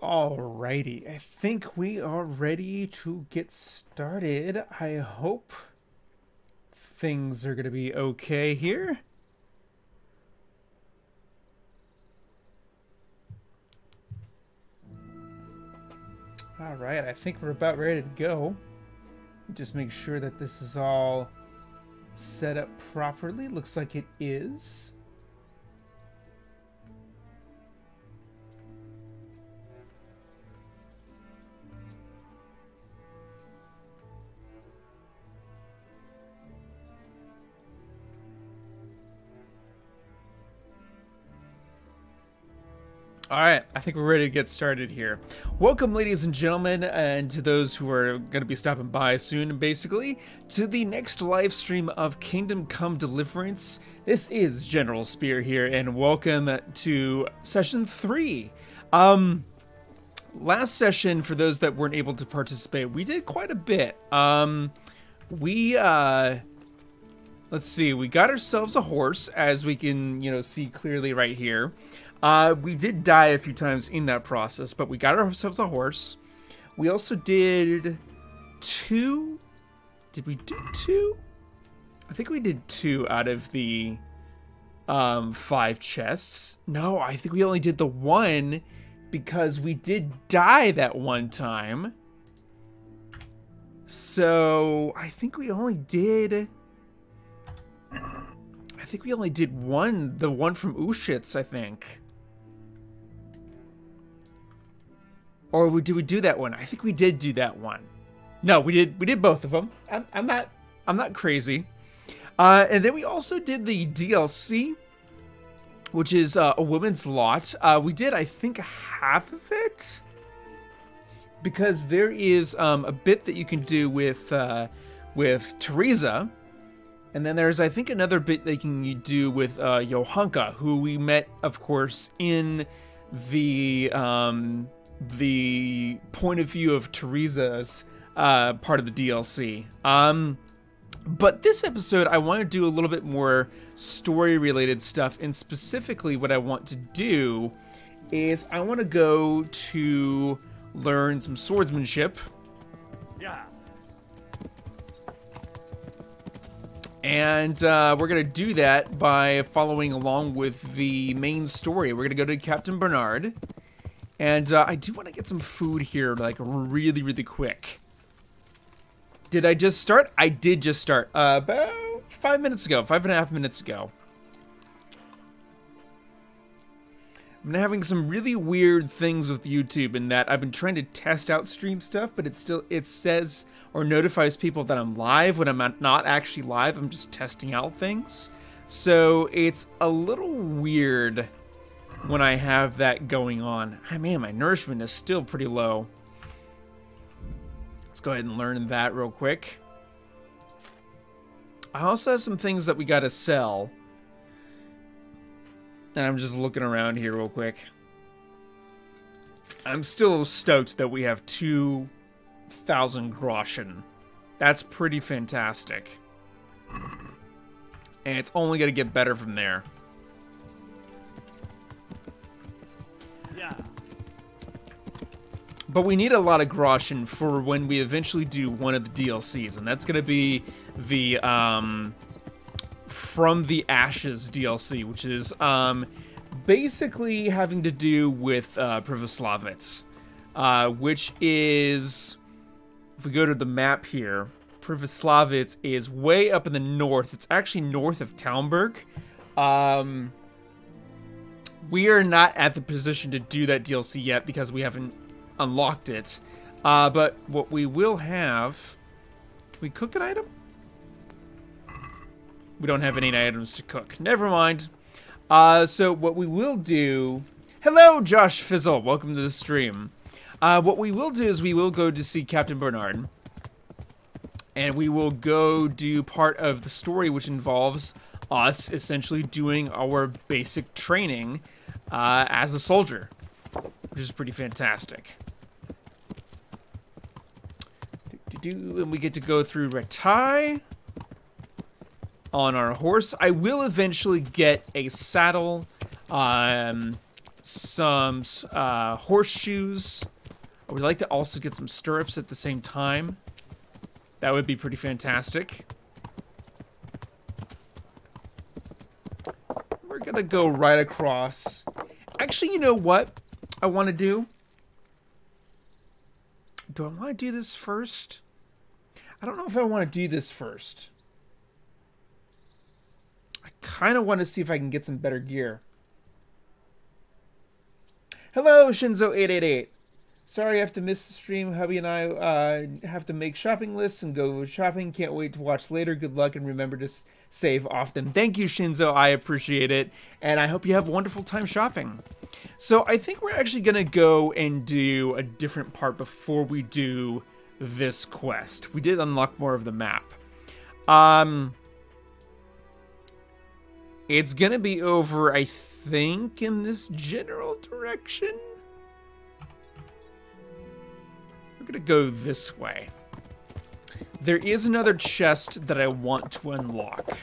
Alrighty, I think we are ready to get started. I hope things are going to be okay here. Alright, I think we're about ready to go. Just make sure that this is all set up properly. Looks like it is. All right, I think we're ready to get started here. Welcome, ladies and gentlemen, and to those who are going to be stopping by soon, basically, to the next live stream of Kingdom Come Deliverance. This is General Spear here, and welcome to Session 3. Last session, for those that weren't able to participate, we did quite a bit. Let's see, we got ourselves a horse, as we can, see clearly right here. We did die a few times in that process, but we got ourselves a horse. We also did 2. Did we do 2? I think we did 2 out of the 5 chests. No, I think we only did the 1 because we did die that one time. So I think we only did 1, the one from Ushitz, I think. Or did we do that one? I think we did do that one. No, we did both of them. I'm not crazy. And then we also did the DLC, which is a woman's lot. We did, I think, half of it, because there is a bit that you can do with Teresa, and then there's, I think, another bit that you can do with Johanka, who we met, of course, in the point of view of Teresa's part of the DLC. But this episode, I want to do a little bit more story-related stuff, and specifically what I want to do is I want to go to learn some swordsmanship. Yeah. And we're going to do that by following along with the main story. We're going to go to Captain Bernard. And I do want to get some food here, like, really, really quick. Did I just start? I did just start. About 5 minutes ago. 5.5 minutes ago. I've been having some really weird things with YouTube in that I've been trying to test out stream stuff, but it says or notifies people that I'm live when I'm not actually live. I'm just testing out things. So it's a little weird when I have that going on. Man, my nourishment is still pretty low. Let's go ahead and learn that real quick. I also have some things that we gotta sell. And I'm just looking around here real quick. I'm still stoked that we have 2,000 groschen. That's pretty fantastic. And it's only gonna get better from there. Yeah. But we need a lot of groschen for when we eventually do one of the DLCs, and that's going to be the From the Ashes DLC, which is basically having to do with Privoslavets, which is, if we go to the map here, Privoslavets is way up in the north. It's actually north of Talmberg. We are not at the position to do that DLC yet because we haven't unlocked it. But what we will have... Can we cook an item? We don't have any items to cook. Never mind. So what we will do... Hello, Josh Fizzle. Welcome to the stream. What we will do is we will go to see Captain Bernard. And we will go do part of the story, which involves us essentially doing our basic training as a soldier, which is pretty fantastic. And we get to go through Rattay on our horse. I will eventually get a saddle some horseshoes. I would like to also get some stirrups at the same time. That would be pretty fantastic. We're gonna go right across. Actually, you know what I want to do? Do I want to do this first? I don't know if I want to do this first. I kind of want to see if I can get some better gear. Hello, Shinzo888. Sorry I have to miss the stream. Hubby and I have to make shopping lists and go shopping. Can't wait to watch later. Good luck and remember to save often. Thank you, Shinzo. I appreciate it. And I hope you have a wonderful time shopping. So I think we're actually going to go and do a different part before we do this quest. We did unlock more of the map. It's going to be over, I think, in this general direction. We're going to go this way. There is another chest that I want to unlock.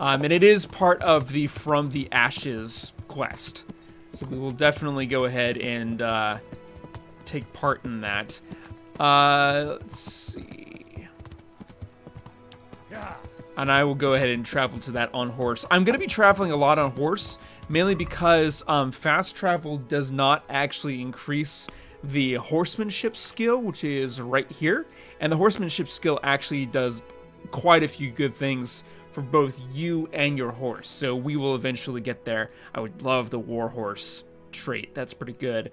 And it is part of the From the Ashes quest. So we will definitely go ahead and take part in that. Let's see. And I will go ahead and travel to that on horse. I'm going to be traveling a lot on horse, mainly because fast travel does not actually increase the horsemanship skill, which is right here. And the horsemanship skill actually does quite a few good things for both you and your horse. So we will eventually get there. I would love the war horse trait. That's pretty good.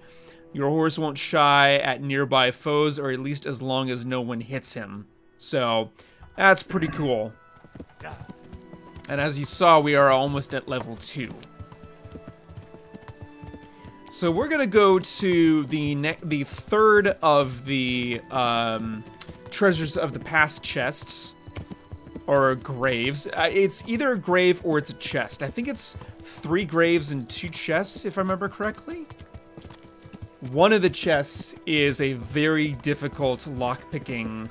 Your horse won't shy at nearby foes, or at least as long as no one hits him. So that's pretty cool. And as you saw, we are almost at level 2. So we're gonna go to the third of the treasures of the past chests, or graves. It's either a grave or it's a chest. I think it's 3 graves and 2 chests, if I remember correctly. One of the chests is a very difficult lockpicking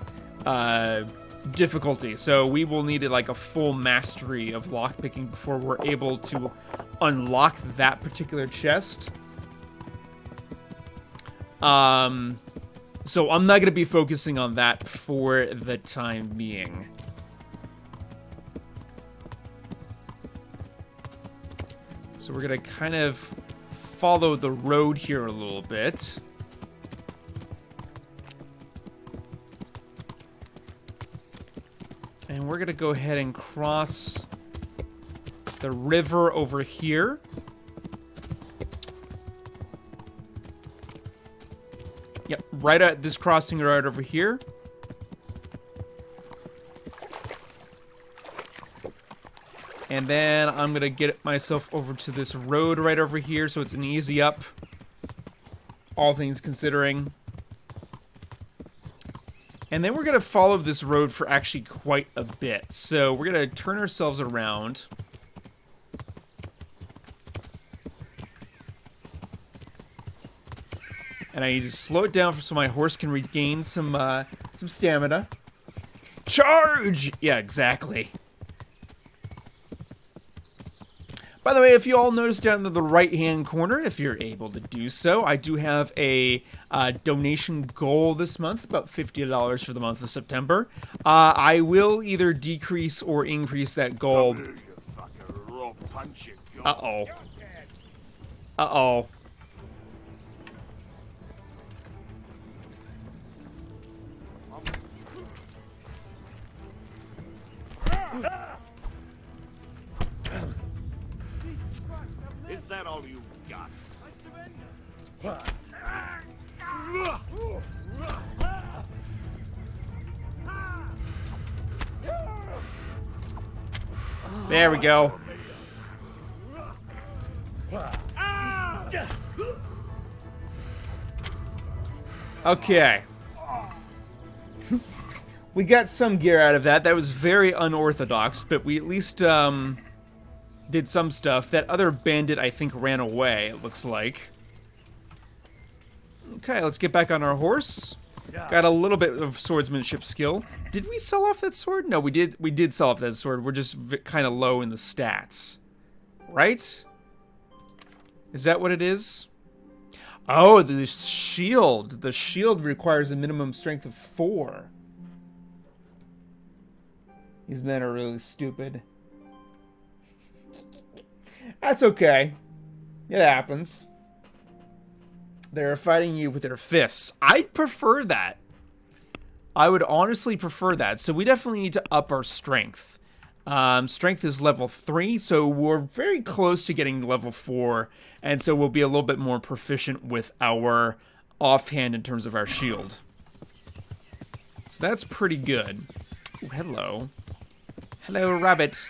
difficulty, so we will need like a full mastery of lockpicking before we're able to unlock that particular chest. So I'm not going to be focusing on that for the time being. So we're going to kind of follow the road here a little bit. And we're going to go ahead and cross the river over here. Yep, right at this crossing right over here. And then I'm going to get myself over to this road right over here, so it's an easy up, all things considering. And then we're going to follow this road for actually quite a bit. So we're going to turn ourselves around. And I need to slow it down so my horse can regain some stamina. Charge! Yeah, exactly. By the way, if you all notice down to the right-hand corner, if you're able to do so, I do have a donation goal this month, about $50 for the month of September. I will either decrease or increase that goal. Uh-oh. Uh-oh. Is that all you got? There we go. Okay. We got some gear out of that. That was very unorthodox, but we at least did some stuff. That other bandit, I think, ran away, it looks like. Okay, let's get back on our horse. Got a little bit of swordsmanship skill. Did we sell off that sword? No, we did sell off that sword. We're just kind of low in the stats. Right? Is that what it is? Oh, the shield. The shield requires a minimum strength of 4. These men are really stupid. That's okay. It happens. They're fighting you with their fists. I'd prefer that. I would honestly prefer that. So we definitely need to up our strength. Strength is level 3, so we're very close to getting level 4. And so we'll be a little bit more proficient with our offhand in terms of our shield. So that's pretty good. Ooh, hello. Hello, rabbit.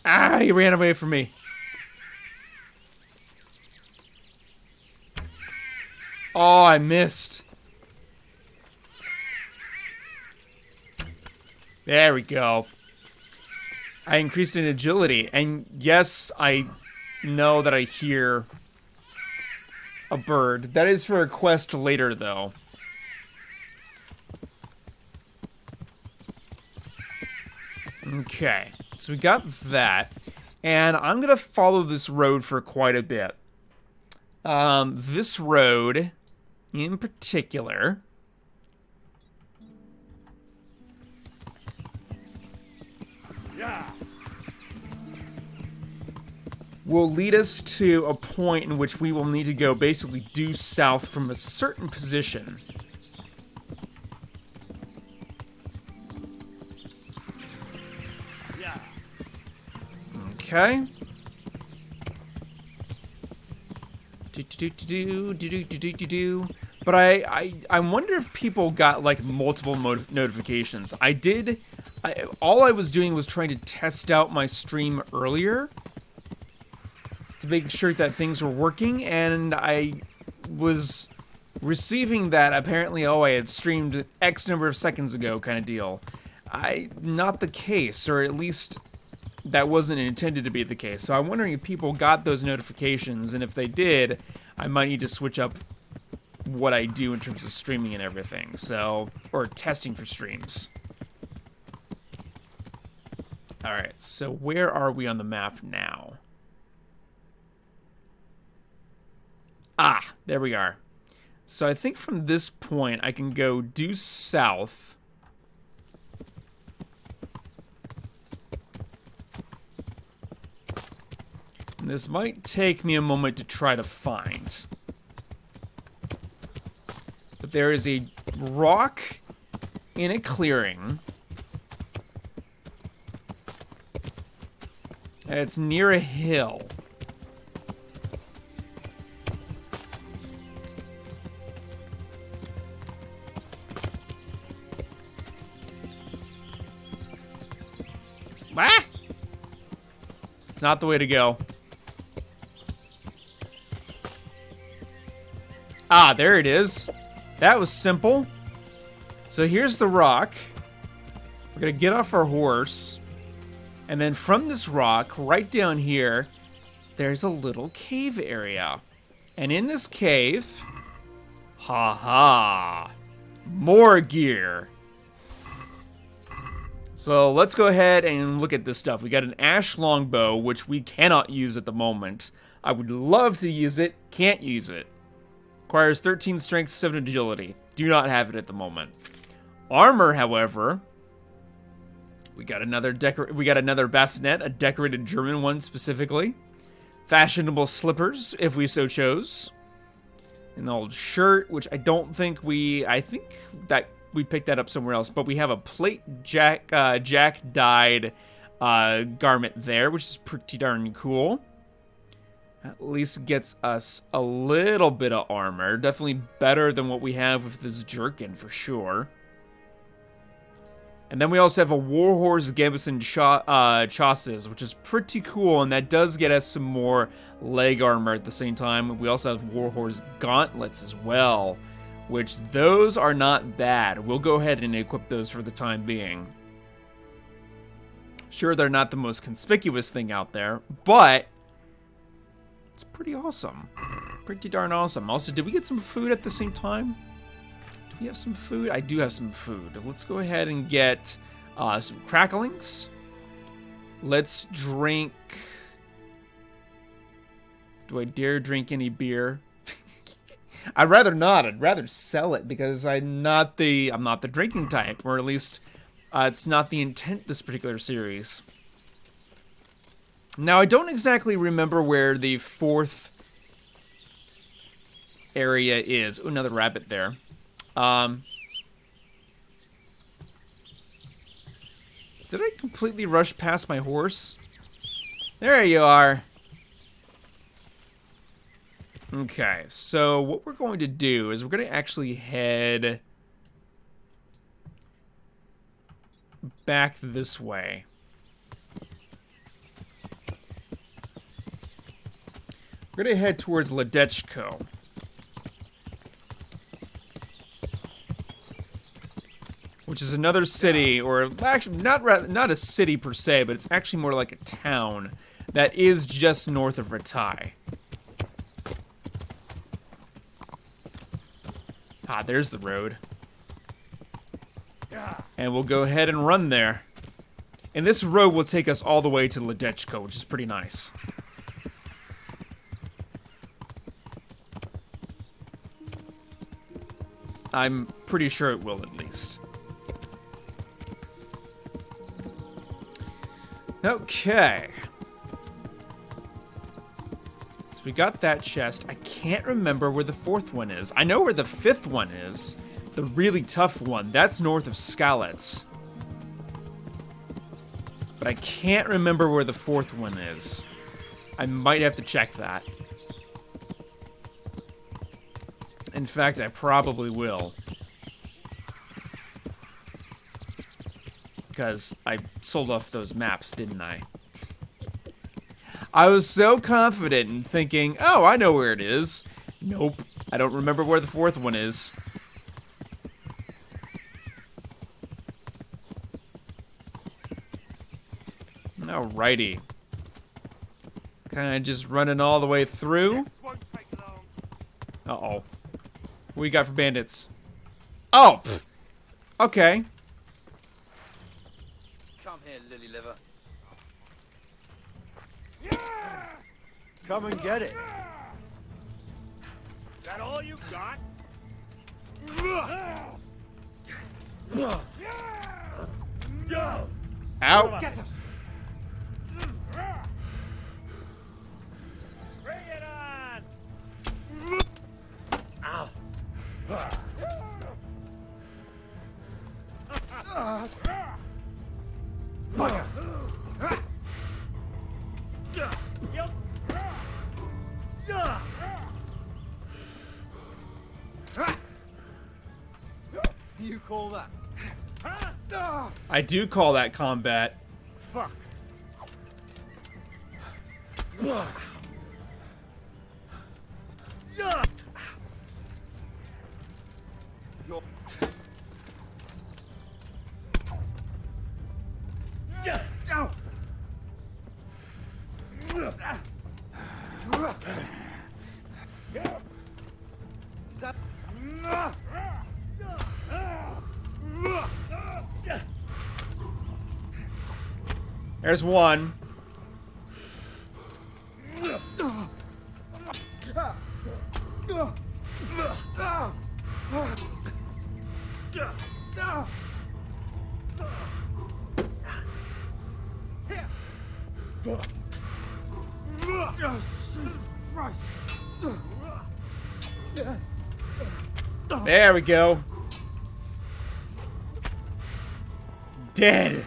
Ah, he ran away from me. Oh, I missed. There we go. I increased in agility. And yes, I know that I hear a bird. That is for a quest later, though. Okay. So we got that. And I'm going to follow this road for quite a bit. This road in particular will lead us to a point in which we will need to go basically due south from a certain position. Okay. But I wonder if people got like multiple notifications. All I was doing was trying to test out my stream earlier to make sure that things were working, and I was receiving that apparently, oh, I had streamed X number of seconds ago kind of deal. Not the case, or at least that wasn't intended to be the case. So I'm wondering if people got those notifications, and if they did, I might need to switch up what I do in terms of streaming and everything. So, or testing for streams. Alright, so where are we on the map now? Ah, there we are. So I think from this point I can go due south. And this might take me a moment to try to find. But there is a rock in a clearing. And it's near a hill. Ah! It's not the way to go. Ah, there it is. That was simple. So here's the rock. We're gonna get off our horse. And then from this rock, right down here, there's a little cave area. And in this cave, haha, more gear. So let's go ahead and look at this stuff. We got an ash longbow, which we cannot use at the moment. I would love to use it, can't use it. Requires 13 strength, 7 agility. Do not have it at the moment. Armor, however, we got another bassinet, a decorated German one specifically. Fashionable slippers, if we so chose. An old shirt, which I think that we picked that up somewhere else, but we have a plate jack dyed garment there, which is pretty darn cool. At least gets us a little bit of armor. Definitely better than what we have with this jerkin, for sure. And then we also have a Warhorse Gambeson chausses, which is pretty cool, and that does get us some more leg armor at the same time. We also have Warhorse gauntlets as well, which those are not bad. We'll go ahead and equip those for the time being. Sure, they're not the most conspicuous thing out there, but it's pretty awesome. Pretty darn awesome. Also, did we get some food at the same time? Do we have some food? I do have some food. Let's go ahead and get Some cracklings. Let's drink. Do I dare drink any beer? I'd rather not. I'd rather sell it because I'm not the drinking type, or at least it's not the intent of this particular series. Now, I don't exactly remember where the 4th area is. Ooh, another rabbit there. Did I completely rush past my horse? There you are. Okay, so what we're going to do is we're going to actually head back this way. We're going to head towards Ledechko. Which is another city, or actually not a city per se, but it's actually more like a town that is just north of Rattay. Ah, there's the road. And we'll go ahead and run there. And this road will take us all the way to Ledechko, which is pretty nice. I'm pretty sure it will, at least. Okay. So we got that chest. I can't remember where the 4th one is. I know where the 5th one is. The really tough one. That's north of Skalitz. But I can't remember where the 4th one is. I might have to check that. In fact, I probably will. Because I sold off those maps, didn't I? I was so confident in thinking, oh, I know where it is. Nope. I don't remember where the 4th one is. Alrighty. Kind of just running all the way through. Uh-oh. What we got for bandits? Oh! Pff. Okay. Come here, lily liver. Come and get it. Is that all you got? Out. Get us. Bring it on. Ow. You call that? I do call that combat. Fuck. There's one. There we go. Dead.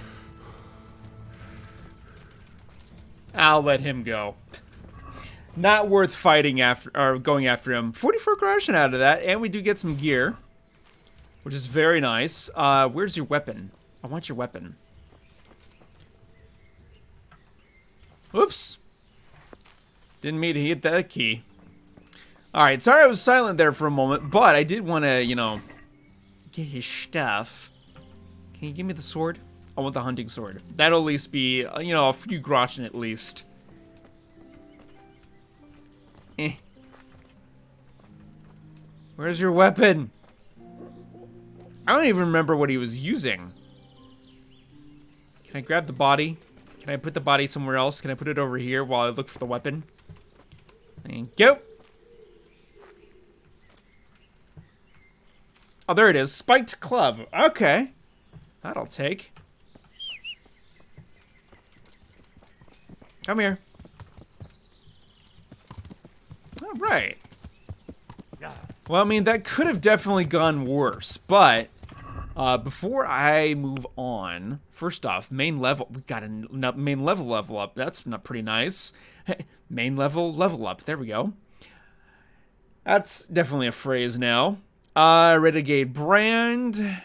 I'll let him go. Not worth fighting after, or going after him. 44 aggression out of that, and we do get some gear, which is very nice. Where's your weapon? I want your weapon. Oops. Didn't mean to hit that key. Alright, sorry I was silent there for a moment, but I did want to, you know, get his stuff. Can you give me the sword? I want the hunting sword. That'll at least be, you know, a few groschen at least. Eh. Where's your weapon? I don't even remember what he was using. Can I grab the body? Can I put the body somewhere else? Can I put it over here while I look for the weapon? Thank you. Oh, there it is. Spiked club. Okay. That'll take. Come here. All right. Well, I mean, that could have definitely gone worse, but before I move on, first off, main level. We got a main level up. That's not pretty nice. Main level up. There we go. That's definitely a phrase now. Renegade Brand,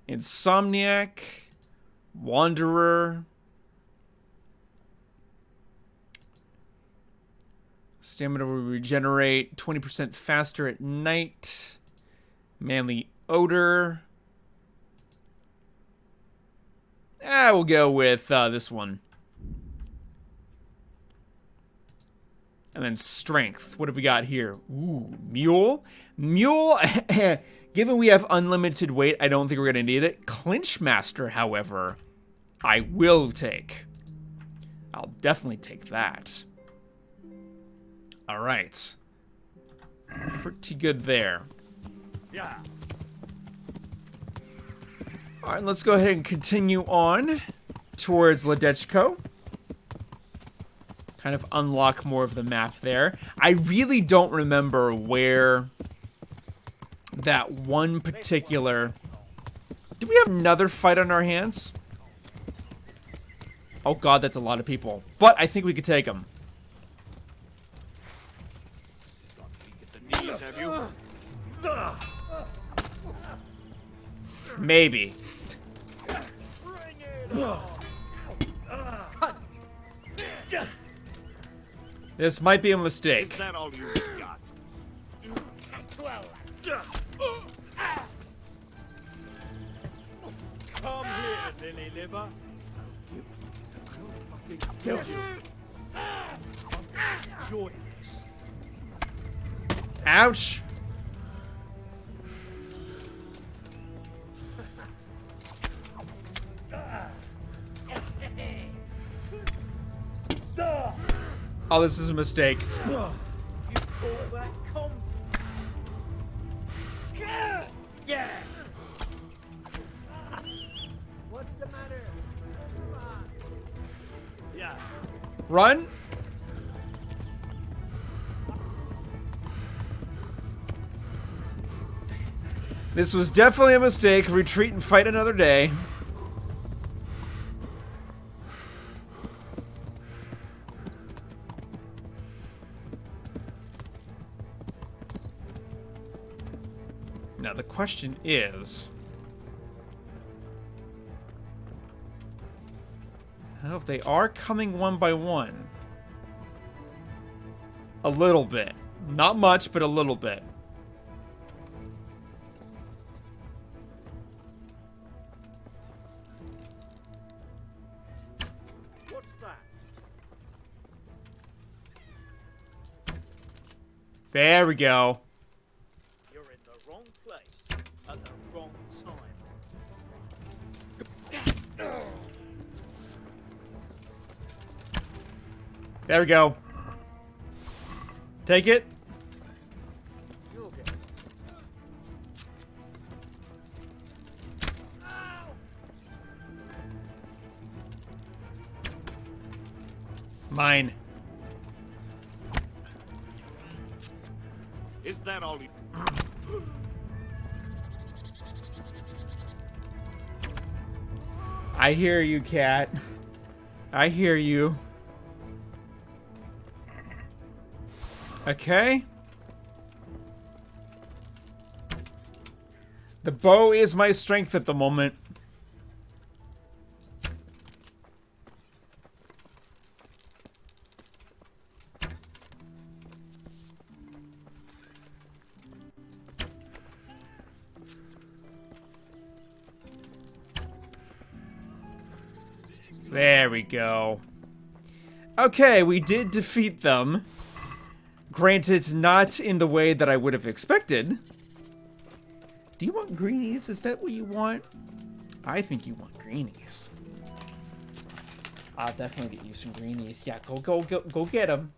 Insomniac, Wanderer. Stamina will regenerate 20% faster at night. Manly Odor. We'll go with this one. And then Strength. What have we got here? Ooh, Mule. Mule, given we have unlimited weight, I don't think we're going to need it. Clinch Master, however, I will take. I'll definitely take that. All right. Pretty good there. Yeah. All right, let's go ahead and continue on towards Ledechko. Kind of unlock more of the map there. I really don't remember where that one particular... Do we have another fight on our hands? Oh god, that's a lot of people. But I think we could take them. Have you? Maybe. This might be a mistake. Is that all you got? Come here, lily liver. Kill you. Enjoy this. Ouch. Oh, this is a mistake. You call that comp? Yeah. What's the matter? Yeah. Run. This was definitely a mistake. Retreat and fight another day. Now the question is... Oh, they are coming one by one. A little bit. Not much, but a little bit. What's that? There we go. You're in the wrong place at the wrong time. There we go. Take it. You'll get it. Mine. Is that all you... I hear you, cat. I hear you. Okay. The bow is my strength at the moment. There we go. Okay, we did defeat them. Granted, not in the way that I would have expected. Do you want greenies? Is that what you want? I think you want greenies. I'll definitely get you some greenies. Yeah, go get them.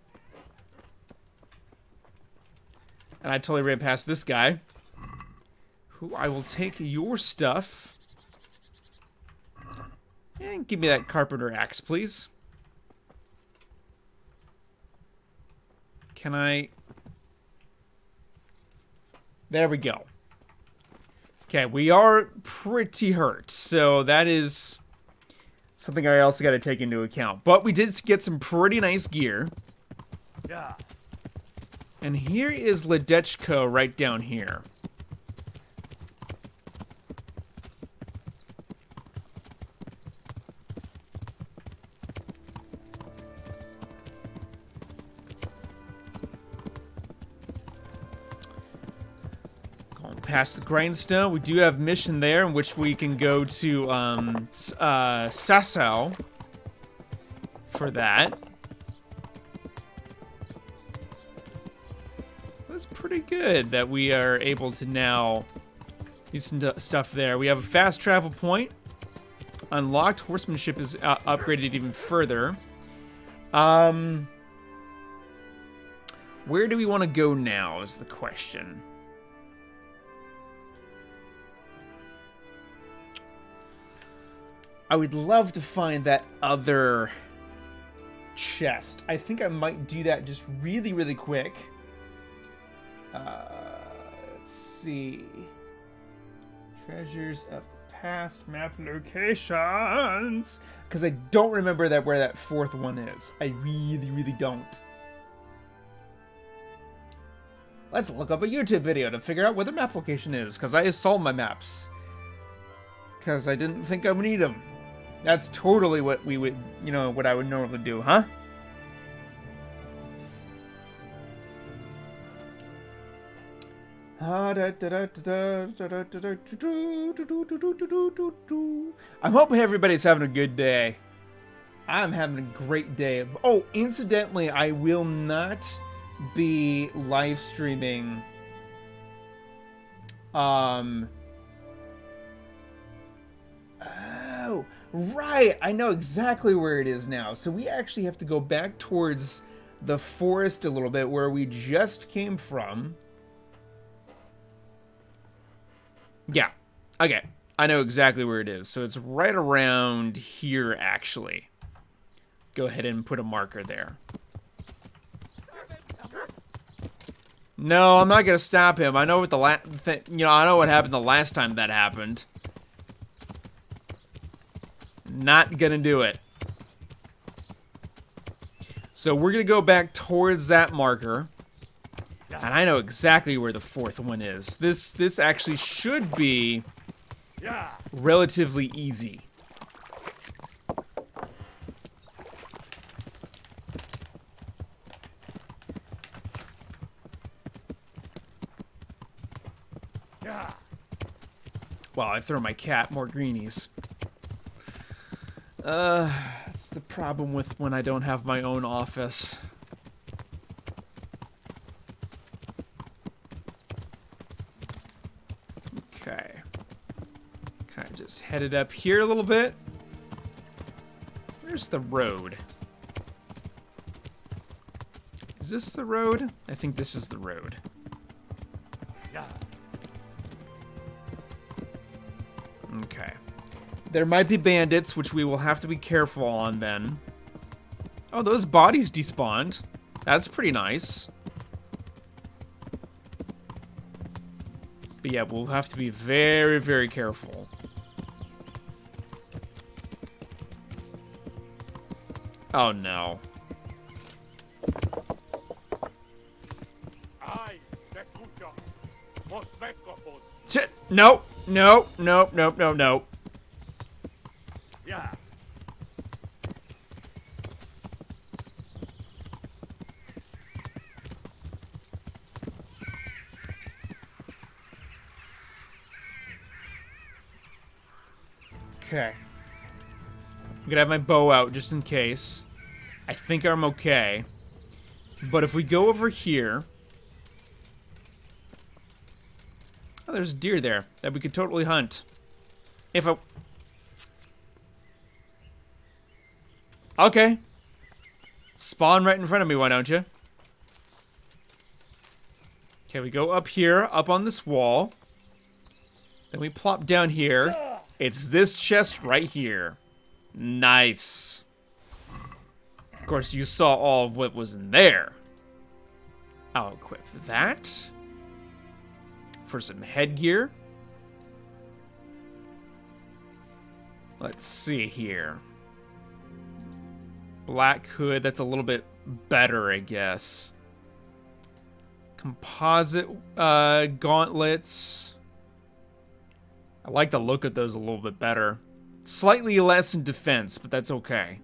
And I totally ran past this guy. Who I will take your stuff. And give me that carpenter axe, please. Can I... There we go. Okay, we are pretty hurt, so that is something I also got to take into account. But we did get some pretty nice gear. Yeah. And here is Ledechko right down here. Past the grindstone, we do have mission there in which we can go to Sasau for that. That's pretty good that we are able to now do some stuff there. We have a fast travel point unlocked. Horsemanship is upgraded even further. Where do we want to go now is the question. I would love to find that other chest. I think I might do that just really, really quick. Let's see. Treasures of past map locations. Because I don't remember where that fourth one is. I really, really don't. Let's look up a YouTube video to figure out where the map location is. Because I sold my maps. Because I didn't think I would need them. That's totally what we would, you know, what I would normally do, huh? I'm hoping everybody's having a good day. I'm having a great day. Oh, incidentally, I will not be live streaming Oh, right. I know exactly where it is now. So we actually have to go back towards the forest a little bit where we just came from. Yeah. Okay. I know exactly where it is. So it's right around here, actually. Go ahead and put a marker there. No, I'm not gonna stop him. I know what I know what happened the last time that happened. Not gonna do it. So we're gonna go back towards that marker. And I know exactly where the fourth one is. This actually should be relatively easy. Wow, I throw my cat more greenies. That's the problem with when I don't have my own office. Okay. Kind of just headed up here a little bit. Where's the road? Is this the road? I think this is the road. Okay. There might be bandits, which we will have to be careful on then. Oh, those bodies despawned. That's pretty nice. But yeah, we'll have to be very, very careful. Oh no. Shit! Nope! Nope! Nope! Nope! Nope! Nope! Yeah. Okay. I'm gonna have my bow out just in case. I think I'm okay. But if we go over here... Oh, there's a deer there that we could totally hunt. If I... Okay. Spawn right in front of me, why don't you? Okay, we go up here, up on this wall. Then we plop down here. It's this chest right here. Nice. Of course, you saw all of what was in there. I'll equip that. For some headgear. Let's see here. Black hood, that's a little bit better, I guess. Composite gauntlets. I like the look of those a little bit better. Slightly less in defense, but that's okay.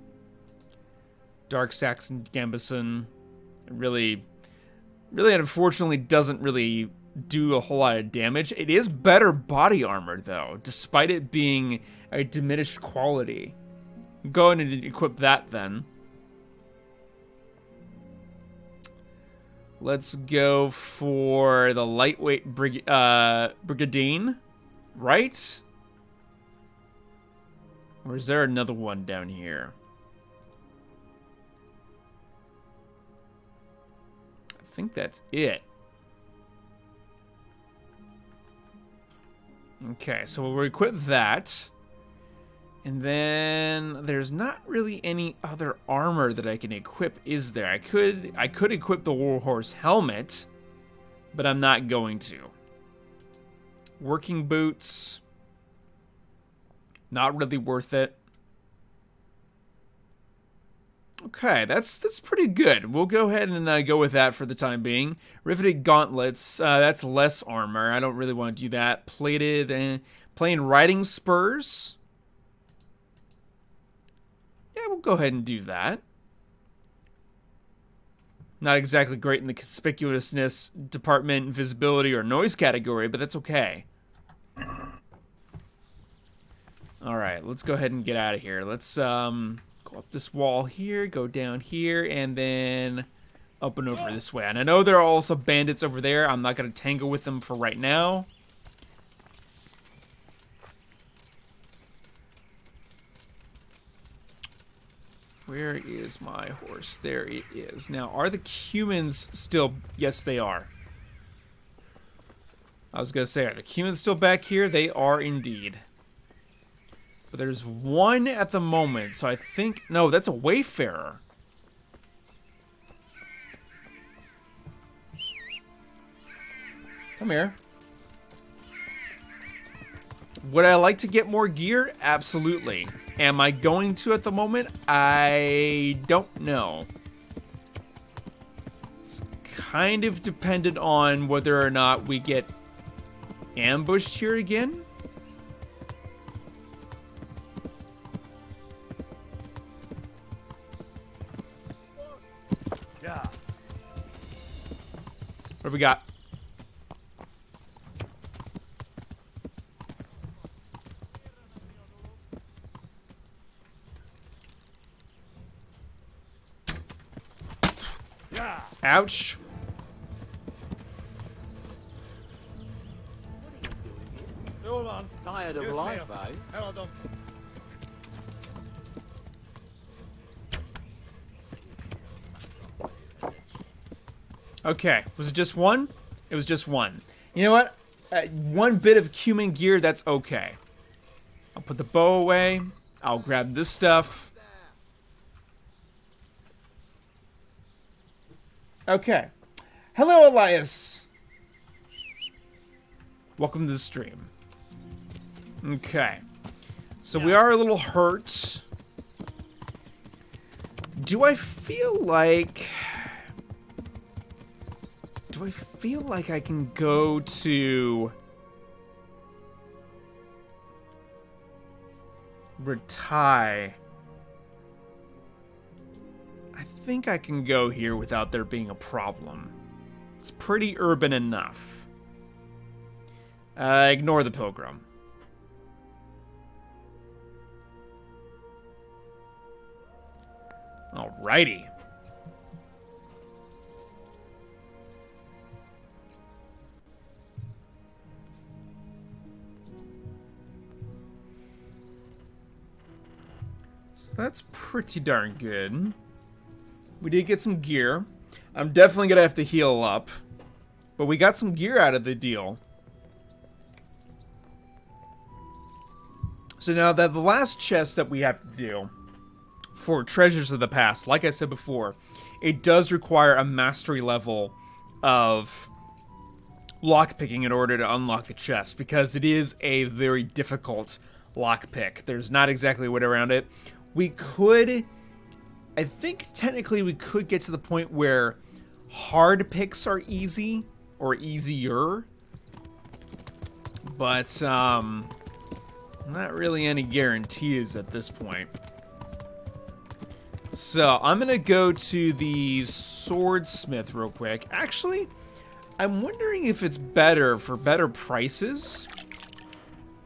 Dark Saxon Gambison. Really unfortunately doesn't really do a whole lot of damage. It is better body armor, though, despite it being a diminished quality. Go ahead and equip that, then. Let's go for the lightweight Brigadine, right? Or is there another one down here? I think that's it. Okay, so we'll equip that. And then there's not really any other armor that I can equip, is there? I could equip the Warhorse helmet, but I'm not going to. Working boots. Not really worth it. Okay, that's pretty good. We'll go ahead and go with that for the time being. Riveted gauntlets, that's less armor. I don't really want to do that. Plated and plain riding spurs. Yeah, we'll go ahead and do that. Not exactly great in the conspicuousness department, visibility, or noise category, but that's okay. Alright, let's go ahead and get out of here. Let's go up this wall here, go down here, and then up and over this way. And I know there are also bandits over there. I'm not going to tangle with them for right now. Where is my horse? There it is. Now, are the humans still... Yes, they are. I was going to say, are the humans still back here? They are indeed. But there's one at the moment, so I think... No, that's a wayfarer. Come here. Would I like to get more gear? Absolutely. Am I going to at the moment? I don't know. It's kind of dependent on whether or not we get ambushed here again. Yeah. What do we got? Ouch. Hold on. Tired of life, eh? Hold on. Okay, was it just one? It was just one. You know what? One bit of cumin gear, that's okay. I'll put the bow away. I'll grab this stuff. Okay. Hello, Elias. Welcome to the stream. Okay. So we are a little hurt. Do I feel like I can go to Rattay? I think I can go here without there being a problem. It's pretty urban enough. Ignore the pilgrim. Alrighty. So that's pretty darn good. We did get some gear. I'm definitely going to have to heal up. But we got some gear out of the deal. So now that the last chest that we have to do for Treasures of the Past, like I said before, it does require a mastery level of lockpicking in order to unlock the chest, because it is a very difficult lockpick. There's not exactly a way around it. We could, I think technically we could get to the point where hard picks are easy, or easier, but not really any guarantees at this point. So I'm gonna go to the Swordsmith real quick. Actually, I'm wondering if it's better for better prices,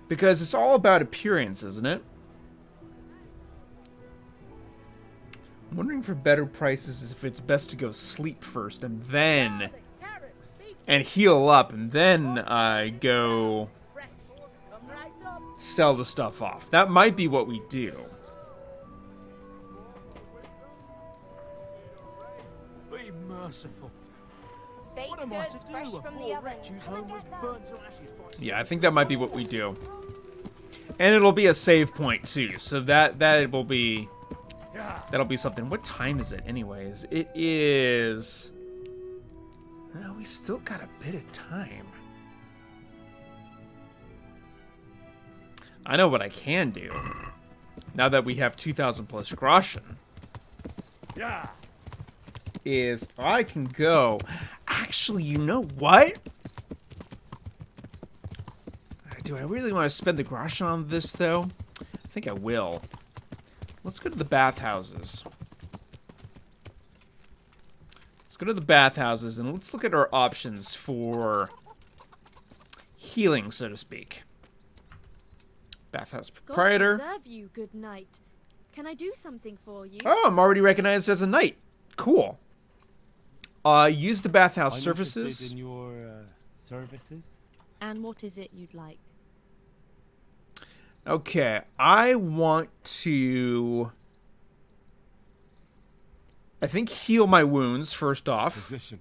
because it's all about appearance, isn't it? I'm wondering for better prices if it's best to go sleep first and then and heal up and then go sell the stuff off. That might be what we do. Be merciful. Baked What am I goods to fresh do? A from the poor oven. wretch whose home was burnt to ashes by Yeah, I think that might be what we do. And it'll be a save point too, so that will be that'll be something. What time is it anyways? It is we still got a bit of time. I know what I can do. Now that we have 2,000 plus groschen. Yeah. Is I can go. Actually, you know what? Do I really want to spend the groschen on this, though? I think I will. Let's go to the bathhouses. Let's go to the bathhouses and let's look at our options for healing, so to speak. Bathhouse proprietor. God preserve you, good knight. Can I do something for you? Oh, I'm already recognized as a knight. Cool. Use the bathhouse I'm surfaces. interested in your services. And what is it you'd like? Okay, I want to, I think, heal my wounds first off. Physician.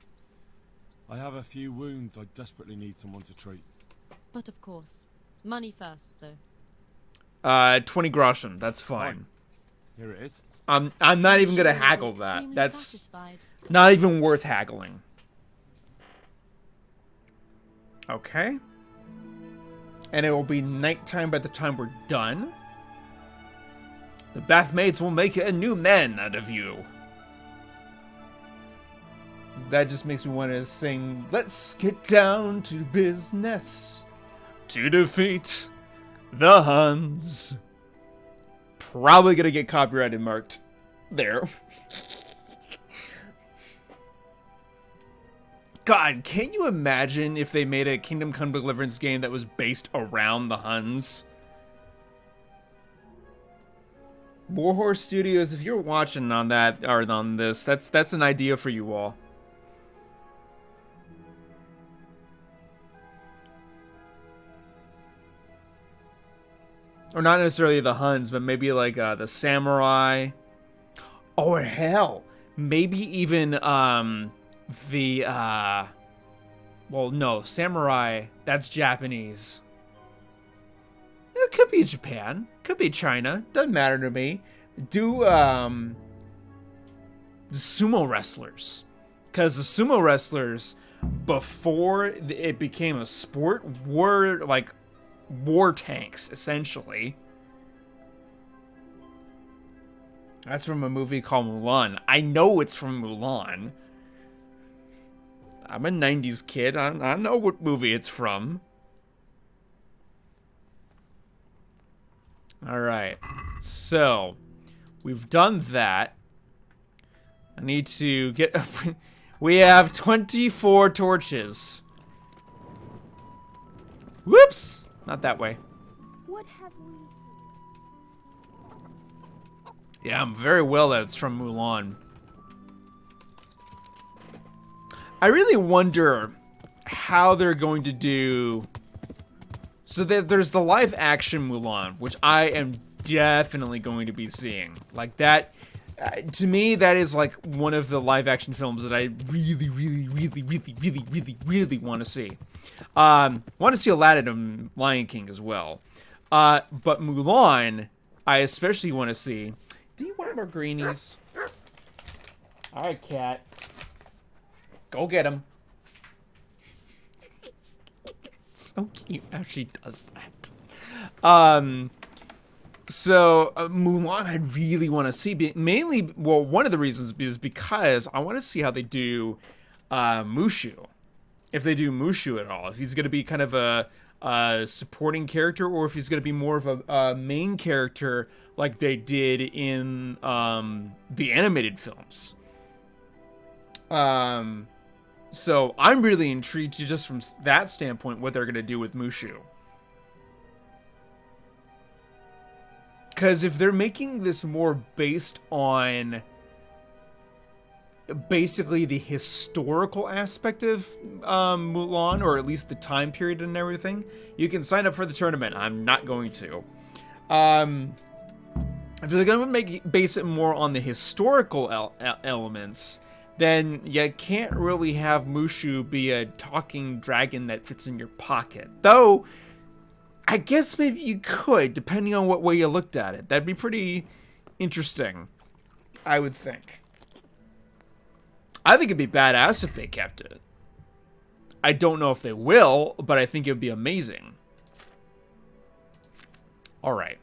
I have a few wounds I desperately need someone to treat. But of course, money first, though. 20 groschen. That's fine. Here it is. I'm not even gonna Sure, haggle you're that. extremely That's satisfied. not even worth haggling. Okay. And it will be nighttime by the time we're done. The bathmaids will make a new man out of you. That just makes me want to sing, let's get down to business to defeat the Huns. Probably gonna get copyrighted marked there. God, can you imagine if they made a Kingdom Come Deliverance game that was based around the Huns? Warhorse Studios, if you're watching on that or on this, that's an idea for you all. Or not necessarily the Huns, but maybe like the samurai. Or hell, maybe even well, no, samurai, that's Japanese. It could be Japan, could be China, doesn't matter to me. Do the sumo wrestlers, because the sumo wrestlers, before it became a sport, were like war tanks, essentially. That's from a movie called Mulan. I know it's from Mulan. I'm a 90s kid. I know what movie it's from. Alright. So, we've done that. I need to get... We have 24 torches. Whoops! Not that way. What have we? Yeah, I'm very well that it's from Mulan. I really wonder how they're going to do... So there's the live action Mulan, which I am definitely going to be seeing. Like that, to me, that is like one of the live action films that I really, really, really, really, really, really, really want to see. Want to see Aladdin and Lion King as well. But Mulan, I especially want to see. Do you want more greenies? All right, cat. Go get him. So cute how she does that. So Mulan, I really want to see. Mainly, well, one of the reasons is because I want to see how they do Mushu. If they do Mushu at all. If he's going to be kind of a supporting character, or if he's going to be more of a main character like they did in the animated films. So I'm really intrigued just from that standpoint what they're going to do with Mushu. Because if they're making this more based on basically the historical aspect of Mulan, or at least the time period and everything, you can sign up for the tournament. I'm not going to. If they're going to base it more on the historical elements, then you can't really have Mushu be a talking dragon that fits in your pocket. Though, I guess maybe you could, depending on what way you looked at it. That'd be pretty interesting, I would think. I think it'd be badass if they kept it. I don't know if they will, but I think it would be amazing. Alright.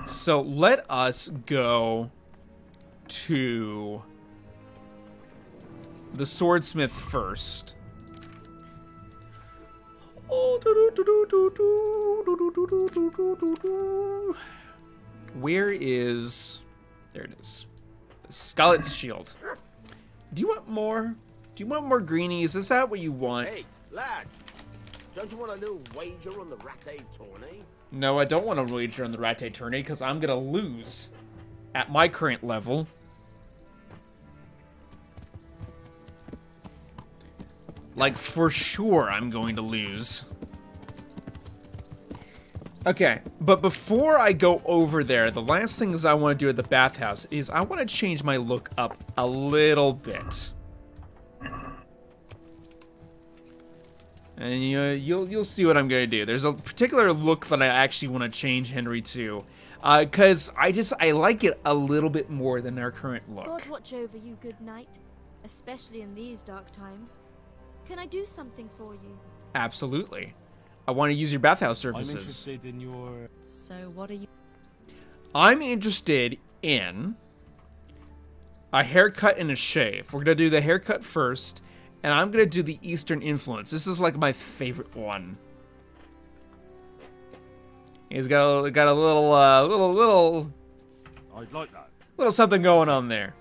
So let us go to the swordsmith first. Where is... There it is. The Skalitz shield. Do you want more? Do you want more greenies? Is that what you want? Hey, lad. Don't you want a little wager on the Rattay tourney? No, I don't want to wager on the Rattay tourney because I'm going to lose at my current level. Like, for sure I'm going to lose. Okay, but before I go over there, the last things I want to do at the bathhouse is I want to change my look up a little bit. And you'll see what I'm going to do. There's a particular look that I actually want to change Henry to. Because I like it a little bit more than our current look. God watch over you, good knight. Especially in these dark times. Can I do something for you? Absolutely. I want to use your bathhouse I'm surfaces. interested in your... So what are you... I'm interested in a haircut and a shave. We're going to do the haircut first, and I'm going to do the Eastern influence. This is like my favorite one. He's got a little I'd like that. little something going on there.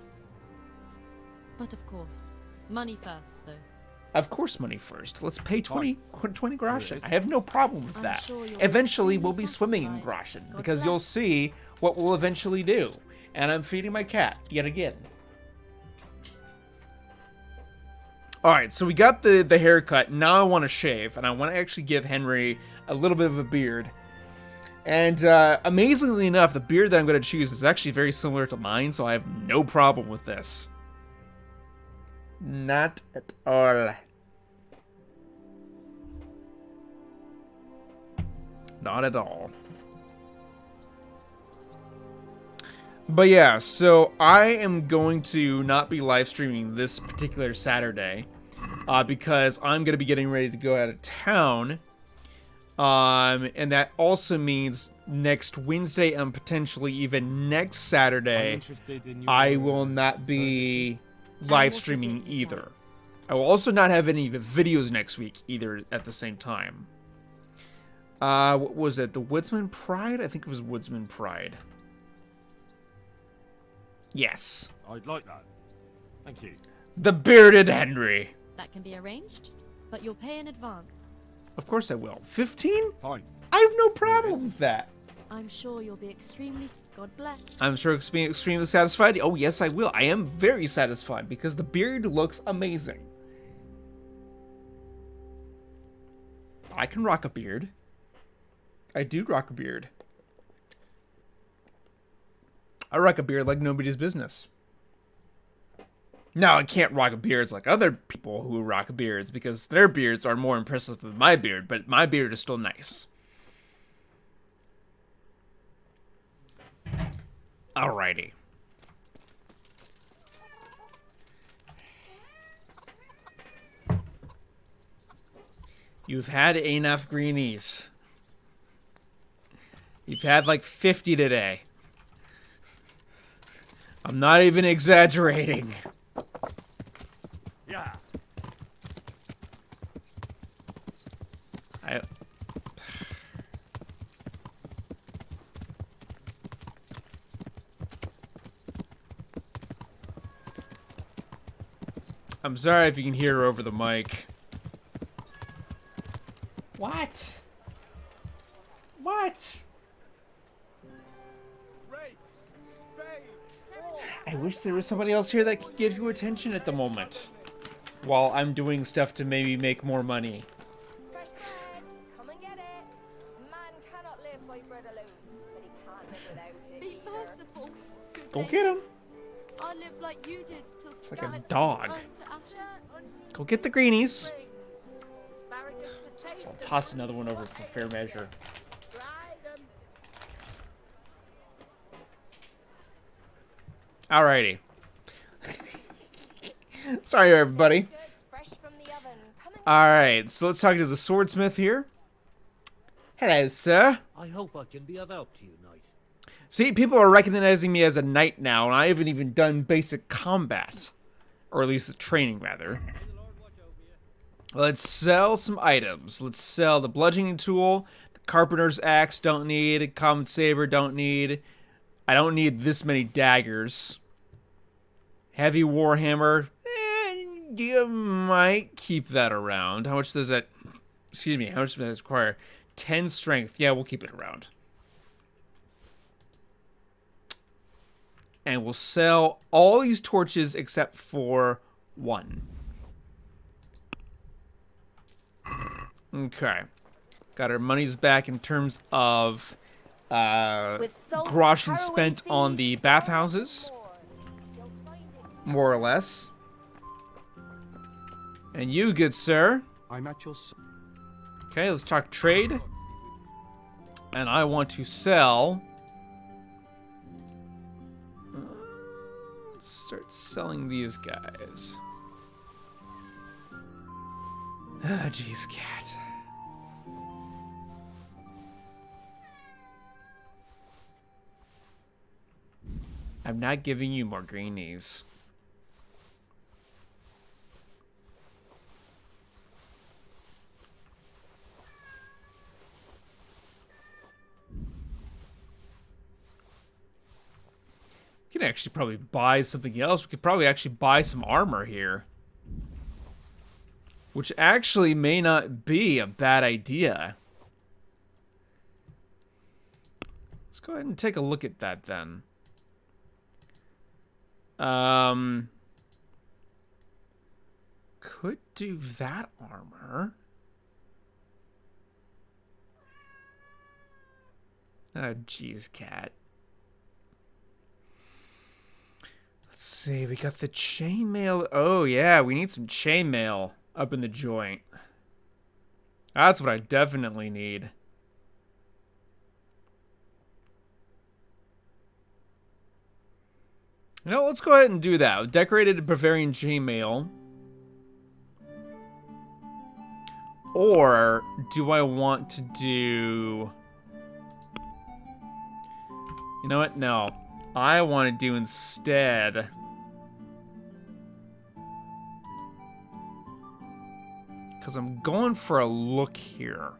But of course, money first, though. Of course, money first. Let's pay 20 groschen. is. I have no problem with I'm that. sure you'll Eventually, be we'll be swimming in satisfied. groschen God because you'll bless. see what we'll eventually do. And I'm feeding my cat yet again. All right, so we got the haircut. Now I want to shave, and I want to actually give Henry a little bit of a beard. And amazingly enough, the beard that I'm going to choose is actually very similar to mine, so I have no problem with this. Not at all. Not at all. But yeah, so I am going to not be live streaming this particular Saturday because I'm going to be getting ready to go out of town. And that also means next Wednesday and potentially even next I'm Saturday, interested in your I will not be services. live what is streaming it you either. want? I will also not have any of the videos next week either at the same time. What was it? The Woodsman Pride? I think it was Woodsman Pride. Yes. I'd like that. Thank you. The Bearded Henry. That can be arranged, but you'll pay in advance. Of course I will. 15? Fine. I have no problem with that. I'm sure you'll be extremely... God bless. I'm sure it's being extremely satisfied. Oh, yes, I will. I am very satisfied because the beard looks amazing. I can rock a beard. I do rock a beard. I rock a beard like nobody's business. Now, I can't rock beards like other people who rock beards because their beards are more impressive than my beard, but my beard is still nice. Alrighty. You've had enough greenies. You've had like 50 today. I'm not even exaggerating. Yeah. I'm sorry if you can hear her over the mic. What? What? I wish there was somebody else here that could give you attention at the moment. While I'm doing stuff to maybe make more money. Fresh bread, come and get it. Man cannot live by bread alone, but he can't live without it. Be either. merciful. good Go get him. ladies. I'll live like you did till like a Skalitz dog. was burned to ashes. Go get the greenies. Asparagus potatoes. I'll toss another one over for fair measure. Try them. Alrighty. Sorry, everybody. Goods fresh from the oven. Come and Alright, so let's talk to the swordsmith here. Hello, sir. I hope I can be of help to you, knight. See, people are recognizing me as a knight now, and I haven't even done basic combat. Or at least the training, rather. Let's sell some items. Let's sell the bludgeoning tool, the carpenter's axe, don't need, common saber, don't need. I don't need this many daggers. Heavy warhammer, you might keep that around. How much does that, excuse me, how much does that require? 10 strength, yeah, we'll keep it around. And we'll sell all these torches except for one. Okay. Got our monies back in terms of with salt, groschen caraway spent on the seeds, bathhouses, you'll find it. more or less. And you, good sir. I'm at your Okay, let's talk trade. And I want to sell. Let's start selling these guys. Ah, jeez, cat. I'm not giving you more greenies. We can actually probably buy something else. We could probably actually buy some armor here. Which actually may not be a bad idea. Let's go ahead and take a look at that then. Could do that armor. Oh, jeez, cat. Let's see, we got the chainmail. Oh, yeah, we need some chainmail up in the joint. That's what I definitely need. You know, let's go ahead and do that. Decorated Bavarian chainmail. Or do I want to do... You know what? No. I want to do instead... Because I'm going for a look here.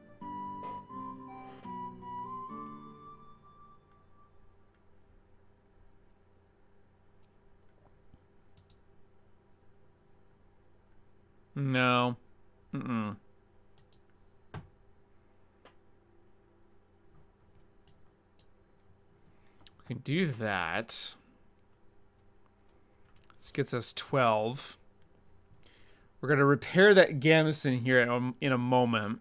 No. Mm-mm. We can do that. This gets us 12. We're going to repair that gamison here in a moment.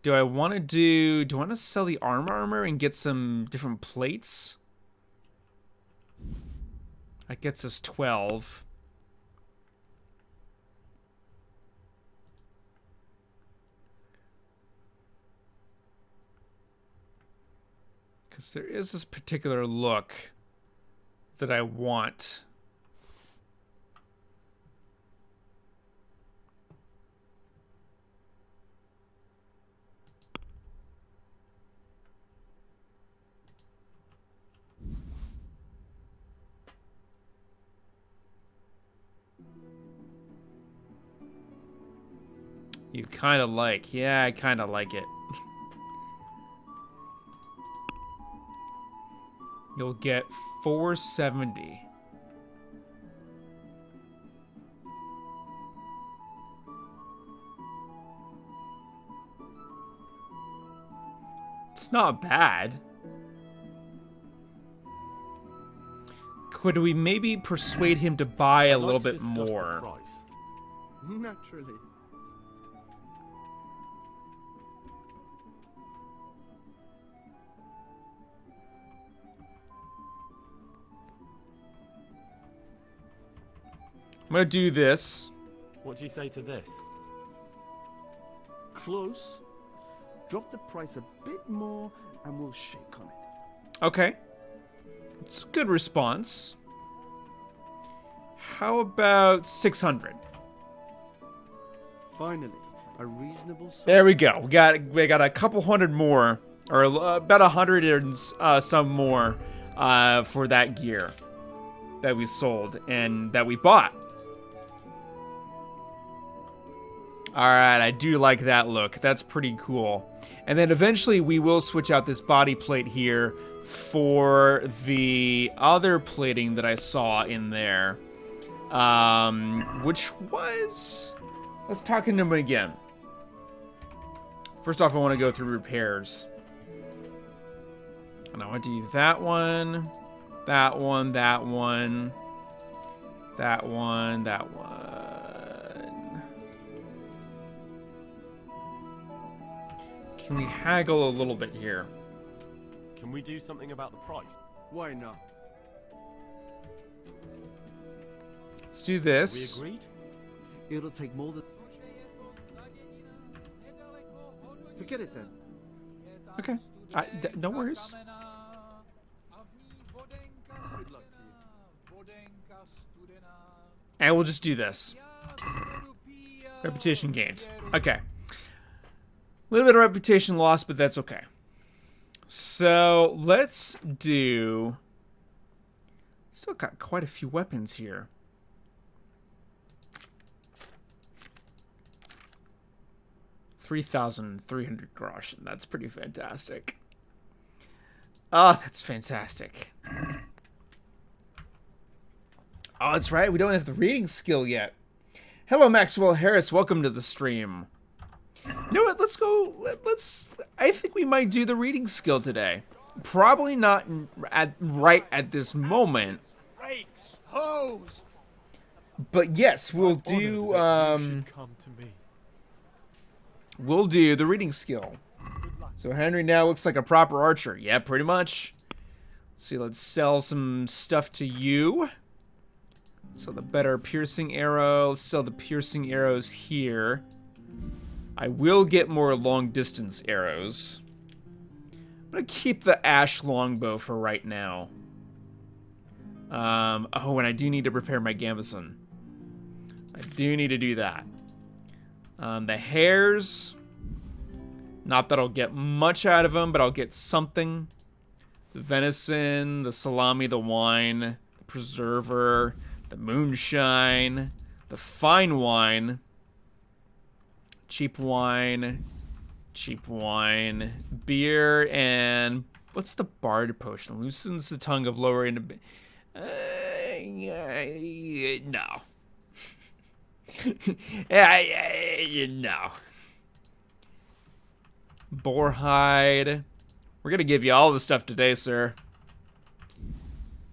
Do I want to sell the armor and get some different plates? That gets us 12. Because there is this particular look that I want. You kind of like. Yeah, I kind of like it. You'll get 470. It's not bad. Could we maybe persuade him to buy a little bit more? Naturally. I'm gonna do this. What do you say to this? Close. Drop the price a bit more and we'll shake on it. Okay. It's a good response. How about 600? Finally, a reasonable sum. There we go. We got a couple hundred more, or about 100 and some more for that gear that we sold and that we bought. All right, I do like that look. That's pretty cool. And then eventually we will switch out this body plate here for the other plating that I saw in there, which was... Let's talk into them again. First off, I want to go through repairs. And I want to do that one, that one, that one, that one, that one. Can we haggle a little bit here? Can we do something about the price? Why not? Let's do this. We agreed? It'll take more than... Forget it then. Okay. No worries. Good luck to you. And we'll just do this. Reputation gained. Okay. A little bit of reputation lost, but that's okay. So let's do... Still got quite a few weapons here. $3,300 groschen. That's pretty fantastic. Oh, that's fantastic. Oh, that's right. We don't have the reading skill yet. Hello, Maxwell Harris. Welcome to the stream. You know what? Let's go. Let's. I think we might do the reading skill today. Probably not right at this moment. Rakes, hose. But yes, we'll do. Come to me. We'll do the reading skill. So Henry now looks like a proper archer. Yeah, pretty much. Let's see. Let's sell some stuff to you. So the better piercing arrow. Let's sell the piercing arrows here. I will get more long distance arrows. I'm gonna keep the ash longbow for right now. Oh, and I do need to prepare my gambeson. I do need to do that. The hares, not that I'll get much out of them, but I'll get something. The venison, the salami, the wine, the preserver, the moonshine, the fine wine, cheap wine, beer, and what's the bard potion? Loosens the tongue of lower end. No. No. Boar hide. We're gonna give you all the stuff today, sir.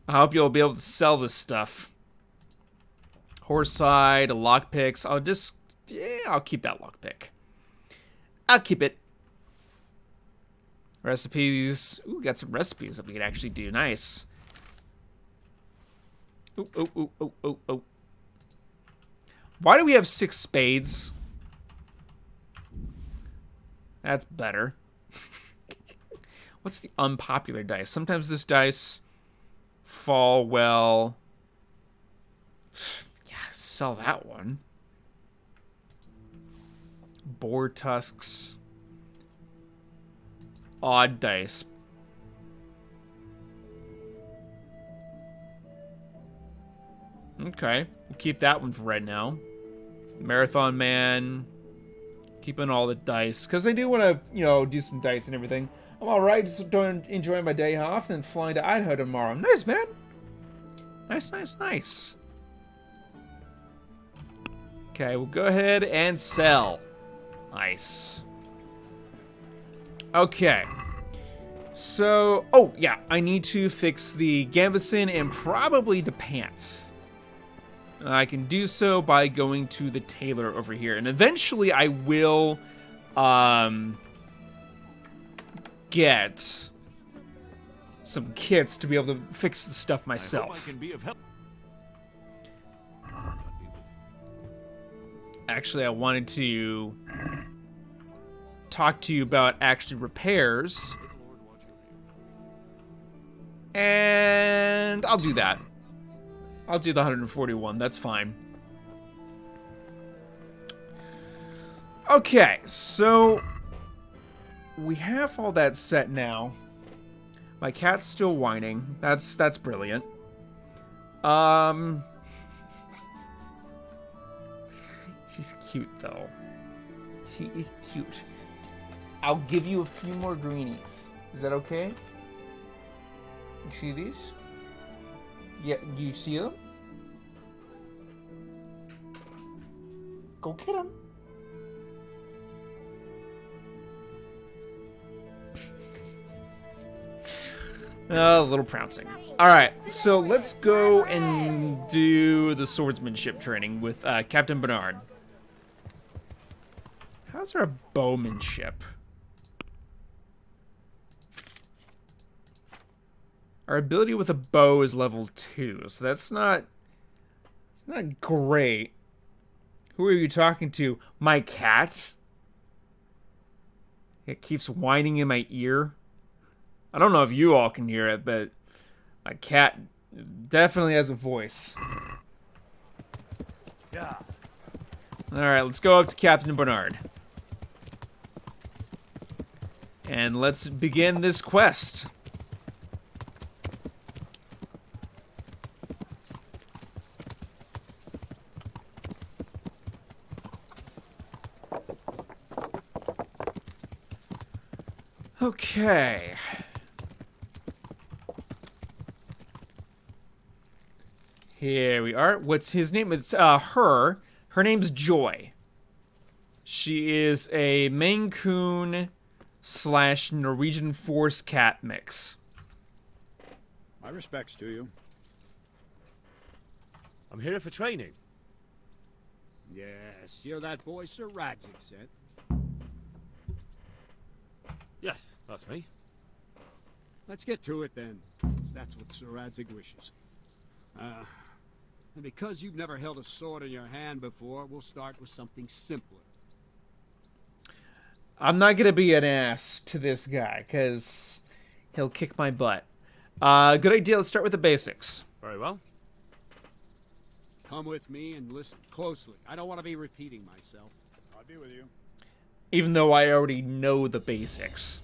I hope you'll be able to sell this stuff. Horse hide, lockpicks. I'll keep that lockpick. I'll keep it. Recipes. Ooh, got some recipes that we could actually do. Nice. Oh, oh, oh, oh, oh, oh. Why do we have 6 spades? That's better. What's the unpopular dice? Sometimes this dice fall well. Yeah, sell that one. Boar tusks. Odd dice. Okay, we'll keep that one for right now. Marathon Man. Keeping all the dice. Because I do want to, you know, do some dice and everything. I'm alright, just enjoying my day off and then flying to Idaho tomorrow. Nice, man. Nice, nice, nice. Okay, we'll go ahead and sell. Nice. Okay. So, oh, yeah, I need to fix the gambeson and probably the pants. I can do so by going to the tailor over here. And eventually I will get some kits to be able to fix the stuff myself. I can be of help. Actually, I wanted to talk to you about actually repairs. And I'll do that. I'll do the 141. That's fine. Okay, so we have all that set now. My cat's still whining. That's brilliant. She's cute though. She is cute. I'll give you a few more greenies. Is that okay? You see these? Yeah, do you see them? Go get them. A little pouncing. Alright, so let's go and do the swordsmanship training with Captain Bernard. How's our bowmanship? Our ability with a bow is level 2, so that's not... It's not great. Who are you talking to? My cat? It keeps whining in my ear. I don't know if you all can hear it, but my cat definitely has a voice. Yeah. Alright, let's go up to Captain Bernard. And let's begin this quest. Okay. Here we are. What's his name? It's her. Her name's Joy. She is a Maine Coon / Norwegian Force cat mix. My respects to you. I'm here for training. Yes, you're that boy Sir Radzig sent. Yes, that's me. Let's get to it then, 'cause that's what Sir Radzig wishes. And because you've never held a sword in your hand before, we'll start with something simpler. I'm not gonna be an ass to this guy, because he'll kick my butt. Good idea. Let's start with the basics. Very well. Come with me and listen closely. I don't want to be repeating myself. I'll be with you. Even though I already know the basics.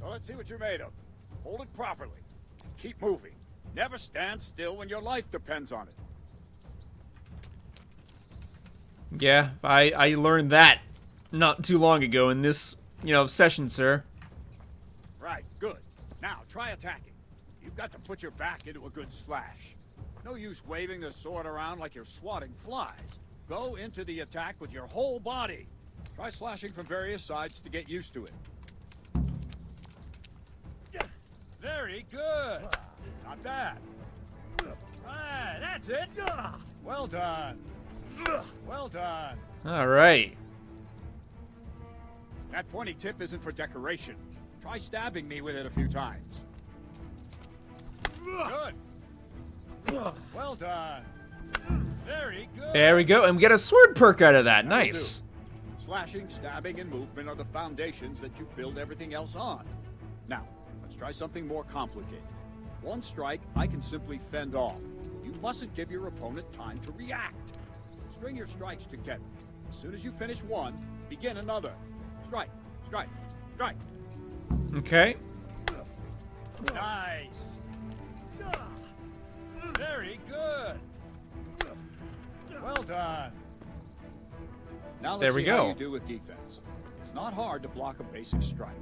So let's see what you're made of. Hold it properly. Keep moving. Never stand still when your life depends on it. Yeah, I learned that not too long ago in this, session, sir. Right, good. Now, try attacking. You've got to put your back into a good slash. No use waving the sword around like you're swatting flies. Go into the attack with your whole body. Try slashing from various sides to get used to it. Very good. Not bad. Right, that's it. Well done. Well done. All right. That pointy tip isn't for decoration. Try stabbing me with it a few times. Good. Well done. Very good. There we go, and we get a sword perk out of that. That'll Nice. do. Slashing, stabbing, and movement are the foundations that you build everything else on. Now, let's try something more complicated. One strike, I can simply fend off. You mustn't give your opponent time to react. String your strikes together. As soon as you finish one, begin another. Strike, strike, strike. Okay. Nice. Very good. Well done. Now There let's we see how go. you do with defense. It's not hard to block a basic strike.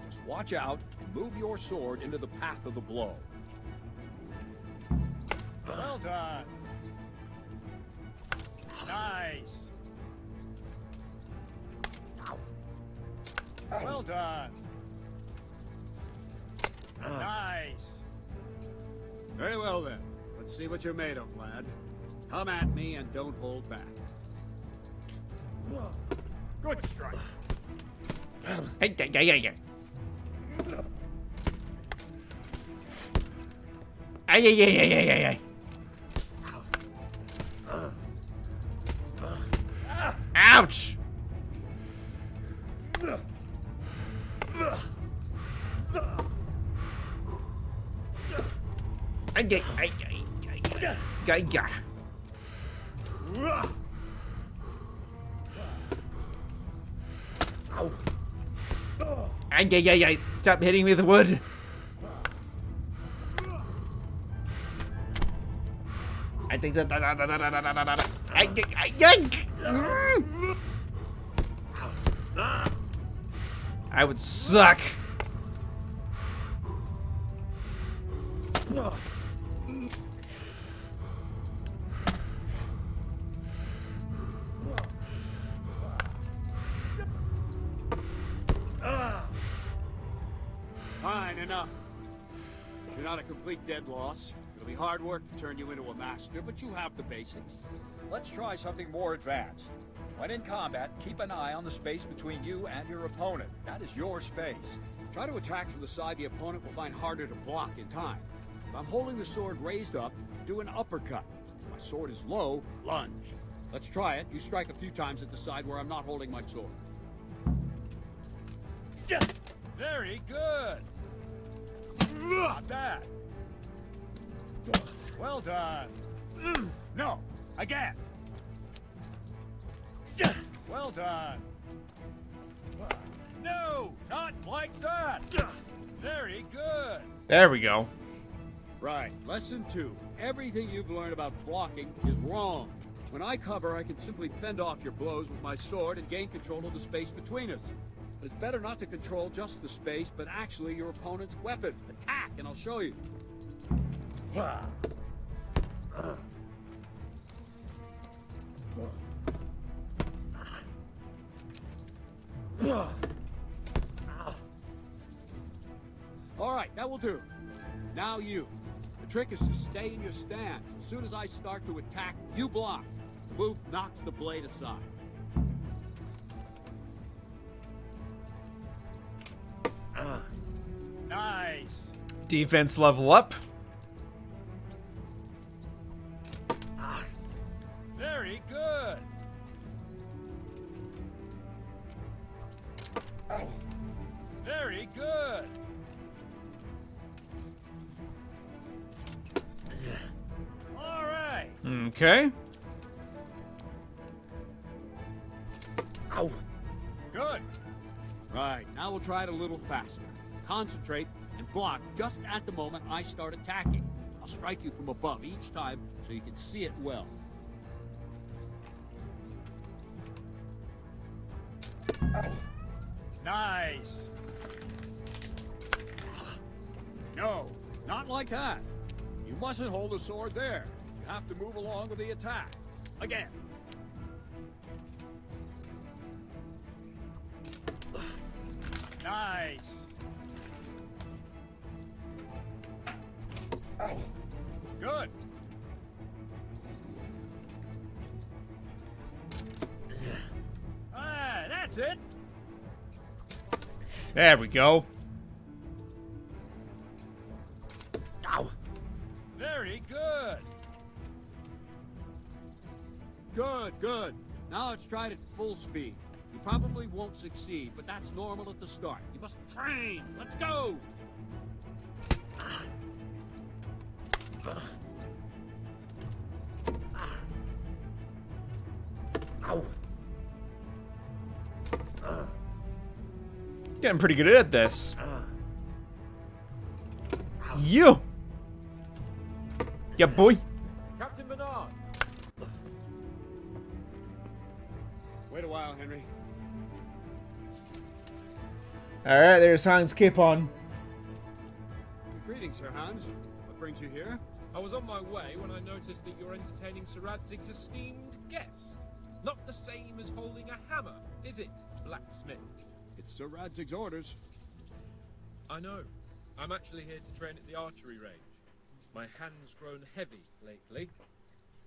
Just watch out and move your sword into the path of the blow. Well done. Nice. Well done. Nice. Very well then. Let's see what you're made of, lad. Come at me and don't hold back. Good strike. Hey, yeah, yeah, yeah. Ay, yeah, yeah, yeah, yeah, yeah. Ouch! Stop hitting me with the wood. I think that. I would suck. Fine, enough. You're not a complete dead loss. It'll be hard work to turn you into a master, but you have the basics. Let's try something more advanced. When in combat, keep an eye on the space between you and your opponent. That is your space. Try to attack from the side the opponent will find harder to block in time. If I'm holding the sword raised up, do an uppercut. If my sword is low, lunge. Let's try it. You strike a few times at the side where I'm not holding my sword. Very good. Not bad. Well done. No, again. Well done. No, not like that. Very good. There we go. Right, lesson 2. Everything you've learned about blocking is wrong. When I cover, I can simply fend off your blows with my sword and gain control of the space between us. But it's better not to control just the space, but actually your opponent's weapon. Attack, and I'll show you. All right, that will do. Now you. The trick is to stay in your stance. As soon as I start to attack, you block. The move knocks the blade aside. Nice. Defense level up. Very good. Very good. All right. Okay. Good. Right, now we'll try it a little faster. Concentrate and block just at the moment I start attacking. I'll strike you from above each time so you can see it well. Nice. No, not like that. You mustn't hold the sword there. You have to move along with the attack. Again. Nice. Good. Ah, that's it. There we go. Very good. Good, good. Now let's try it at full speed. You probably won't succeed, but that's normal at the start. You must train. Let's go. Ow. Getting pretty good at this. You. Yeah, boy. Captain Bernard. Wait a while, Henry. All right, there's Hans Capon. Greetings, Sir Hans. What brings you here? I was on my way when I noticed that you're entertaining Sir Radzig's esteemed guest. Not the same as holding a hammer, is it, Blacksmith? It's Sir Radzig's orders. I know. I'm actually here to train at the archery range. My hand's grown heavy lately.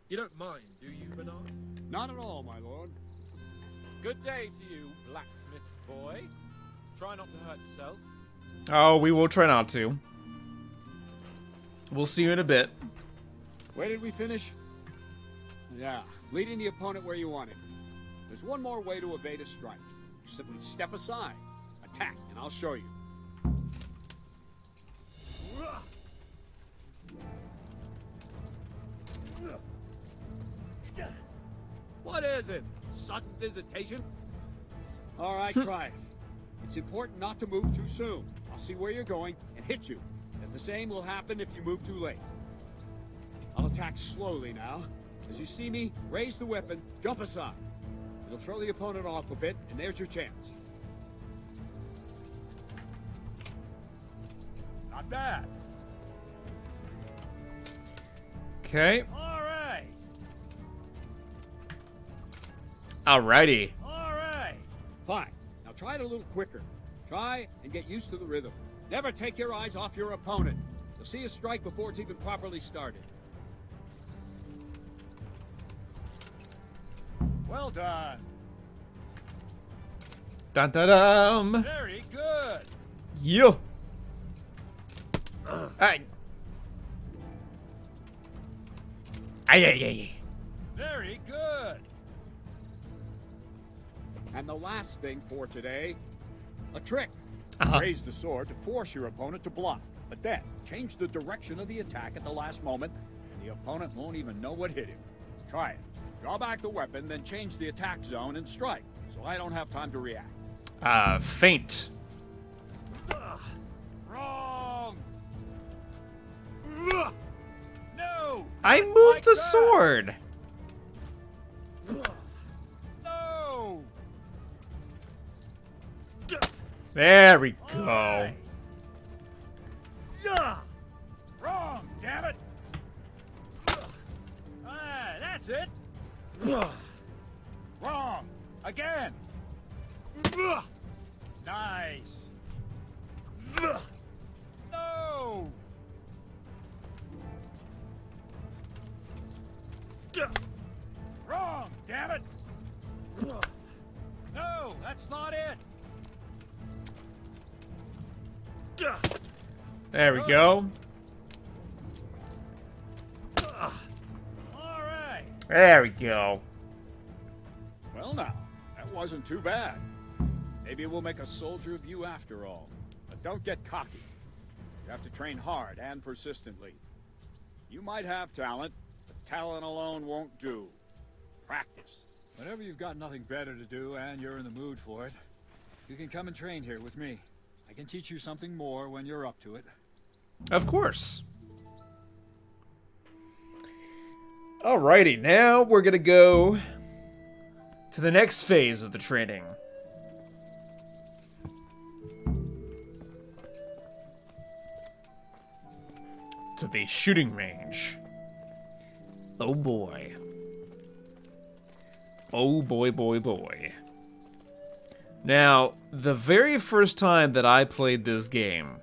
You don't mind, do you, Bernard? Not at all, my lord. Good day to you, blacksmith's boy. Try not to hurt yourself. Oh, we will try not to. We'll see you in a bit. Where did we finish? Yeah, leading the opponent where you want him. There's one more way to evade a strike. You simply step aside, attack, and I'll show you. What is it? Sudden visitation? All right, try it. It's important not to move too soon. I'll see where you're going and hit you. And the same will happen if you move too late. I'll attack slowly now. As you see me, raise the weapon, jump aside. It'll throw the opponent off a bit, and there's your chance. Not bad. Okay. All right. Alrighty. All right. Fine. Now try it a little quicker. Try and get used to the rhythm. Never take your eyes off your opponent. You'll see a strike before it's even properly started. Well done. Dun dun dum. Very good. You. Ay. Ay, ay, ay. Very good. And the last thing for today, a trick. Raise the sword to force your opponent to block, but then change the direction of the attack at the last moment, and the opponent won't even know what hit him. Try it. Draw back the weapon, then change the attack zone and strike, so I don't have time to react. Feint. Wrong! No! I moved the sword. No! There we go. Right. Wrong, damn it! That's it. Wrong. Again. Nice. No. Wrong, damn it. No, that's not it. There we go. All right. There we go. Well, now, that wasn't too bad. Maybe we'll make a soldier of you after all. But don't get cocky. You have to train hard and persistently. You might have talent, but talent alone won't do. Practice. Whenever you've got nothing better to do and you're in the mood for it, you can come and train here with me. I can teach you something more when you're up to it. Of course. Alrighty, now we're gonna go to the next phase of the training. To the shooting range. Oh boy. Oh boy, boy, boy. Now, the very first time that I played this game,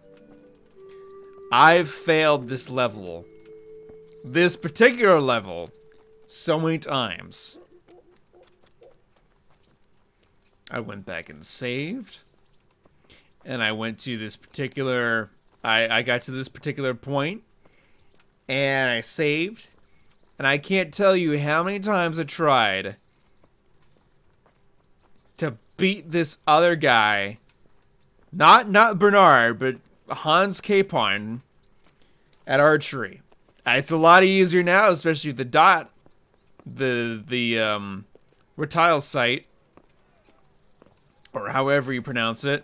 I've failed this level, this particular level, so many times. I went back and saved, and I went to this particular, I got to this particular point, and I saved, and I can't tell you how many times I tried to beat this other guy. Not Bernard, but Hans Capon at archery. It's a lot easier now, especially with the dot, the Rattay site, or however you pronounce it.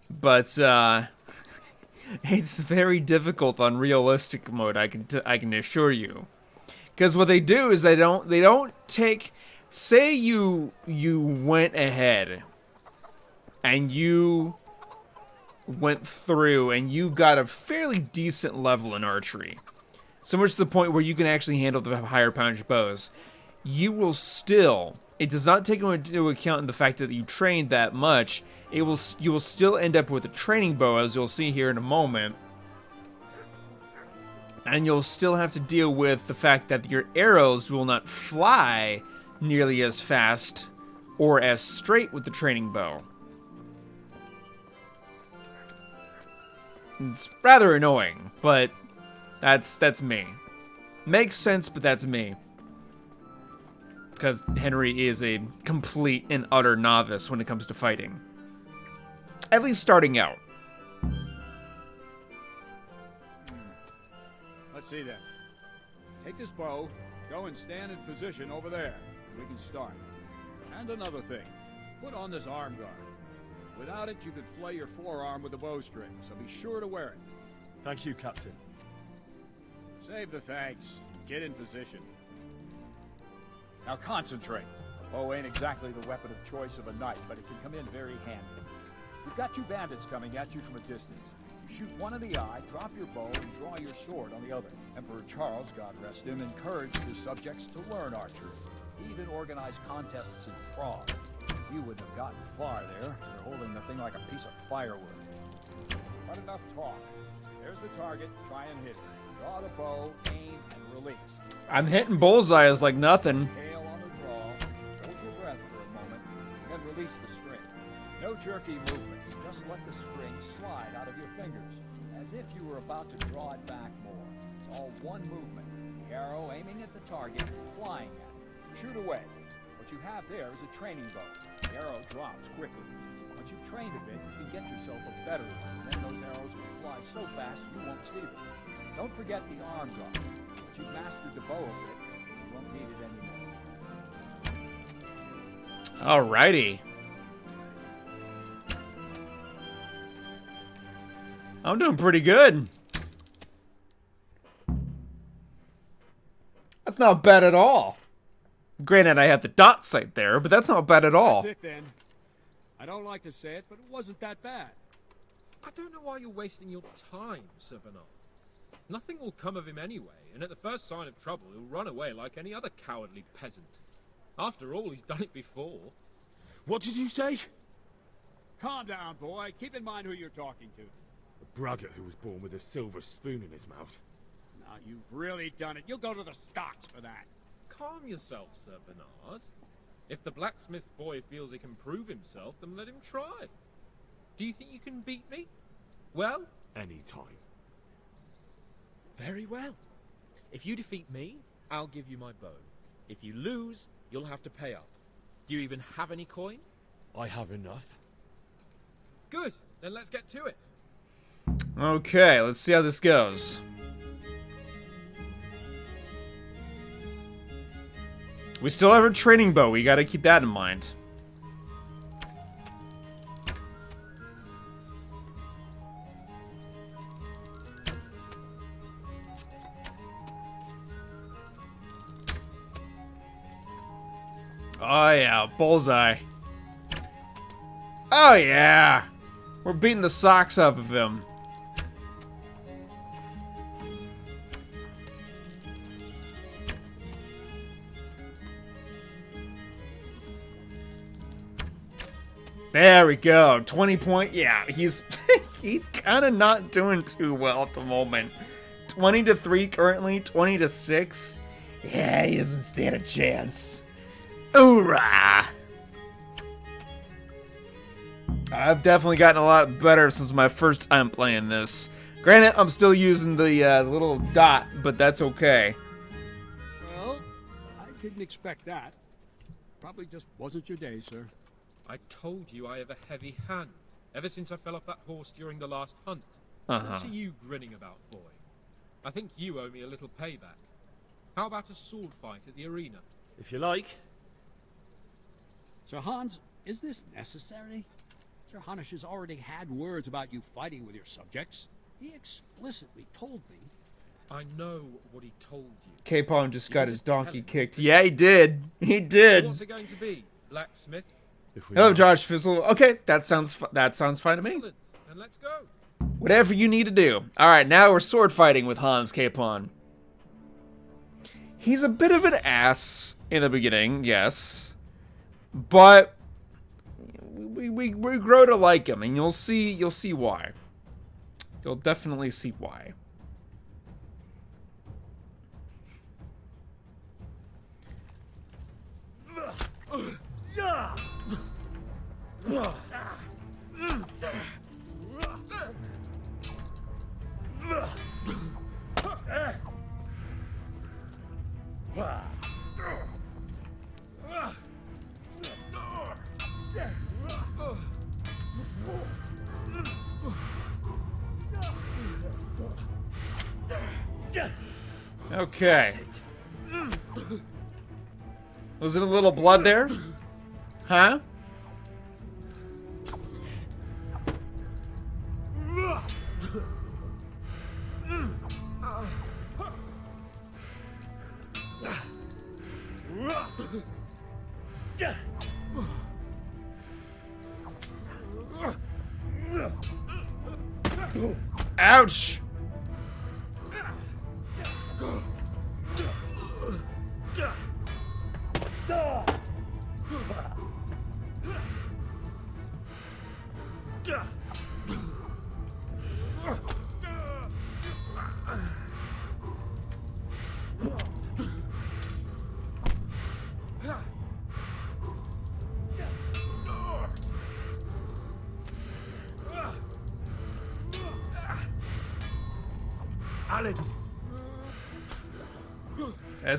But it's very difficult on realistic mode. I can assure you, because what they do is they don't take. Say you went ahead, and you went through and you got a fairly decent level in archery, so much to the point where you can actually handle the higher poundage bows. You will still, it does not take into account the fact that you trained that much. You will still end up with a training bow, as you'll see here in a moment, and you'll still have to deal with the fact that your arrows will not fly nearly as fast or as straight with the training bow. It's rather annoying, but that's me. Makes sense, but that's me. Because Henry is a complete and utter novice when it comes to fighting. At least starting out. Let's see then. Take this bow, go and stand in position over there. We can start. And another thing, put on this arm guard. Without it, you could flay your forearm with a bowstring, so be sure to wear it. Thank you, Captain. Save the thanks. Get in position. Now concentrate. A bow ain't exactly the weapon of choice of a knight, but it can come in very handy. You've got two bandits coming at you from a distance. You shoot one in the eye, drop your bow, and draw your sword on the other. Emperor Charles, God rest him, encouraged his subjects to learn archery. He even organized contests in Prague. You wouldn't have gotten far there. You're holding the thing like a piece of firewood. But enough talk. There's the target. Try and hit it. Draw the bow, aim, and release. I'm hitting bullseyes like nothing. Hail on the draw. Hold your breath for a moment, then release the string. No jerky movement. Just let the string slide out of your fingers, as if you were about to draw it back more. It's all one movement. The arrow aiming at the target, flying at it. Shoot away. What you have there is a training bow. The arrow drops quickly. Once you've trained a bit, you can get yourself a better one. Then those arrows will fly so fast you won't see them. Don't forget the arm guard. Once you've mastered the bow a bit, you won't need it anymore. Alrighty. I'm doing pretty good. That's not bad at all. Granted, I have the dot sight there, but that's not bad at all. That's it then. I don't like to say it, but it wasn't that bad. I don't know why you're wasting your time, Sir Bernard. Nothing will come of him anyway, and at the first sign of trouble, he'll run away like any other cowardly peasant. After all, he's done it before. What did you say? Calm down, boy. Keep in mind who you're talking to. A braggart who was born with a silver spoon in his mouth. Now, you've really done it. You'll go to the stocks for that. Calm yourself, Sir Bernard. If the blacksmith boy feels he can prove himself, then let him try. Do you think you can beat me? Well? Any time. Very well. If you defeat me, I'll give you my bow. If you lose, you'll have to pay up. Do you even have any coin? I have enough. Good. Then let's get to it. Okay, let's see how this goes. We still have a training bow. We gotta keep that in mind. Oh yeah, bullseye. Oh yeah! We're beating the socks off of him. There we go. 20 point. Yeah, he's he's kind of not doing too well at the moment. 20-3 currently. 20-6. Yeah, he doesn't stand a chance. Hoorah! I've definitely gotten a lot better since my first time playing this. Granted, I'm still using the little dot, but that's okay. Well, I didn't expect that. Probably just wasn't your day, sir. I told you I have a heavy hand, ever since I fell off that horse during the last hunt. What are you grinning about, boy? I think you owe me a little payback. How about a sword fight at the arena? If you like. Sir Hans, is this necessary? Sir Hanush has already had words about you fighting with your subjects. He explicitly told me. I know what he told you. Capon just got his donkey kicked. Yeah, he did. He did. What's it going to be, Blacksmith? Hello, Josh Fizzle. Okay, that sounds fine to me. Excellent. And let's go. Whatever you need to do. All right, now we're sword fighting with Hans Capon. He's a bit of an ass in the beginning, yes, but we grow to like him, and you'll see why. You'll definitely see why. Okay. Was it a little blood there? Huh? Ouch!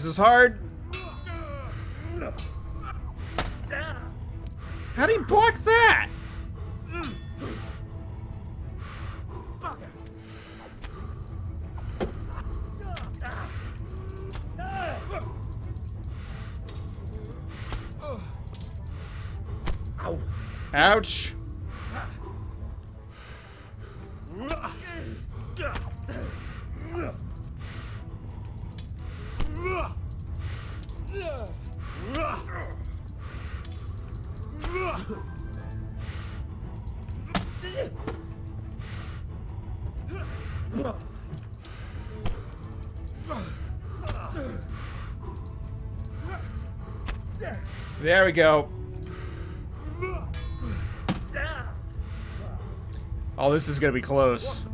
This is hard. How'd he block that? Ouch. There we go. Oh, this is gonna be close.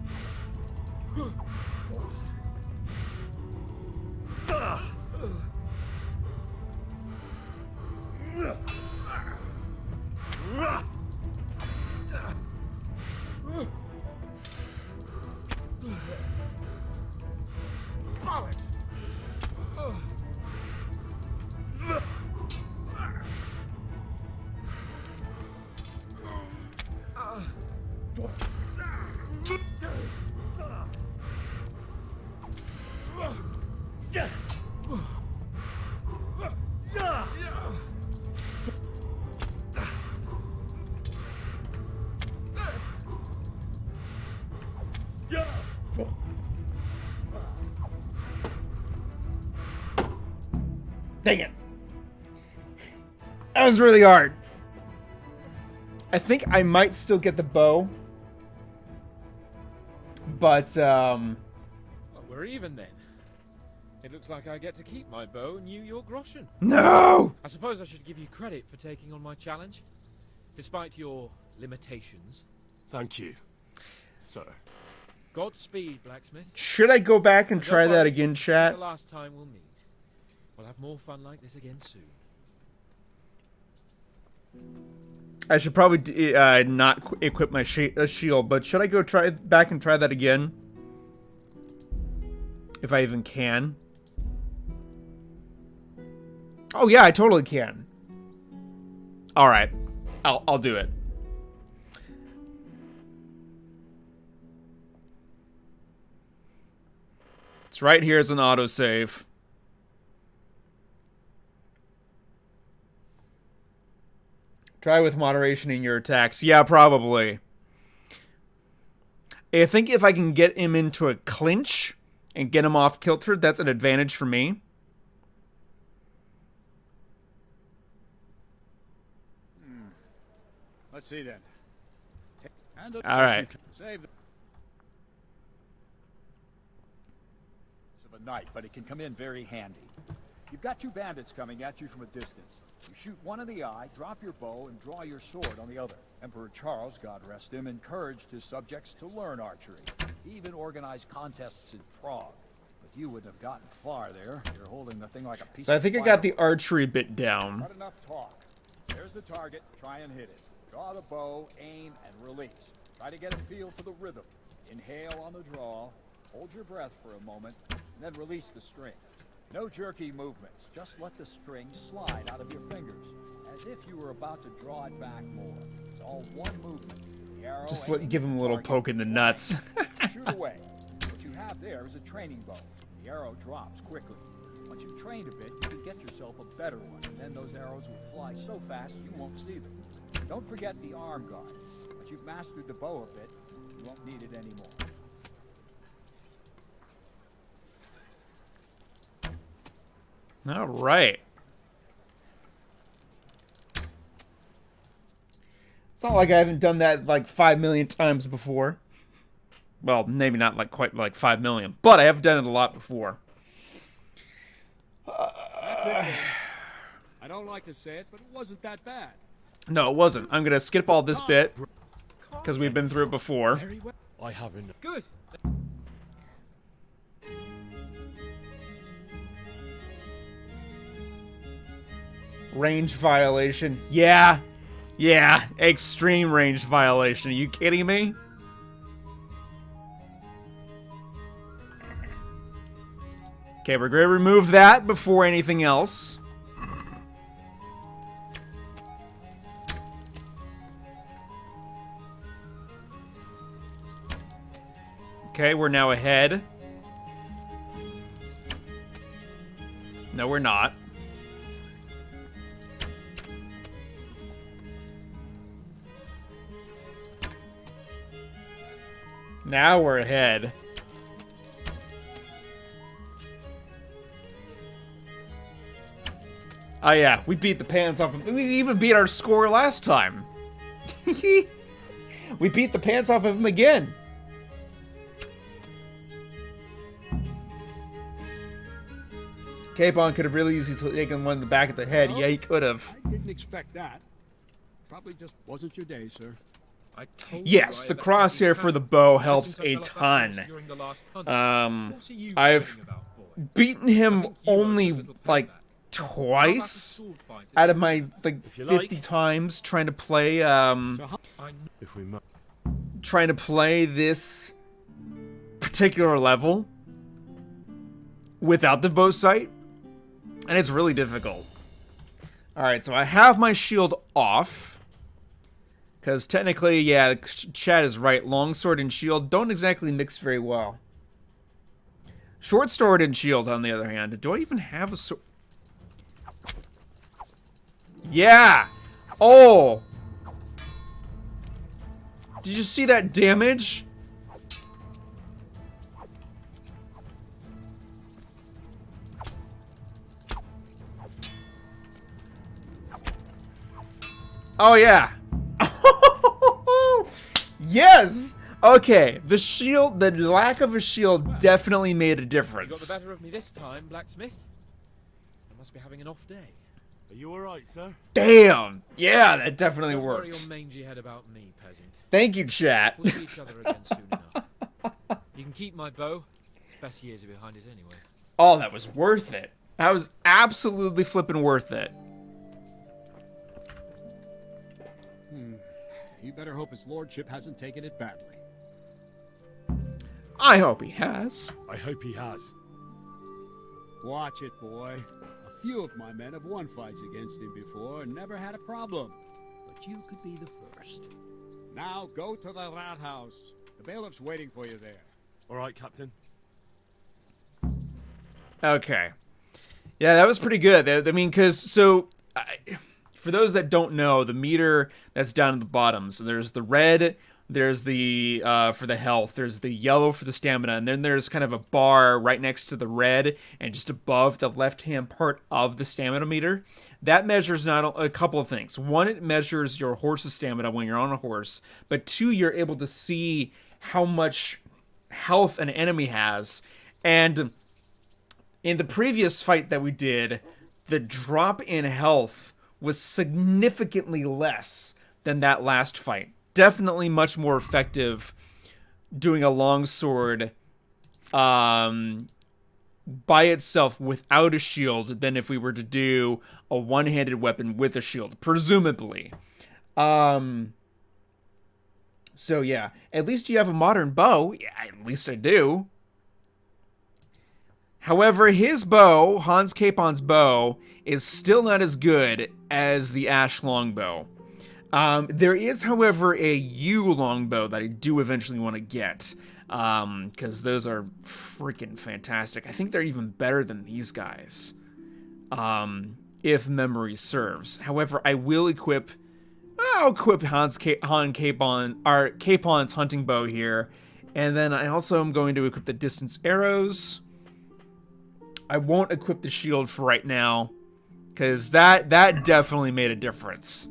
Dang it. That was really hard. I think I might still get the bow. But, Well, we're even then. It looks like I get to keep my bow and you your groschen. No! I suppose I should give you credit for taking on my challenge, despite your limitations. Thank you, sir. Godspeed, Blacksmith. Should I go back and try that again, This chat? is the last time we'll meet. We'll have more fun like this again soon. I should probably not equip my shield, but should I go back and try that again? If I even can. Oh yeah, I totally can. All right, I'll do it. It's right here as an autosave. Try with moderation in your attacks. Yeah, probably. I think if I can get him into a clinch and get him off kilter, that's an advantage for me. Let's see then. All right. Save the of a knight, but it can come in very handy. You've got two bandits coming at you from a distance. You shoot one in the eye, drop your bow, and draw your sword on the other. Emperor Charles, God rest him, encouraged his subjects to learn archery. He even organized contests in Prague. But you wouldn't have gotten far there. You're holding the thing like a piece So I of think I got the firewood. archery bit down. Not enough talk. There's the target. Try and hit it. Draw the bow, aim, and release. Try to get a feel for the rhythm. Inhale on the draw. Hold your breath for a moment, and then release the string. No jerky movements. Just let the string slide out of your fingers, as if you were about to draw it back more. It's all one movement. The arrow Just aiming give him a little target, poke in the nuts. Shoot away. What you have there is a training bow. The arrow drops quickly. Once you've trained a bit, you can get yourself a better one, and then those arrows will fly so fast you won't see them. Don't forget the arm guard. Once you've mastered the bow a bit, you won't need it anymore. All right. It's not like I haven't done that like 5 million times before. Well, maybe not like quite like 5 million, but I have done it a lot before. That's it. Then. I don't like to say it, but it wasn't that bad. No, it wasn't. I'm gonna skip all this bit because we've been through it before. Very well. I haven't. Good. Range violation. Yeah. Yeah. Extreme range violation. Are you kidding me? Okay, we're going to remove that before anything else. Okay, we're now ahead. No, we're not. Now we're ahead. Oh yeah, we beat the pants off of him. We even beat our score last time. We beat the pants off of him again. Capon could have really easily taken one in the back of the head. Yeah, he could have. I didn't expect that. Probably just wasn't your day, sir. I told Yes, you the I crosshair for the bow helps Listen to a fellow ton. battles during the last hunt. What are you I've talking about, boy? beaten I him think you owe us a only little like payback. How about a twice sword fight out of my like you 50 like. times trying to play I know. If we must. this particular level without the bow sight, and it's really difficult. All right, so I have my shield off because technically, yeah, Chad is right. Longsword and shield don't exactly mix very well. Short sword and shield, on the other hand, do I even have a sword? Yeah. Oh. Did you see that damage? Oh, yeah. Yes. Okay. The shield, the lack of a shield definitely made a You got difference. the better of me this time, Blacksmith. I must be having an off day. Are you alright, sir? Damn. Yeah, that definitely Don't worry worked. your mangy head about me, peasant. Thank you, chat. We'll see each other again soon enough. You can keep my bow. Best years are behind it anyway. Oh, that was worth it. That was absolutely flipping worth it. You better hope his lordship hasn't taken it badly. I hope he has. I hope he has. Watch it, boy. A few of my men have won fights against him before and never had a problem. But you could be the first. Now go to the rat house. The bailiff's waiting for you there. All right, Captain. Okay. Yeah, that was pretty good. I mean, for those that don't know, the meter that's down at the bottom, so there's the red, there's the, for the health, there's the yellow for the stamina, and then there's kind of a bar right next to the red and just above the left-hand part of the stamina meter. That measures not a couple of things. One, it measures your horse's stamina when you're on a horse, but two, you're able to see how much health an enemy has. And in the previous fight that we did, the drop in health was significantly less than that last fight. Definitely much more effective doing a longsword by itself without a shield than if we were to do a one-handed weapon with a shield, presumably. So yeah, at least you have a modern bow. Yeah, at least I do. However, his bow, Hans Capon's bow, is still not as good as the Ash longbow. There is, however, a yew longbow that I do eventually want to get, because those are freaking fantastic. I think they're even better than these guys, if memory serves. However, I will equip... I'll equip Capon's hunting bow here, and then I also am going to equip the distance arrows. I won't equip the shield for right now, because that definitely made a difference.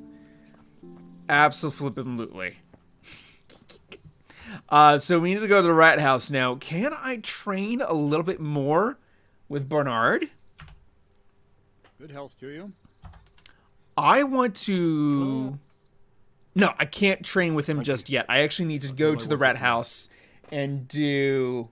Absolutely. So we need to go to the rat house now. Can I train a little bit more with Bernard? Good health to you. I want to... No, I can't train with him just yet. I actually need to go to the rat house and do...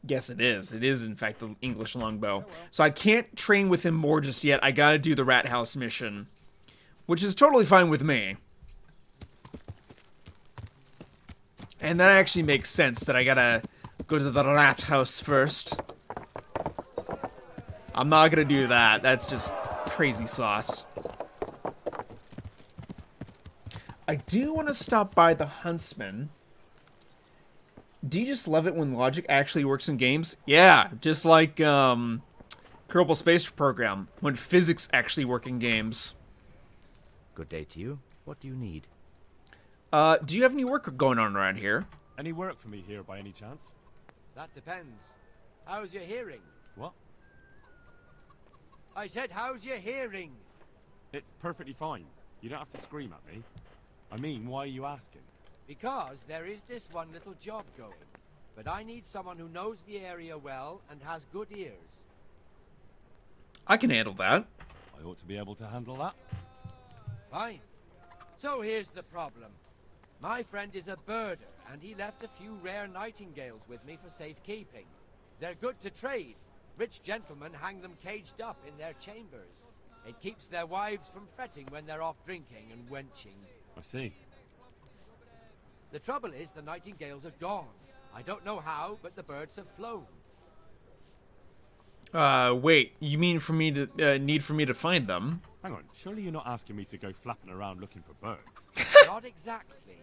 Yes, it is. It is, in fact, the English longbow. So I can't train with him more just yet. I gotta do the rat house mission, which is totally fine with me. And that actually makes sense that I gotta go to the rat house first. I'm not gonna do that. That's just crazy sauce. I do want to stop by the huntsman. Do you just love it when logic actually works in games? Yeah, just like Kerbal Space Program, when physics actually work in games. Good day to you. What do you need? Do you have any work going on around here? Any work for me here by any chance? That depends. How's your hearing? What? I said, how's your hearing? It's perfectly fine. You don't have to scream at me. I mean, why are you asking? Because there is this one little job going. But I need someone who knows the area well and has good ears. I can handle that. I ought to be able to handle that. Fine. So here's the problem. My friend is a birder, and he left a few rare nightingales with me for safekeeping. They're good to trade. Rich gentlemen hang them caged up in their chambers. It keeps their wives from fretting when they're off drinking and wenching. I see. The trouble is the nightingales are gone. I don't know how, but the birds have flown. Wait, you mean for me to, need for me to find them? Hang on, surely you're not asking me to go flapping around looking for birds? Not exactly.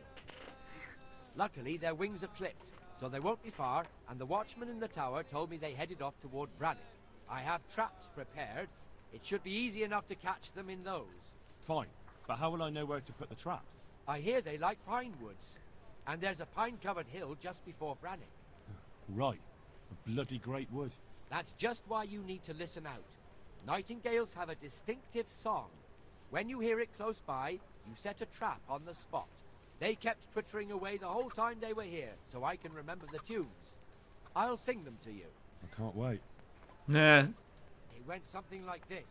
Luckily, their wings are clipped, so they won't be far, and the watchman in the tower told me they headed off toward Ratty. I have traps prepared. It should be easy enough to catch them in those. Fine, but how will I know where to put the traps? I hear they like pine woods, and there's a pine-covered hill just before Ratty. Right, a bloody great wood. That's just why you need to listen out. Nightingales have a distinctive song. When you hear it close by, you set a trap on the spot. They kept twittering away the whole time they were here, so I can remember the tunes. I'll sing them to you. I can't wait. Nah. It went something like this.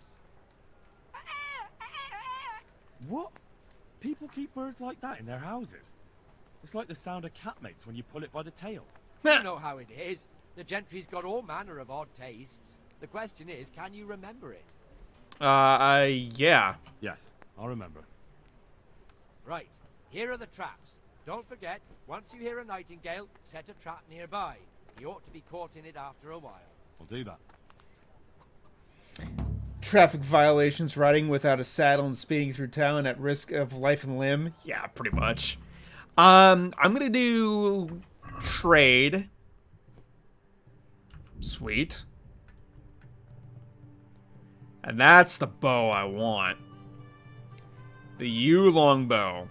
What? People keep birds like that in their houses? It's like the sound a cat makes when you pull it by the tail. You know how it is. The gentry's got all manner of odd tastes. The question is, can you remember it? Yeah. Yes, I'll remember. Right, here are the traps. Don't forget, once you hear a nightingale, set a trap nearby. He ought to be caught in it after a while. We'll do that. Traffic violations, riding without a saddle and speeding through town at risk of life and limb. Yeah, pretty much. I'm gonna do trade. Sweet. And that's the bow I want. The yew longbow.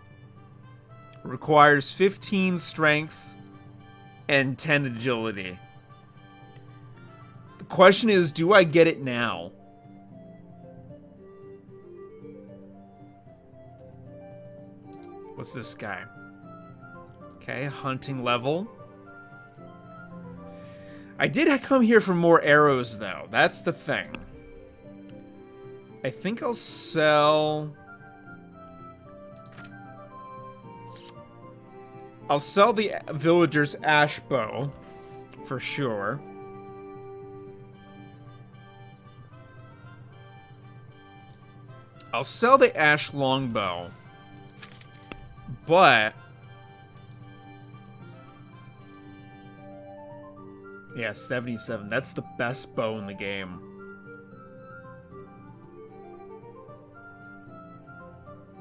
Requires 15 strength and 10 agility. The question is, do I get it now? What's this guy? Okay, hunting level. I did come here for more arrows, though. That's the thing. I think I'll sell... I'll sell the villager's ash bow, for sure. I'll sell the ash longbow. But... yeah, 77. That's the best bow in the game.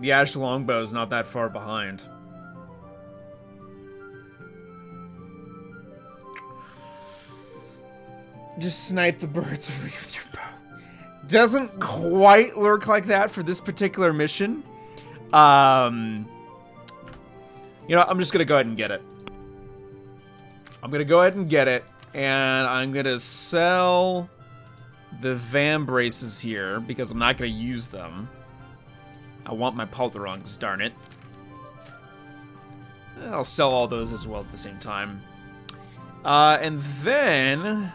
The ash longbow is not that far behind. Just snipe the birds with your bow. Doesn't quite work like that for this particular mission. You know, I'm just gonna go ahead and get it. I'm gonna go ahead and get it, and I'm gonna sell the van braces here because I'm not gonna use them. I want my pauldrons, darn it. I'll sell all those as well at the same time. And then...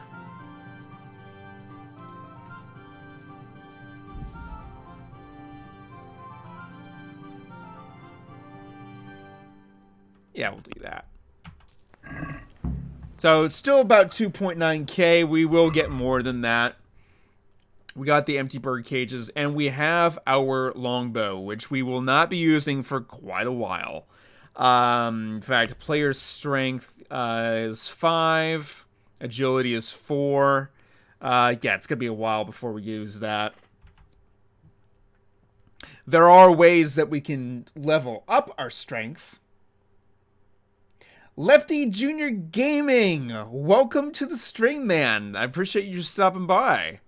yeah, we'll do that. So it's still about 2.9k. We will get more than that. We got the empty bird cages, and we have our longbow, which we will not be using for quite a while. In fact, player's strength is 5. Agility is 4. Yeah, it's going to be a while before we use that. There are ways that we can level up our strength. Lefty Junior Gaming, welcome to the stream, man. I appreciate you stopping by.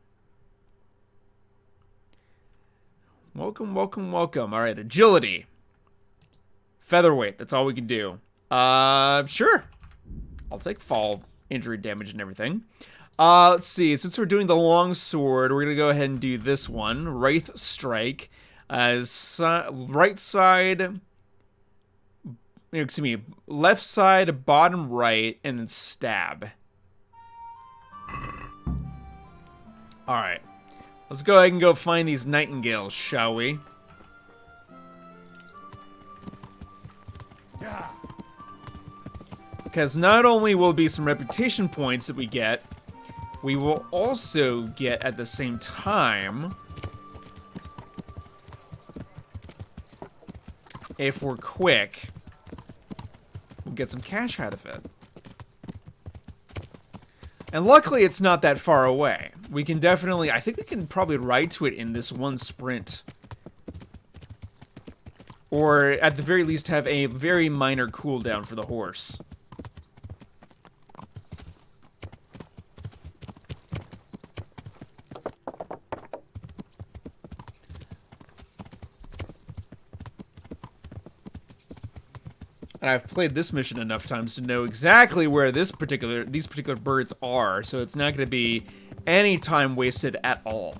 Welcome, welcome, welcome. All right, agility. Featherweight, that's all we can do. Sure. I'll take fall injury damage and everything. Let's see. Since we're doing the long sword, we're going to go ahead and do this one. Wraith Strike. Right side... excuse me, left side, bottom right, and then stab. Alright. Let's go ahead and go find these nightingales, shall we? Because not only will be some reputation points that we get, we will also get at the same time, if we're quick, we'll get some cash out of it. And luckily, it's not that far away. We can definitely... I think we can probably ride to it in this one sprint. Or, at the very least, have a very minor cooldown for the horse. And I've played this mission enough times to know exactly where these particular birds are, so it's not going to be any time wasted at all.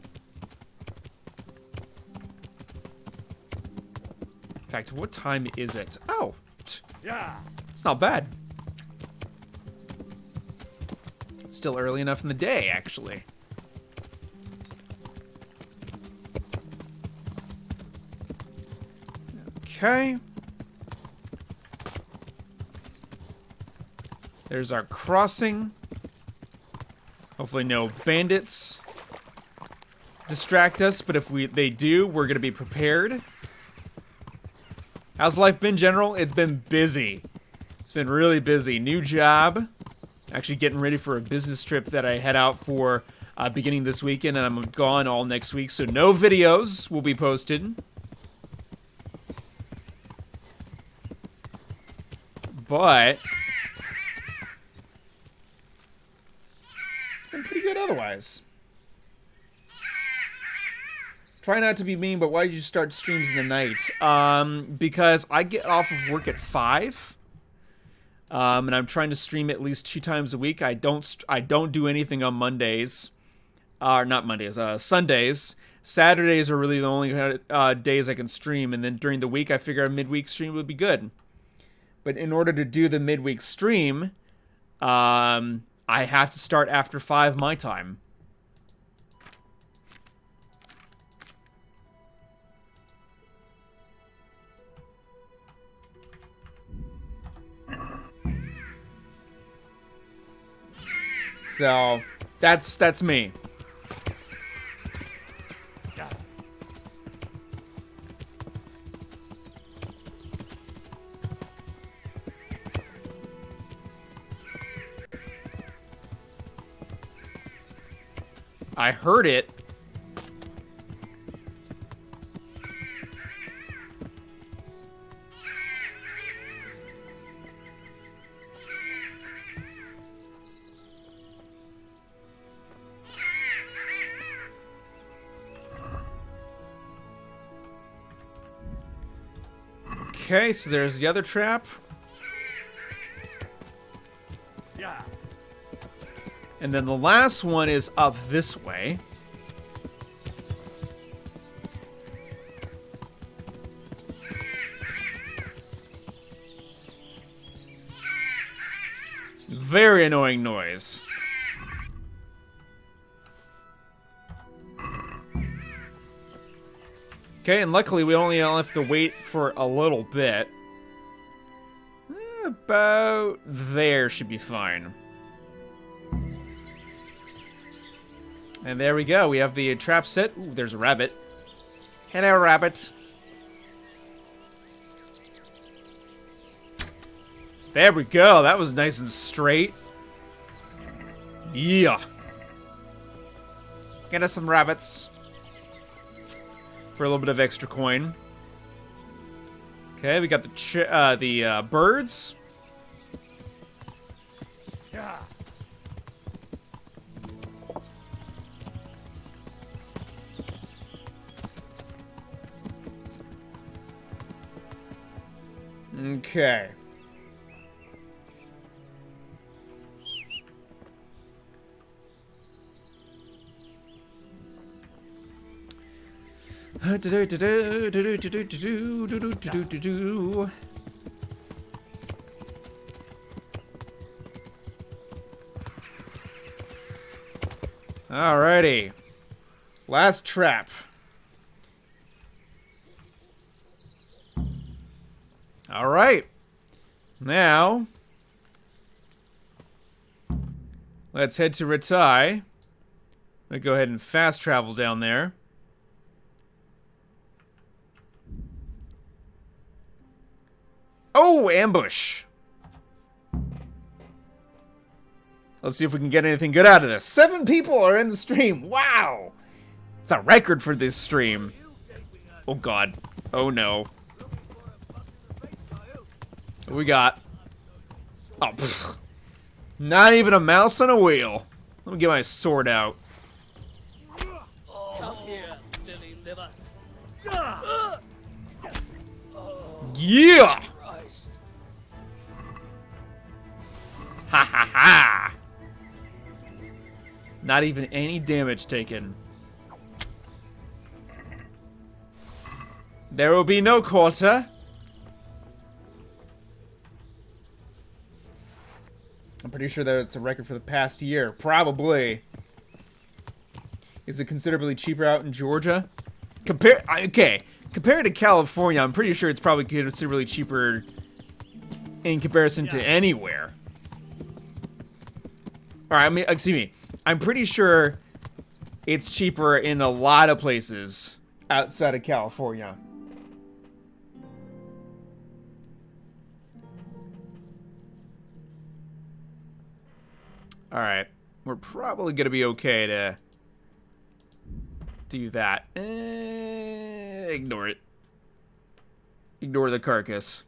In fact, what time is it? Oh, yeah, it's not bad. Still early enough in the day, actually. Okay. There's our crossing. Hopefully no bandits distract us, but if they do, we're going to be prepared. How's life been, General? It's been busy. It's been really busy. New job. Actually getting ready for a business trip that I head out for beginning this weekend, and I'm gone all next week, so no videos will be posted. But it's been pretty good otherwise. Try not to be mean, but why did you start streams in the night? Because I get off of work at 5. And I'm trying to stream at least 2 times a week. I don't do anything on Mondays. Not Mondays, Sundays. Saturdays are really the only days I can stream, and then during the week I figure a midweek stream would be good. But in order to do the midweek stream, I have to start after 5 my time. So, that's me. I heard it. Okay, so there's the other trap. Yeah. And then the last one is up this way. Very annoying noise. Okay, and luckily we only have to wait for a little bit. About there should be fine. And there we go. We have the trap set. Ooh, there's a rabbit. Hello, rabbit. There we go. That was nice and straight. Yeah. Get us some rabbits. For a little bit of extra coin. Okay, we got the birds. Yeah. Okay. Alrighty. Last trap. Alright. Now, let's head to Rattay. I'm gonna go ahead and fast travel down there. Oh, ambush. Let's see if we can get anything good out of this. 7 people are in the stream. Wow. It's a record for this stream. Oh, God. Oh, no. What we got? Oh, pfft. Not even a mouse on a wheel. Let me get my sword out. Come here, lily liver. Yeah! Christ. Ha ha ha! Not even any damage taken. There will be no quarter. I'm pretty sure that it's a record for the past year. Probably. Is it considerably cheaper out in Georgia? Okay. Compared to California, I'm pretty sure it's probably considerably cheaper in comparison to anywhere. Alright, I mean, excuse me. I'm pretty sure it's cheaper in a lot of places outside of California. Alright. We're probably going to be okay to do that. Ignore it. Ignore the carcass.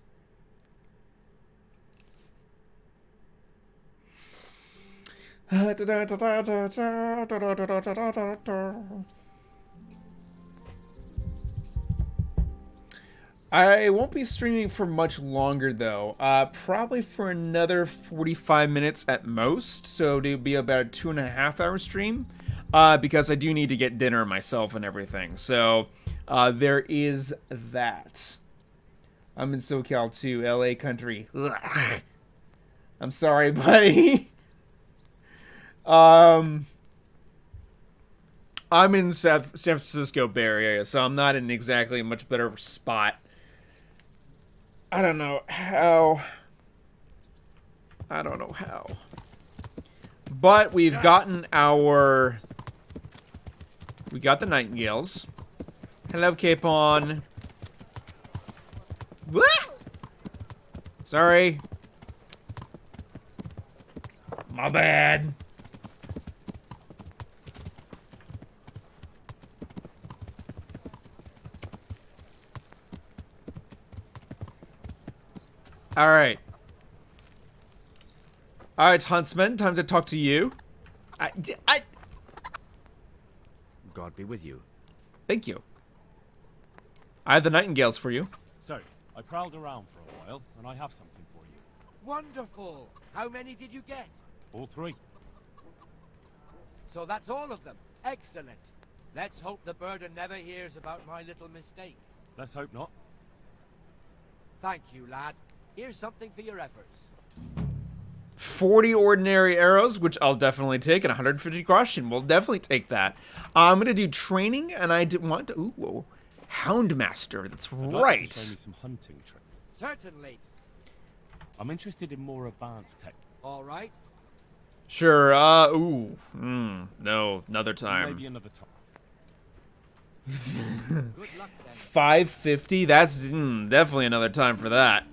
I won't be streaming for much longer, though. Probably for another 45 minutes at most. So it'll be about a 2.5 hour stream. Because I do need to get dinner myself and everything. So there is that. I'm in SoCal too, LA country. Ugh. I'm sorry, buddy. I'm in San Francisco Bay Area, so I'm not in exactly a much better spot. I don't know how. But we've gotten our... We got the Nightingales. Hello, Capon. Sorry. My bad. All right. All right, Huntsman, time to talk to you. God be with you. Thank you. I have the Nightingales for you. So, I prowled around for a while, and I have something for you. Wonderful! How many did you get? All 3. So that's all of them. Excellent. Let's hope the birder never hears about my little mistake. Let's hope not. Thank you, lad. Here's something for your efforts. 40 ordinary arrows, which I'll definitely take, and 150 caution. We'll definitely take that. I'm going to do training, and I want to... Ooh, Houndmaster. That's I'd right. like you to show me some hunting tricks. Certainly. I'm interested in more advanced tech. All right. Sure. No, another time. Maybe another time. Good luck then. 550. That's definitely another time for that.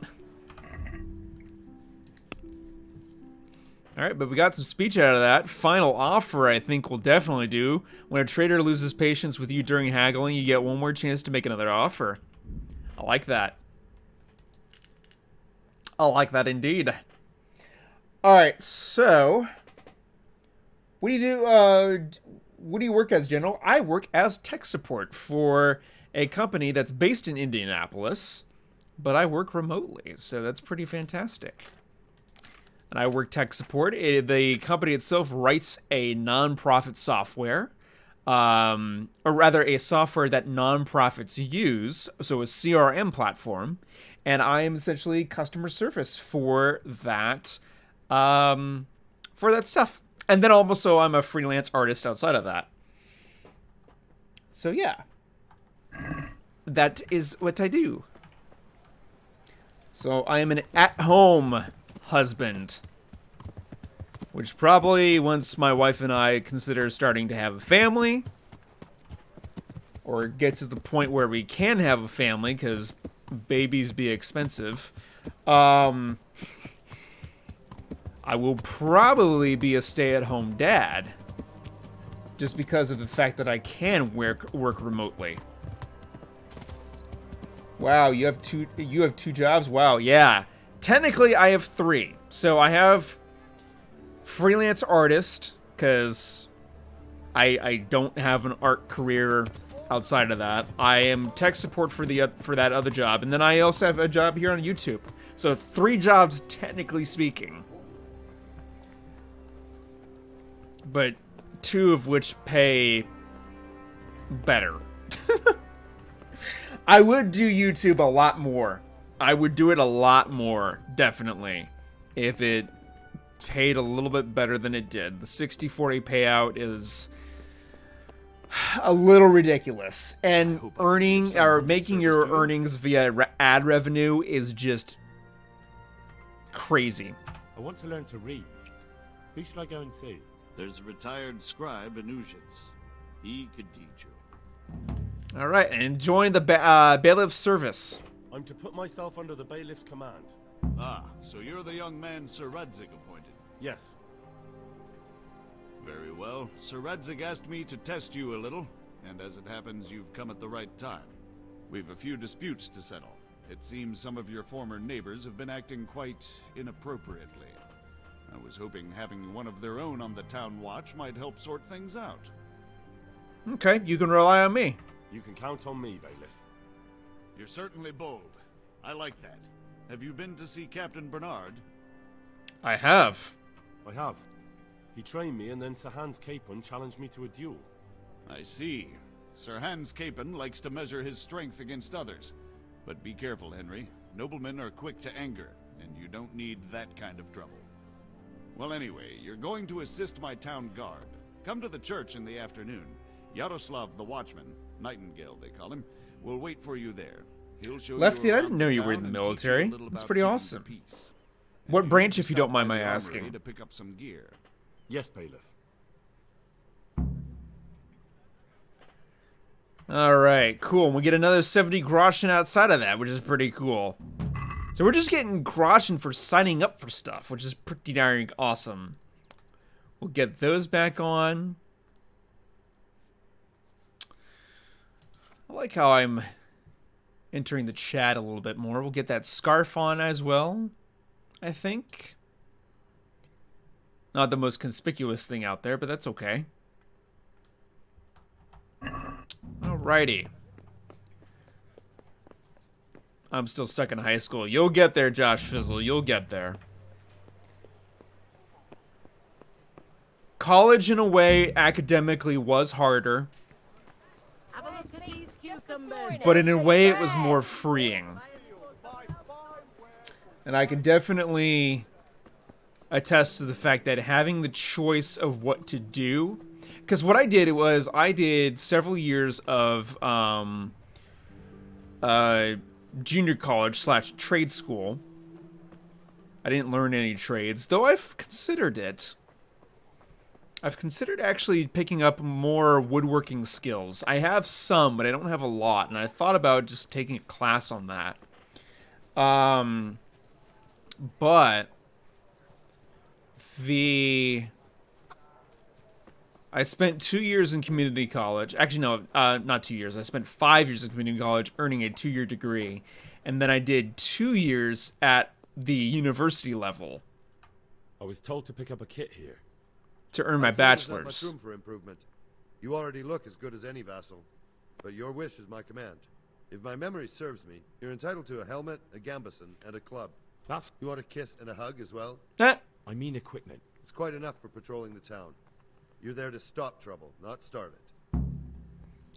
All right, but we got some speech out of that. Final offer, I think, will definitely do. When a trader loses patience with you during haggling, you get one more chance to make another offer. I like that. I like that indeed. All right, so what do you do? What do you work as, General? I work as tech support for a company that's based in Indianapolis, but I work remotely, so that's pretty fantastic. And I work tech support. The company itself writes a non-profit software, or rather a software that non-profits use, so a CRM platform, and I am essentially customer service for that stuff. And then also I'm a freelance artist outside of that. So yeah, that is what I do. So I am an at-home husband, which probably once my wife and I consider starting to have a family, or get to the point where we can have a family because babies be expensive, I will probably be a stay-at-home dad, just because of the fact that I can work remotely. Wow, you have two jobs? Wow, yeah. Technically, I have 3. So I have freelance artist, because I don't have an art career outside of that. I am tech support for that other job, and then I also have a job here on YouTube. So 3 jobs, technically speaking. But 2 of which pay better. I would do YouTube a lot more. I would do it a lot more, definitely, if it paid a little bit better than it did. The 60-40 payout is a little ridiculous. And earning, or making your earnings via ad revenue is just crazy. I want to learn to read. Who should I go and see? There's a retired scribe in Uzhitz. He could teach you. All right, and join the bailiff's service. I'm to put myself under the bailiff's command. Ah, so you're the young man Sir Radzig appointed. Yes. Very well. Sir Radzig asked me to test you a little, and as it happens, you've come at the right time. We've a few disputes to settle. It seems some of your former neighbors have been acting quite inappropriately. I was hoping having one of their own on the town watch might help sort things out. Okay, you can rely on me. You can count on me, Bailiff. You're certainly bold. I like that. Have you been to see Captain Bernard? I have. I have. He trained me, and then Sir Hans Capon challenged me to a duel. I see. Sir Hans Capon likes to measure his strength against others. But be careful, Henry. Noblemen are quick to anger, and you don't need that kind of trouble. Well, anyway, you're going to assist my town guard. Come to the church in the afternoon. Yaroslav the Watchman, Nightingale they call him, will wait for you there. He'll show Lefty, you I didn't know you were in the military. That's pretty awesome. What branch, if you don't mind my asking? To pick up some gear. Yes, Bailiff. Alright, cool. And we get another 70 groschen outside of that, which is pretty cool. So we're just getting groschen for signing up for stuff, which is pretty darn awesome. We'll get those back on. I like how I'm entering the chat a little bit more. We'll get that scarf on as well, I think. Not the most conspicuous thing out there, but that's okay. Alrighty. I'm still stuck in high school. You'll get there, Josh Fizzle. You'll get there. College, in a way, academically was harder. But in a way, it was more freeing. And I can definitely attest to the fact that having the choice of what to do... Because what I did was, I did several years of junior college / trade school. I didn't learn any trades, though I've considered it. I've considered actually picking up more woodworking skills. I have some, but I don't have a lot, and I thought about just taking a class on that. But I spent 2 years in community college. Actually, no, not 2 years. I spent 5 years in community college earning a 2-year degree. And then I did 2 years at the university level. I was told to pick up a kit here. To earn my bachelor's. There's not much room for improvement. You already look as good as any vassal. But your wish is my command. If my memory serves me, you're entitled to a helmet, a gambeson, and a club. You want a kiss and a hug as well? I mean equipment. It's quite enough for patrolling the town. You're there to stop trouble, not start it.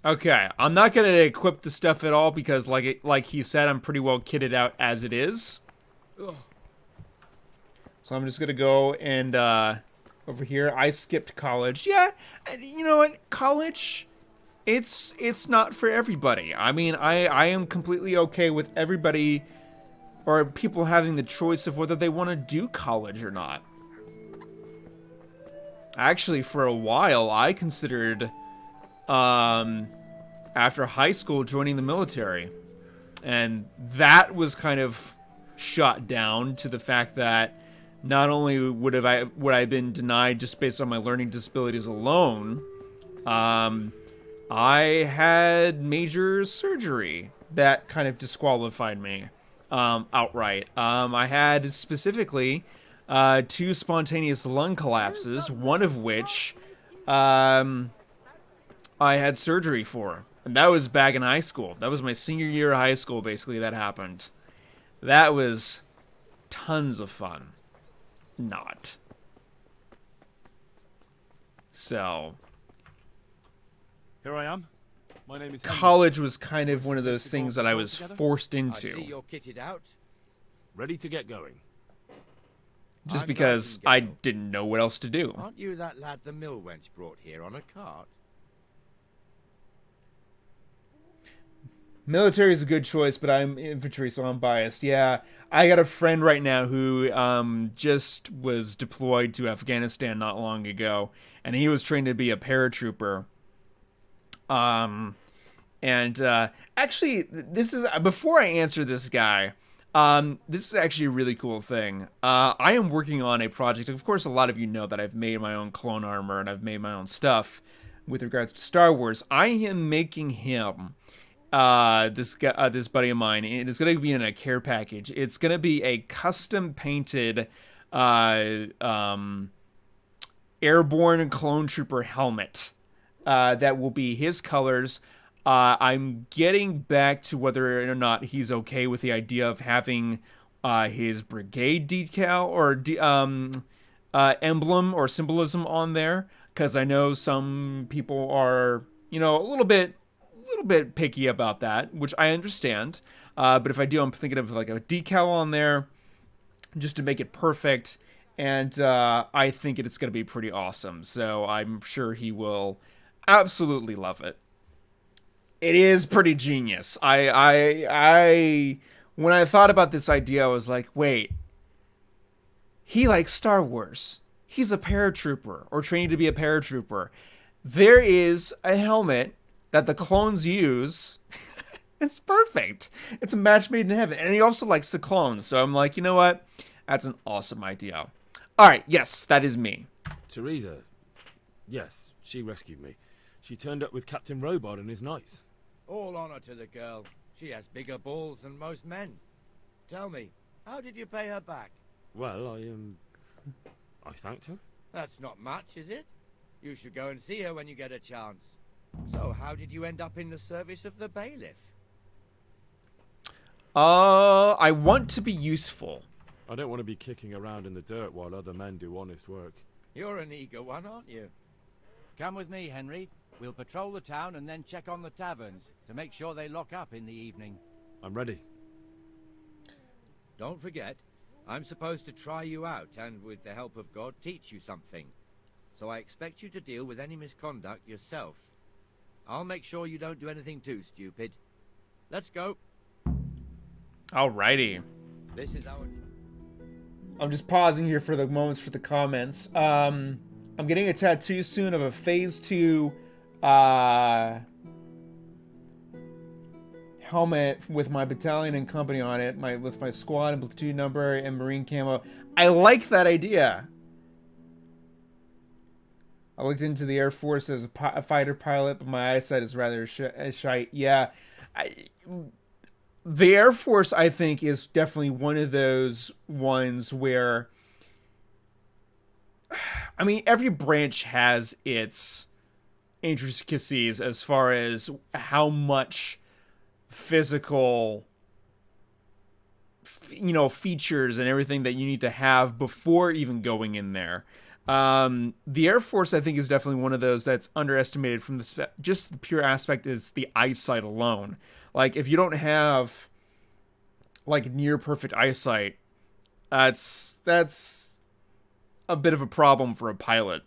Okay, I'm not going to equip the stuff at all because, like he said, I'm pretty well kitted out as it is. Ugh. So I'm just going to go and, over here, I skipped college. Yeah, you know what? College, it's not for everybody. I mean, I am completely okay with everybody or people having the choice of whether they want to do college or not. Actually, for a while, I considered, after high school, joining the military. And that was kind of shot down to the fact that not only would I have been denied just based on my learning disabilities alone, I had major surgery that kind of disqualified me outright. I had specifically... 2 spontaneous lung collapses, one of which I had surgery for. And that was back in high school. That was my senior year of high school, basically, that happened. That was tons of fun. Not. So. Here I am. My name is college was kind of one of those things that I was forced into. I see you're kitted out. Ready to get going. Just because I didn't know what else to do. Aren't you that lad the mill wench brought here on a cart? Military is a good choice, but I'm infantry, so I'm biased. Yeah, I got a friend right now who just was deployed to Afghanistan not long ago, and he was trained to be a paratrooper. Actually, this is before I answer this guy. This is actually a really cool thing. I am working on a project. Of course, a lot of you know that I've made my own clone armor and I've made my own stuff with regards to Star Wars. I am making him, this buddy of mine, and it's going to be in a care package. It's going to be a custom painted airborne clone trooper helmet that will be his colors. I'm getting back to whether or not he's okay with the idea of having his brigade decal or emblem or symbolism on there, because I know some people are, a little bit picky about that, which I understand. But if I do, I'm thinking of like a decal on there just to make it perfect. And I think it's going to be pretty awesome. So I'm sure he will absolutely love it. It is pretty genius. When I thought about this idea, I was like, wait, he likes Star Wars. He's a paratrooper or training to be a paratrooper. There is a helmet that the clones use. It's perfect. It's a match made in heaven. And he also likes the clones. So I'm like, you know what? That's an awesome idea. All right. Yes, that is me. Teresa. Yes, she rescued me. She turned up with Captain Robot and his knights. All honor to the girl. She has bigger balls than most men. Tell me, how did you pay her back? Well, I thanked her. That's not much, is it? You should go and see her when you get a chance. So, how did you end up in the service of the bailiff? I want to be useful. I don't want to be kicking around in the dirt while other men do honest work. You're an eager one, aren't you? Come with me, Henry. We'll patrol the town and then check on the taverns to make sure they lock up in the evening. I'm ready. Don't forget, I'm supposed to try you out and, with the help of God, teach you something. So I expect you to deal with any misconduct yourself. I'll make sure you don't do anything too stupid. Let's go. Alrighty. This is our... I'm just pausing here for the moments for the comments. I'm getting a tattoo soon of a Phase 2 helmet with my battalion and company on it, with my squad and platoon number and marine camo. I like that idea. I looked into the Air Force as a fighter pilot, but my eyesight is rather shite. Yeah, the Air Force, I think, is definitely one of those ones where, I mean, every branch has its intricacies as far as how much physical, features and everything that you need to have before even going in there. The Air Force, I think, is definitely one of those that's underestimated from just the pure aspect is the eyesight alone. Like, if you don't have, like, near perfect eyesight, that's a bit of a problem for a pilot.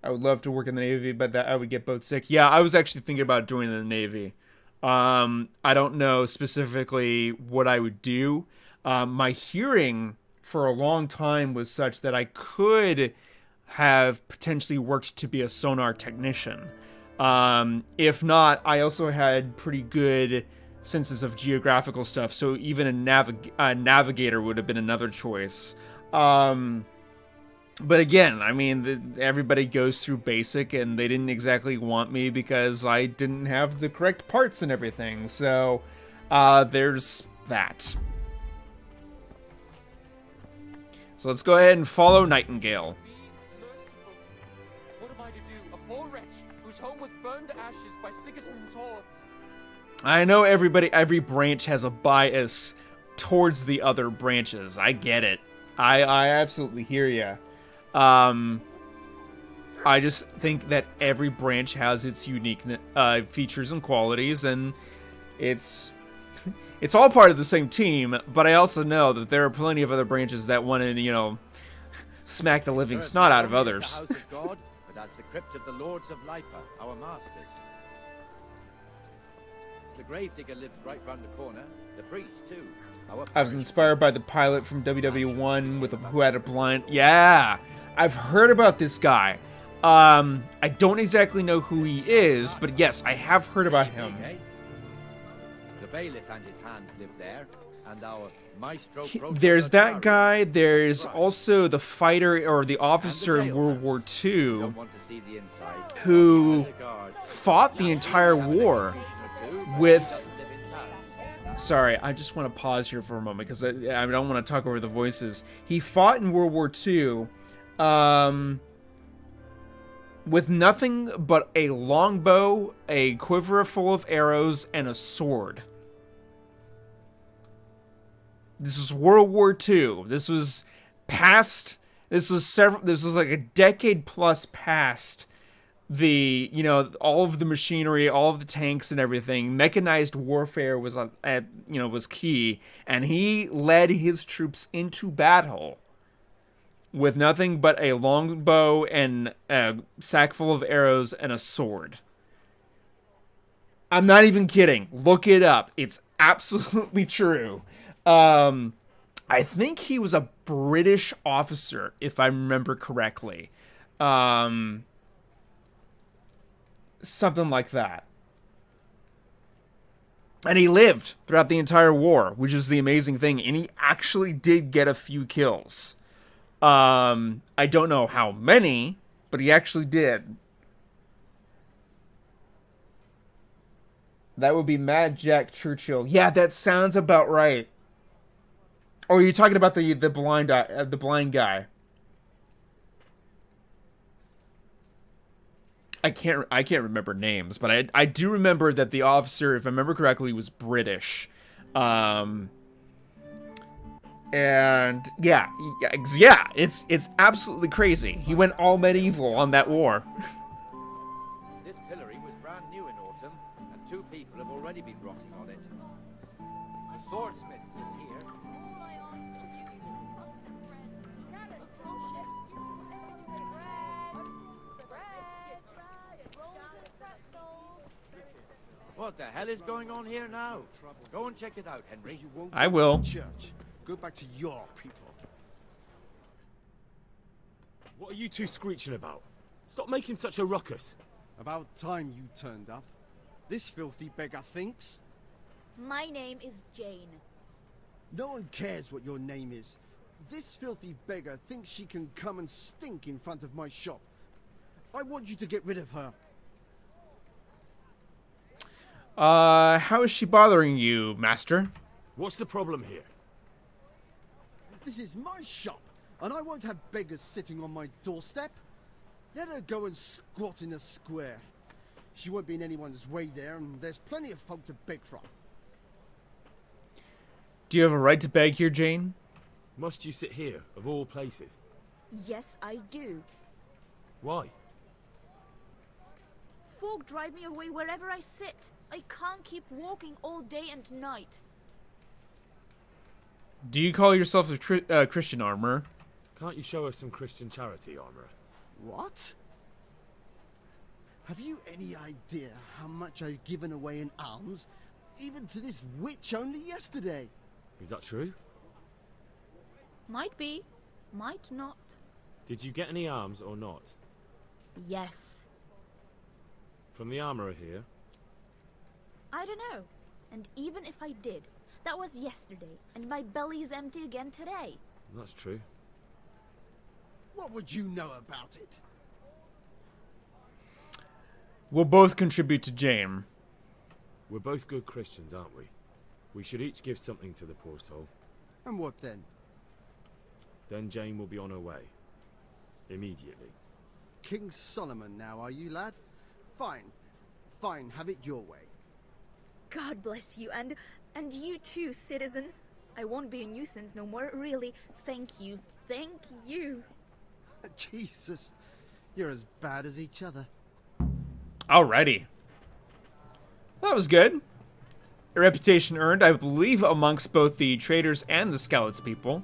I would love to work in the Navy, but that I would get boat sick. Yeah, I was actually thinking about joining the Navy. I don't know specifically what I would do. My hearing for a long time was such that I could have potentially worked to be a sonar technician. If not, I also had pretty good senses of geographical stuff, so even a navigator would have been another choice. But again, I mean, everybody goes through basic, and they didn't exactly want me because I didn't have the correct parts and everything. So, there's that. So let's go ahead and follow Nightingale. What am I to do? A poor wretch whose home was burned to ashes by Sigismund's hordes. I know every branch has a bias towards the other branches. I get it. I absolutely hear ya. I just think that every branch has its unique features and qualities, and it's all part of the same team. But I also know that there are plenty of other branches that want to, smack the living snot out of others. The house of God, but as the crypt of the lords of Lipa, our masters. The gravedigger lives right round the corner. The priest too. I was inspired by the pilot from WW1 who had a blind. Yeah, I've heard about this guy. I don't exactly know who he is, but yes, I have heard about him. The bailiff and his hands live there, and our maestro. There's that guy. There's also the fighter or the officer in World War II who fought the entire war with. Sorry, I just want to pause here for a moment because I don't want to talk over the voices. He fought in World War II with nothing but a longbow, a quiver full of arrows, and a sword. This was World War II. This was past. This was like a decade plus past the, all of the machinery, all of the tanks and everything. Mechanized warfare was was key, and he led his troops into battle with nothing but a longbow and a sack full of arrows and a sword. I'm not even kidding. Look it up. It's absolutely true. I think he was a British officer, if I remember correctly. Something like that. And he lived throughout the entire war, which is the amazing thing. And he actually did get a few kills. I don't know how many, but he actually did. That would be Mad Jack Churchill. Yeah, that sounds about right. Or are you talking about the blind guy? I can't remember names, but I do remember that the officer, if I remember correctly, was British. And yeah, it's absolutely crazy. He went all medieval on that war. This pillory was brand new in autumn, and 2 people have already been rotting on it. The swordsmith lives here. What the hell is going on here now? Go and check it out, Henry. I will. Church. Go back to your people. What are you two screeching about? Stop making such a ruckus. About time you turned up. This filthy beggar thinks. My name is Jane. No one cares what your name is. This filthy beggar thinks she can come and stink in front of my shop. I want you to get rid of her. How is she bothering you, master? What's the problem here? This is my shop, and I won't have beggars sitting on my doorstep. Let her go and squat in a square. She won't be in anyone's way there, and there's plenty of folk to beg from. Do you have a right to beg here, Jane? Must you sit here, of all places? Yes, I do. Why? Folk drive me away wherever I sit. I can't keep walking all day and night. Do you call yourself a Christian armorer? Can't you show us some Christian charity, armorer? What? Have you any idea how much I've given away in alms, even to this witch only yesterday? Is that true? Might be, might not. Did you get any alms or not? Yes. From the armorer here? I don't know. And even if I did, that was yesterday, and my belly's empty again today. That's true. What would you know about it? We'll both contribute to Jane. We're both good Christians, aren't we? We should each give something to the poor soul. And what then? Then Jane will be on her way. Immediately. King Solomon now, are you, lad? Fine. Fine, have it your way. God bless you, and you too, citizen. I won't be a nuisance no more, really. Thank you. Thank you. Jesus. You're as bad as each other. Alrighty. That was good. A reputation earned, I believe, amongst both the traders and the Skalitz people.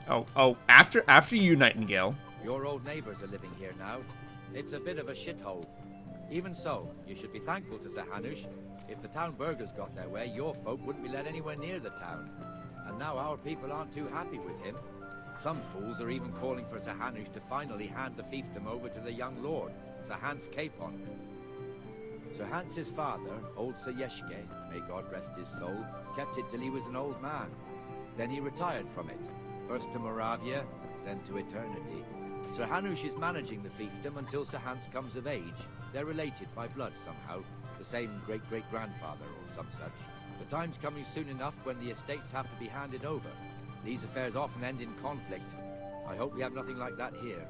Oh, after you, Nightingale. Your old neighbors are living here now. It's a bit of a shithole. Even so, you should be thankful to Sir Hanush. If the town burghers got their way, your folk wouldn't be let anywhere near the town. and now our people aren't too happy with him. Some fools are even calling for Sir Hanush to finally hand the fiefdom over to the young lord, Sir Hans Capon. Sir Hans's father, old Sir Yeshke, may God rest his soul, kept it till he was an old man. Then he retired from it, first to Moravia, then to eternity. Sir Hanush is managing the fiefdom until Sir Hans comes of age. They're related by blood somehow, the same great-great-grandfather or some such. The time's coming soon enough when the estates have to be handed over. These affairs often end in conflict. I hope we have nothing like that here.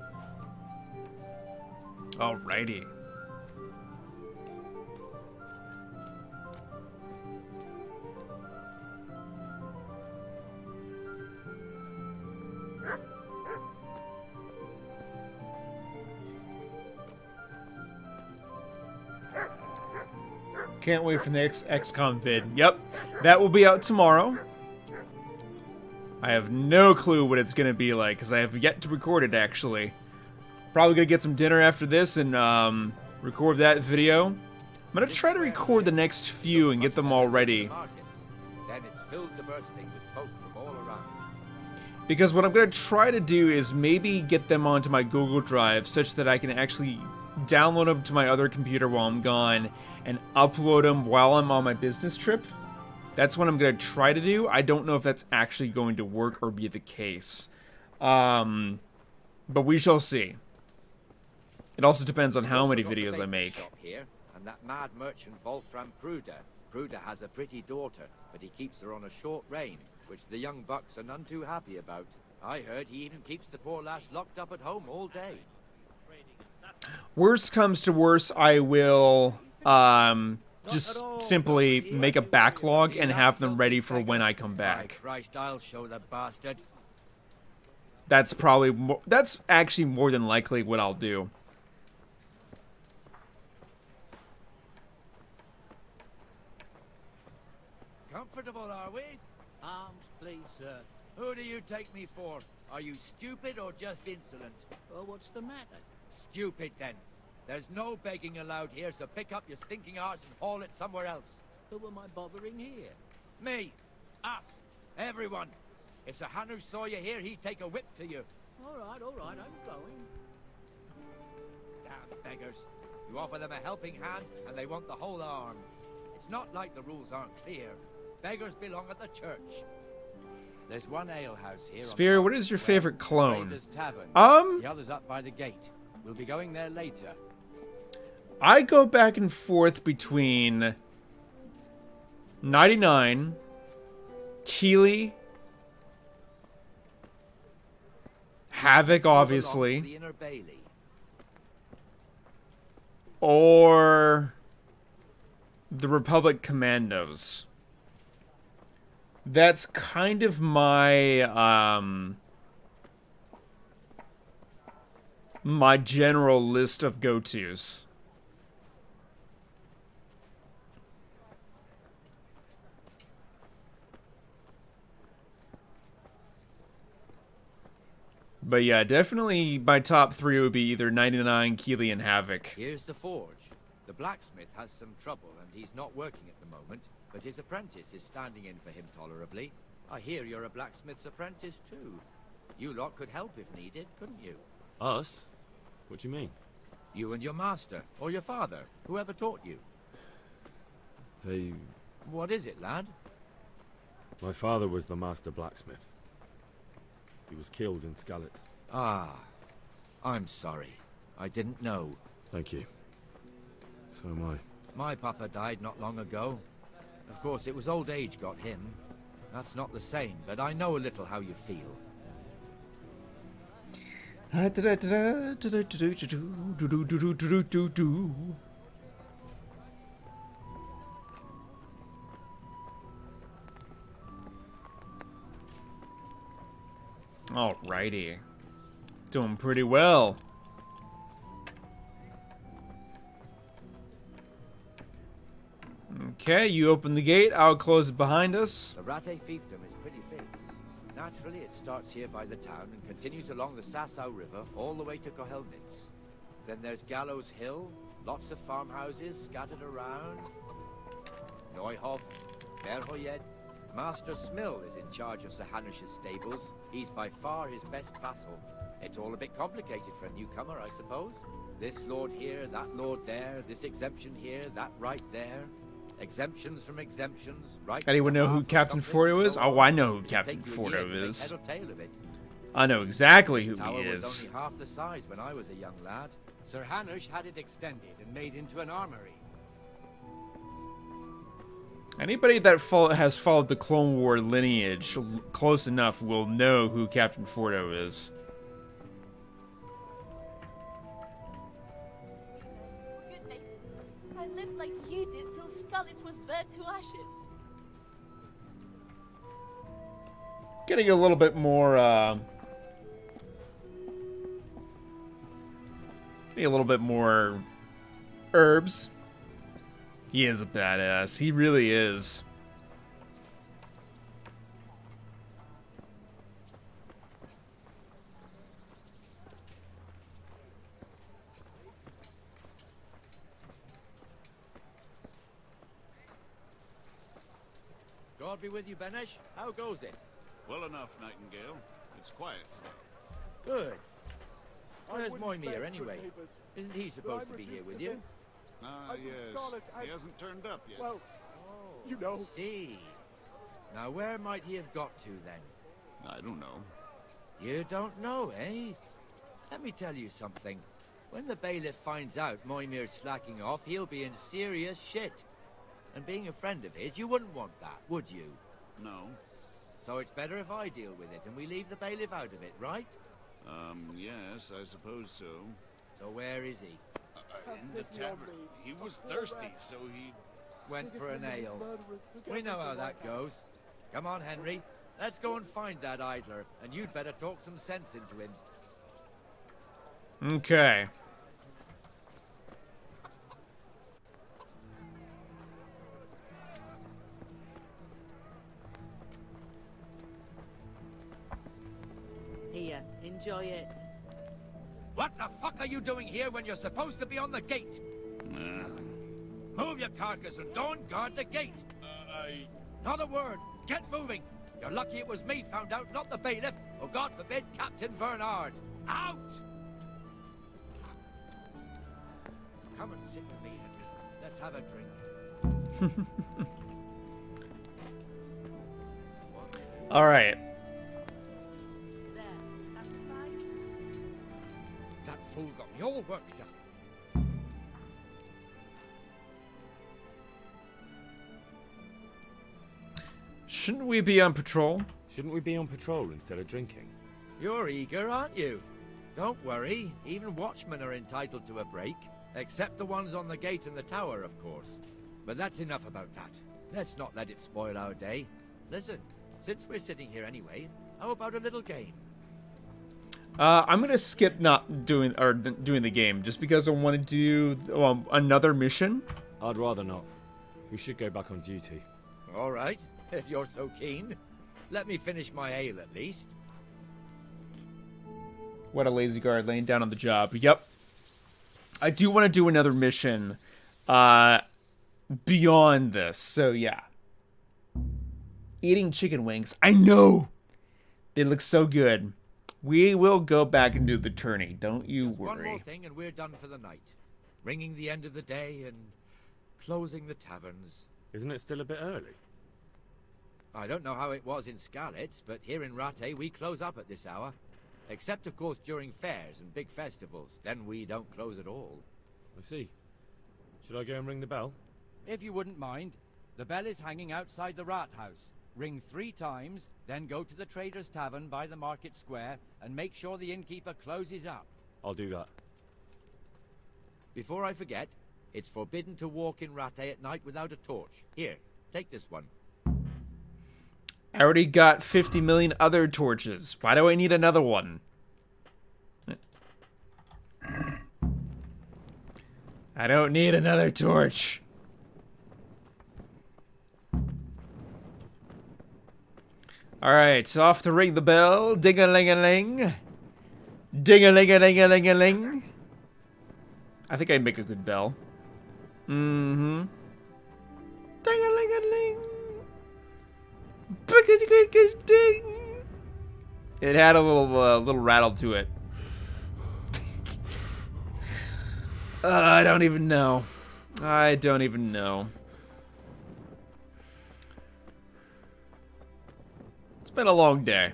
Alrighty. Can't wait for the next XCOM vid. Yep, that will be out tomorrow. I have no clue what it's going to be like, because I have yet to record it, actually. Probably going to get some dinner after this and record that video. I'm going to try to record the next few and get them all ready. Then it's filled to bursting with folk from all around. Because what I'm going to try to do is maybe get them onto my Google Drive such that I can actually download them to my other computer while I'm gone and upload them while I'm on my business trip. That's what I'm going to try to do. I don't know if that's actually going to work or be the case. But we shall see. It also depends on how many videos I make. Here, and that mad merchant Wolfram Pruder. Pruder has a pretty daughter, but he keeps her on a short rein, which the young bucks are none too happy about. I heard he even keeps the poor lass locked up at home all day. Worst comes to worst, I will just simply make a backlog and have them ready for when I come back. Christ, I'll show the bastard. That's actually more than likely what I'll do. Comfortable, are we? Arms, please, sir. Who do you take me for? Are you stupid or just insolent? Well, what's the matter? Stupid, then. There's no begging allowed here, so pick up your stinking arse and haul it somewhere else. Who am I bothering here? Me. Us. Everyone. If Sir Hanush saw you here, he'd take a whip to you. All right, I'm going. Damn beggars. You offer them a helping hand, and they want the whole arm. It's not like the rules aren't clear. Beggars belong at the church. There's one alehouse here. Spear, what is your favorite clone? Tavern. The other's up by the gate. We'll be going there later. I go back and forth between 99, Keeley, Havoc, obviously, or the Republic Commandos. That's kind of my my general list of go-tos. But yeah, definitely my top three would be either 99, Keeley, and Havoc. Here's the forge. The blacksmith has some trouble and he's not working at the moment, but his apprentice is standing in for him tolerably. I hear you're a blacksmith's apprentice too. You lot could help if needed, couldn't you? Us? What do you mean? You and your master, or your father, whoever taught you. They... What is it, lad? My father was the master blacksmith. He was killed in Skalitz. Ah, I'm sorry. I didn't know. Thank you. So am I. My papa died not long ago. Of course, it was old age got him. That's not the same, but I know a little how you feel. Alrighty. Doing pretty well. Okay, you open the gate, I'll close it behind us. The Rattay fiefdom is pretty big. Naturally, it starts here by the town and continues along the Sasau River all the way to Kohelnitz. Then there's Gallows Hill, lots of farmhouses scattered around. Neuhof, Berhoyed, Master Smill is in charge of Sir Hanish's stables. He's by far his best vassal. It's all a bit complicated for a newcomer, I suppose. This lord here, that lord there, this exemption here, that right there. Exemptions from exemptions, right? Anyone know who Captain Fordo is? Oh, I know who Captain Fordo is. I know exactly who he is. Was only half the size when I was a young lad. Sir Hanish had it extended and made into an armory. Anybody that has followed the Clone War lineage close enough will know who Captain Fordo is. Good neighbors. I lived like you did till Skalitz was burnt to ashes. Getting a little bit more, herbs. He is a badass. He really is. God be with you, Benesh. How goes it? Well enough, Nightingale. It's quiet. Good. Where's Moimir, anyway? Isn't he supposed to be here with you? Yes. He hasn't turned up yet. Well, you know. See. Now, where might he have got to, then? I don't know. You don't know, eh? Let me tell you something. When the bailiff finds out Moimir's slacking off, he'll be in serious shit. And being a friend of his, you wouldn't want that, would you? No. So it's better if I deal with it and we leave the bailiff out of it, right? Yes, I suppose so. So where is he? In the tavern. He was thirsty, so he... went for an ale. We know how that goes. Come on, Henry. Let's go and find that idler, and you'd better talk some sense into him. Okay. Here, enjoy it. What the fuck are you doing here when you're supposed to be on the gate? Move your carcass and don't guard the gate. Not a word. Get moving. You're lucky it was me found out, not the bailiff, or God forbid, Captain Bernard. Out! Come and sit with me, Henry. Let's have a drink. All right. That fool got me all worked up. Shouldn't we be on patrol? Shouldn't we be on patrol instead of drinking? You're eager, aren't you? Don't worry. Even watchmen are entitled to a break. Except the ones on the gate and the tower, of course. But that's enough about that. Let's not let it spoil our day. Listen, since we're sitting here anyway, how about a little game? I'm gonna skip not doing the game just because I want to do another mission. I'd rather not. We should go back on duty. All right, if you're so keen. Let me finish my ale at least. What a lazy guard laying down on the job. Yep. I do want to do another mission beyond this. So yeah. Eating chicken wings. I know. They look so good. We will go back and do the tourney. Don't you worry. One more thing and we're done for the night. Ringing the end of the day and closing the taverns. Isn't it still a bit early? I don't know how it was in Skalitz, but here in Rattay we close up at this hour. Except, of course, during fairs and big festivals. Then we don't close at all. I see. Should I go and ring the bell? If you wouldn't mind, the bell is hanging outside the rat house. Ring 3 times, then go to the Trader's Tavern by the market square and make sure the innkeeper closes up. I'll do that. Before I forget, it's forbidden to walk in Rattay at night without a torch. Here, take this one. I already got 50 million other torches. Why do I need another one? I don't need another torch. Alright, so off to ring the bell. Ding-a-ling-a-ling. Ding-a-ling-a-ling-a-ling-a-ling. I think I make a good bell. Mm-hmm. Ding-a-ling-a-ling. Ding. It had a little rattle to it. I don't even know. I don't even know. It's been a long day.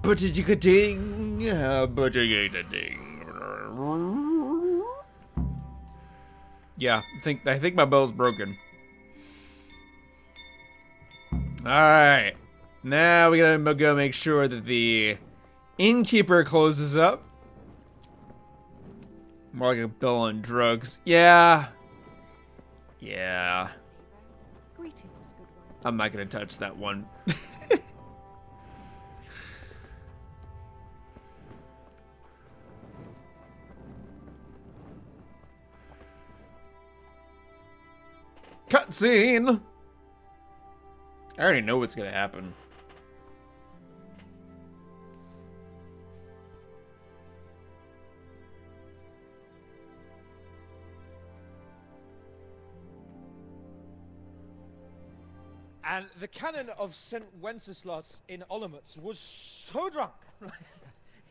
Ding, ding. Yeah, I think my bow's broken. Alright. Now we gotta go make sure that the Innkeeper closes up. More like a bill on drugs. Yeah. Yeah. Greetings, good one. I'm not gonna touch that one. Cutscene! I already know what's gonna happen. And the canon of St. Wenceslas in Olomouc was so drunk,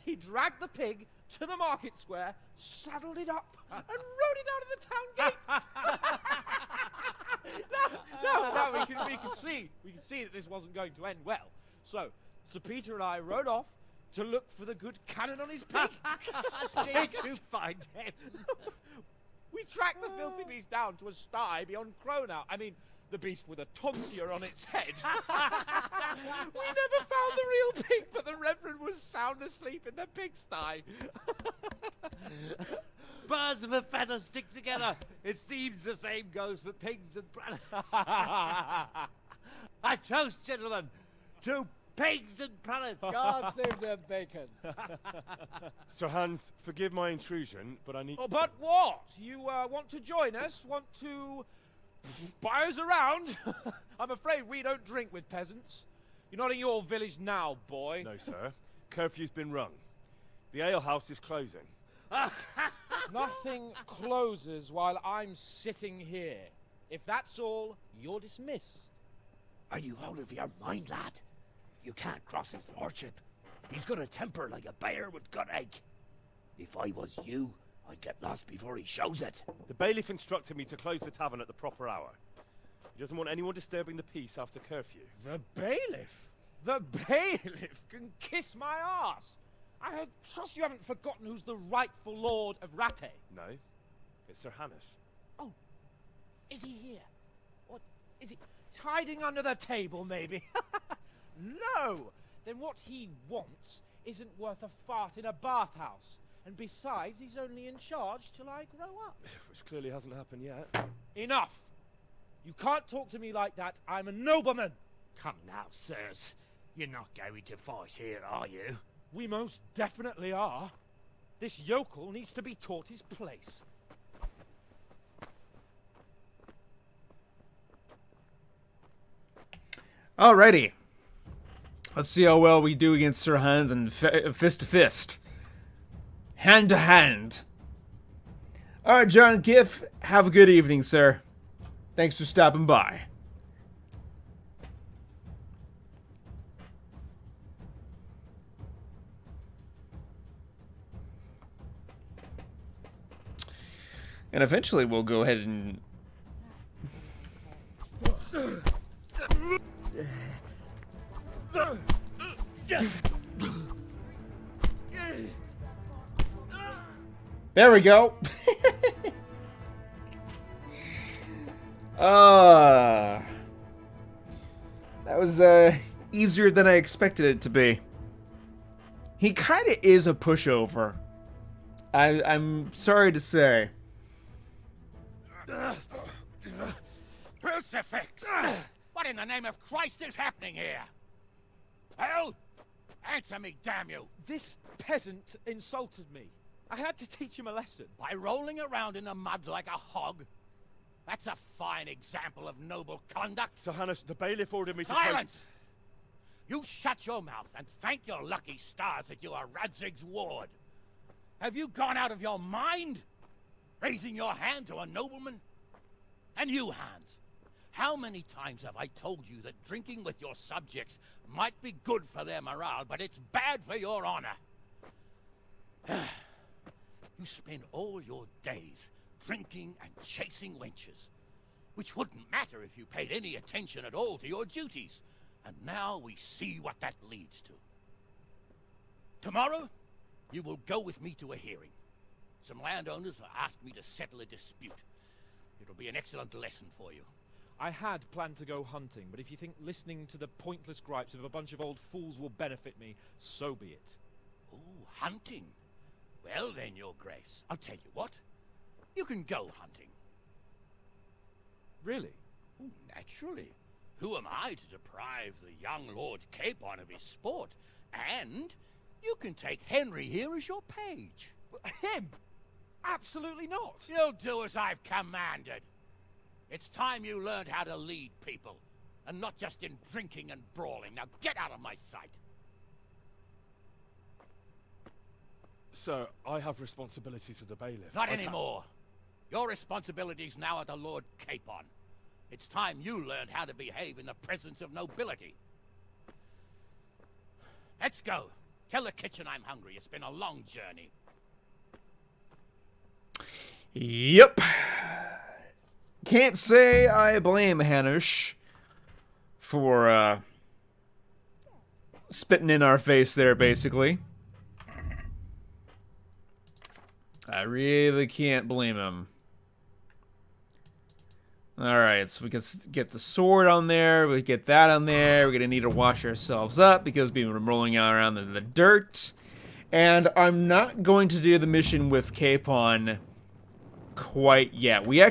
he dragged the pig to the market square, saddled it up, and rode it out of the town gate. No, we can see that this wasn't going to end well. So, Sir Peter and I rode off to look for the good canon on his pig. Did you find him? We tracked the filthy beast down to a sty beyond Cronau. I mean, the beast with a tonsure on its head. We never found the real pig, but the Reverend was sound asleep in the pigsty. Birds of a feather stick together. It seems the same goes for pigs and prelates. I toast, gentlemen, to pigs and prelates. God save their bacon. Sir Hans, forgive my intrusion, but I need... Oh, but what? You want to join us? Want to buy us around? I'm afraid we don't drink with peasants. You're not in your village now, boy. No, sir. Curfew's been rung. The alehouse is closing. Nothing closes while I'm sitting here. If that's all, you're dismissed. Are you out of your mind, lad? You can't cross his lordship. He's got a temper like a bear with gut ache. If I was you, I'd get lost before he shows it. The bailiff instructed me to close the tavern at the proper hour. He doesn't want anyone disturbing the peace after curfew. The bailiff? The bailiff can kiss my arse. I trust you haven't forgotten who's the rightful lord of Rattay. No, it's Sir Hannes. Oh, is he here? What, is he hiding under the table, maybe? No! Then what he wants isn't worth a fart in a bathhouse. And besides, he's only in charge till I grow up. Which clearly hasn't happened yet. Enough! You can't talk to me like that. I'm a nobleman. Come now, sirs. You're not going to fight here, are you? We most definitely are. This yokel needs to be taught his place. Alrighty. Let's see how well we do against Sir Hans and fist to fist. Hand to hand. Alright, John Giff, have a good evening, sir. Thanks for stopping by. And eventually we'll go ahead and... There we go. That was easier than I expected it to be. He kind of is a pushover. I'm sorry to say. Crucifix! What in the name of Christ is happening here? Hell? Answer me, damn you! This peasant insulted me. I had to teach him a lesson. By rolling around in the mud like a hog? That's a fine example of noble conduct. Sir Hannes, the bailiff ordered me to... Silence! You shut your mouth and thank your lucky stars that you are Radzig's ward. Have you gone out of your mind? Raising your hand to a nobleman? And you, Hans, how many times have I told you that drinking with your subjects might be good for their morale, but it's bad for your honor? You spend all your days drinking and chasing wenches, which wouldn't matter if you paid any attention at all to your duties. And now we see what that leads to. Tomorrow, you will go with me to a hearing. Some landowners have asked me to settle a dispute. It'll be an excellent lesson for you. I had planned to go hunting, but if you think listening to the pointless gripes of a bunch of old fools will benefit me, so be it. Oh, hunting? Well then, your grace, I'll tell you what. You can go hunting. Really? Oh, naturally. Who am I to deprive the young Lord Capon of his sport? And you can take Henry here as your page. Him? Absolutely not. You'll do as I've commanded. It's time you learned how to lead people, and not just in drinking and brawling. Now get out of my sight. Sir, I have responsibilities to the bailiff. Not anymore. Your responsibilities now are the Lord Capon. It's time you learned how to behave in the presence of nobility. Let's go. Tell the kitchen I'm hungry. It's been a long journey. Yep. Can't say I blame Hanush for spitting in our face there, basically. I really can't blame him. Alright, so we can get the sword on there, we get that on there, we're gonna need to wash ourselves up because we've been rolling around in the dirt. And I'm not going to do the mission with Capon quite yet. We're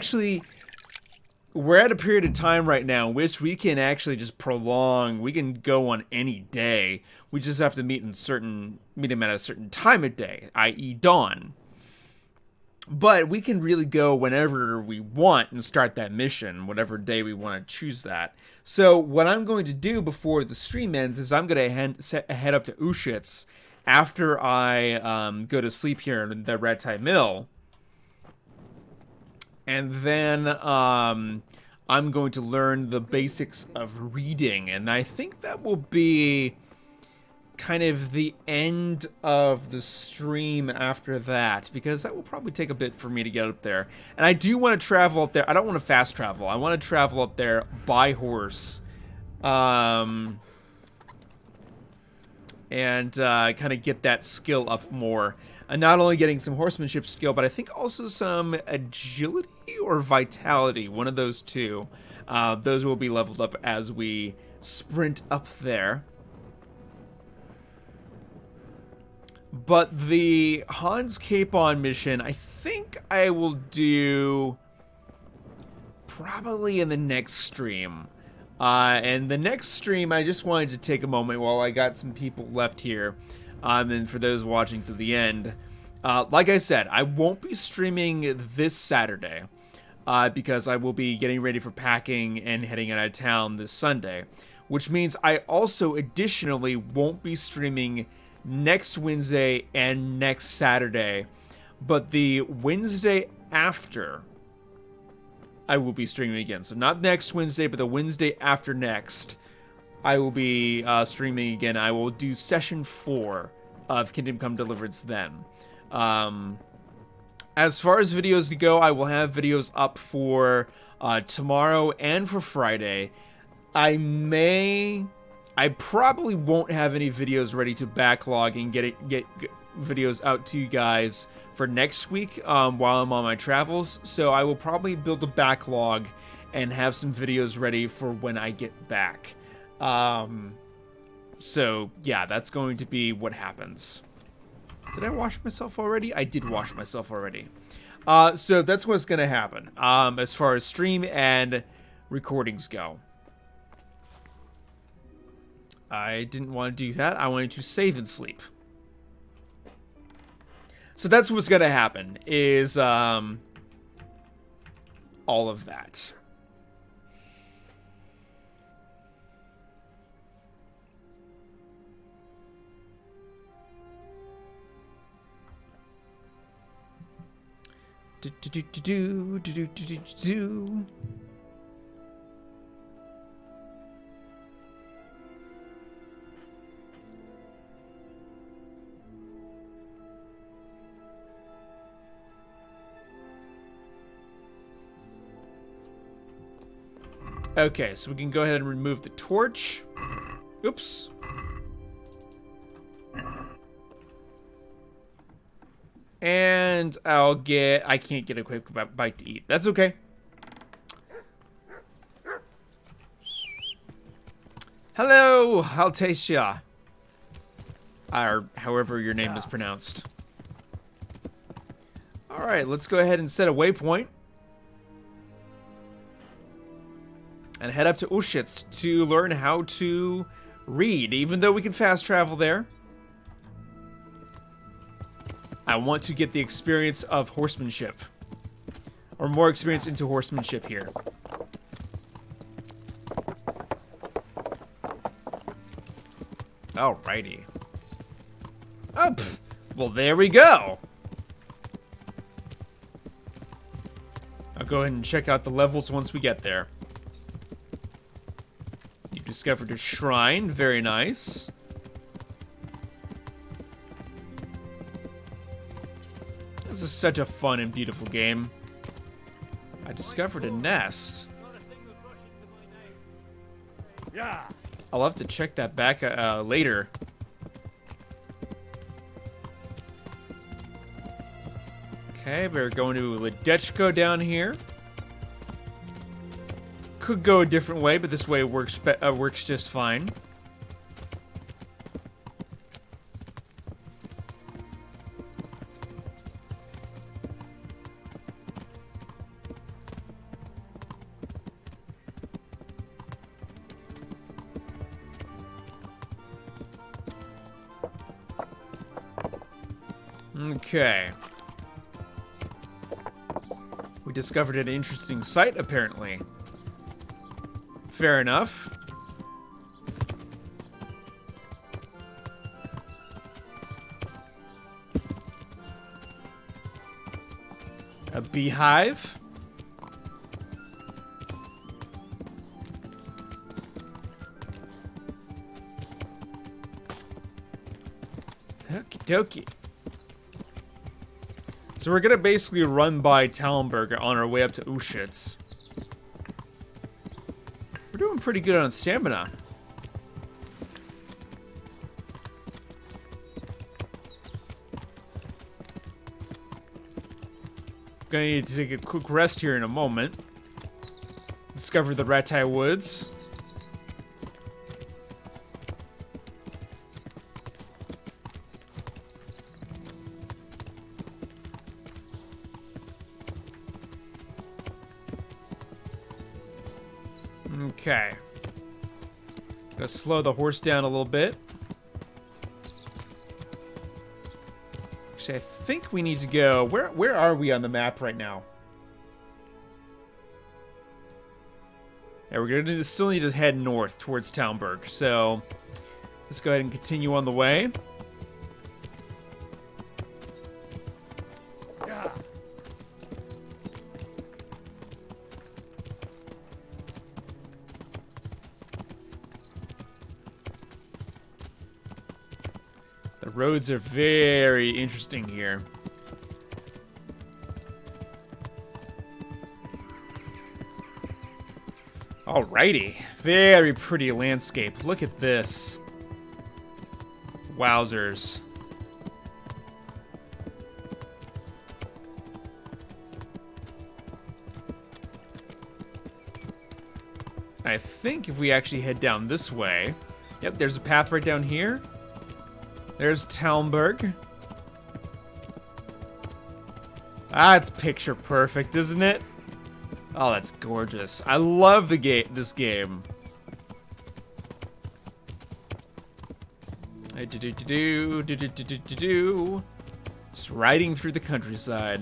at a period of time right now in which we can actually just prolong, we can go on any day. We just have to meet him at a certain time of day, i.e. dawn. But we can really go whenever we want and start that mission, whatever day we want to choose that. So what I'm going to do before the stream ends is I'm going to head up to Ushitz after I go to sleep here in the Rattay Mill. And then I'm going to learn the basics of reading. And I think that will be kind of the end of the stream after that, because that will probably take a bit for me to get up there. And I do want to travel up there. I don't want to fast travel. I want to travel up there by horse. And kind of get that skill up more. And not only getting some horsemanship skill, but I think also some agility or vitality. One of those two. Those will be leveled up as we sprint up there. But the Hans Capon mission, I think I will do probably in the next stream. And the next stream, I just wanted to take a moment while I got some people left here. And for those watching to the end, like I said, I won't be streaming this Saturday because I will be getting ready for packing and heading out of town this Sunday. Which means I also additionally won't be streaming next Wednesday and next Saturday, but the Wednesday after I will be streaming again. So not next Wednesday, but the Wednesday after next, I will be streaming again. I will do session 4 of Kingdom Come Deliverance then. As far as videos go, I will have videos up for tomorrow and for Friday. I probably won't have any videos ready to backlog and get videos out to you guys for next week while I'm on my travels. So I will probably build a backlog and have some videos ready for when I get back. So yeah, that's going to be what happens. Did I wash myself already? I did wash myself already. So that's what's going to happen as far as stream and recordings go. I didn't want to do that. I wanted to save and sleep. So that's what's going to happen, is all of that. Do, do, do, do, do, do, do, do, do. Okay, so we can go ahead and remove the torch. Oops. And I can't get a quick bite to eat. That's okay. Hello, Altacia. Or however your name is pronounced. Alright, let's go ahead and set a waypoint. And head up to Ushitz to learn how to read, even though we can fast travel there. I want to get the experience of horsemanship. Or more experience into horsemanship here. Alrighty. Oh, well, there we go. I'll go ahead and check out the levels once we get there. You've discovered a shrine. Very nice. This is such a fun and beautiful game. I discovered a nest. Yeah. I'll have to check that back later. Okay, we're going to Ledechko down here. Could go a different way, but this way works just fine. Okay. We discovered an interesting site, apparently. Fair enough. A beehive. Okie dokie. So we're gonna basically run by Talmberg on our way up to Ushitz. We're doing pretty good on stamina. Gonna need to take a quick rest here in a moment. Discover the Rattay Woods. Okay. Gonna slow the horse down a little bit. Actually, I think we need to go... Where are we on the map right now? Yeah, we're gonna still need to head north towards Talmberg. So, let's go ahead and continue on the way. The roads are very interesting here. Alrighty. Very pretty landscape. Look at this. Wowzers. I think if we actually head down this way... Yep, there's a path right down here. There's Talmberg. Ah, it's picture perfect, isn't it? Oh, that's gorgeous. I love this game. Just riding through the countryside.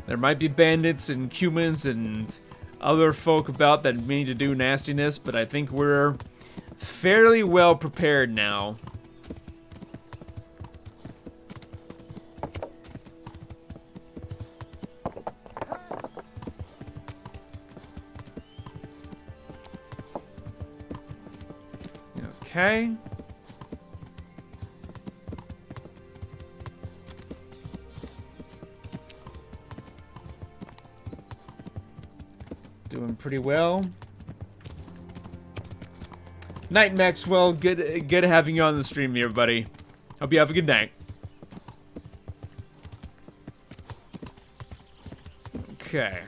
There might be bandits and humans and other folk about that mean to do nastiness, but I think we're fairly well prepared now. Okay. Doing pretty well. Night, Maxwell. Good having you on the stream here, buddy. Hope you have a good night. Okay.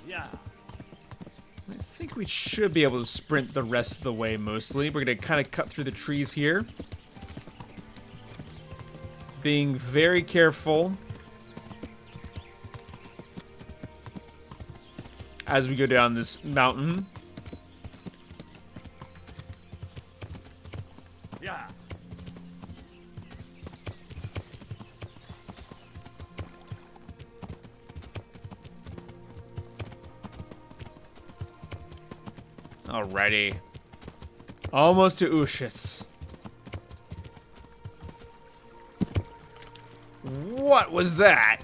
Yeah. I think we should be able to sprint the rest of the way mostly. We're going to kind of cut through the trees here. Being very careful as we go down this mountain. Yeah. Alrighty. Almost to Ushis. What was that?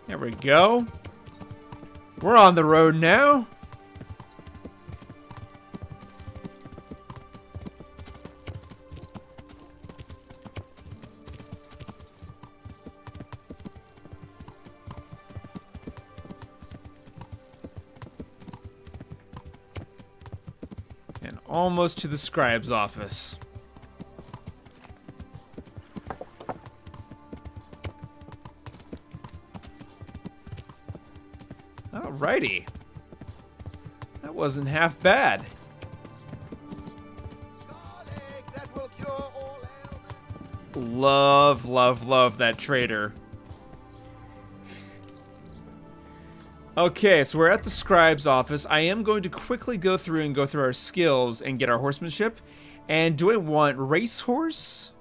There we go. We're on the road now. And almost to the scribe's office. Alrighty. That wasn't half bad. Love, love, love that trader. Okay, so we're at the scribe's office. I am going to quickly go through our skills and get our horsemanship. And do I want racehorse?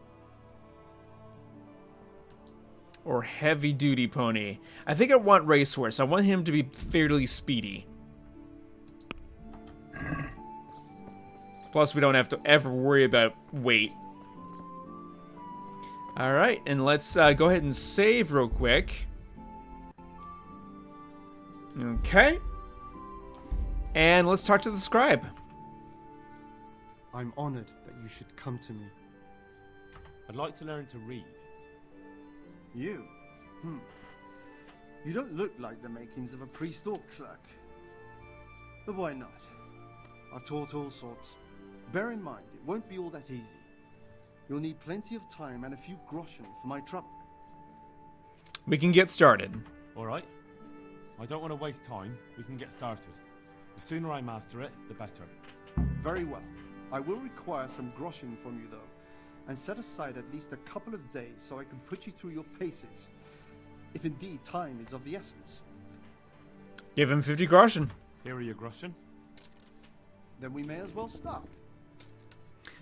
Or heavy-duty pony? I think I want racehorse. I want him to be fairly speedy. Plus, we don't have to ever worry about weight. Alright, and let's go ahead and save real quick. Okay. And let's talk to the scribe. I'm honored that you should come to me. I'd like to learn to read. You? You don't look like the makings of a priest or clerk. But why not? I've taught all sorts. Bear in mind, it won't be all that easy. You'll need plenty of time and a few groschen for my trouble. We can get started. Alright. I don't want to waste time. We can get started. The sooner I master it, the better. Very well. I will require some groschen from you, though. And set aside at least a couple of days so I can put you through your paces. If indeed time is of the essence. Give him 50 groschen. Here are your groschen. Then we may as well start.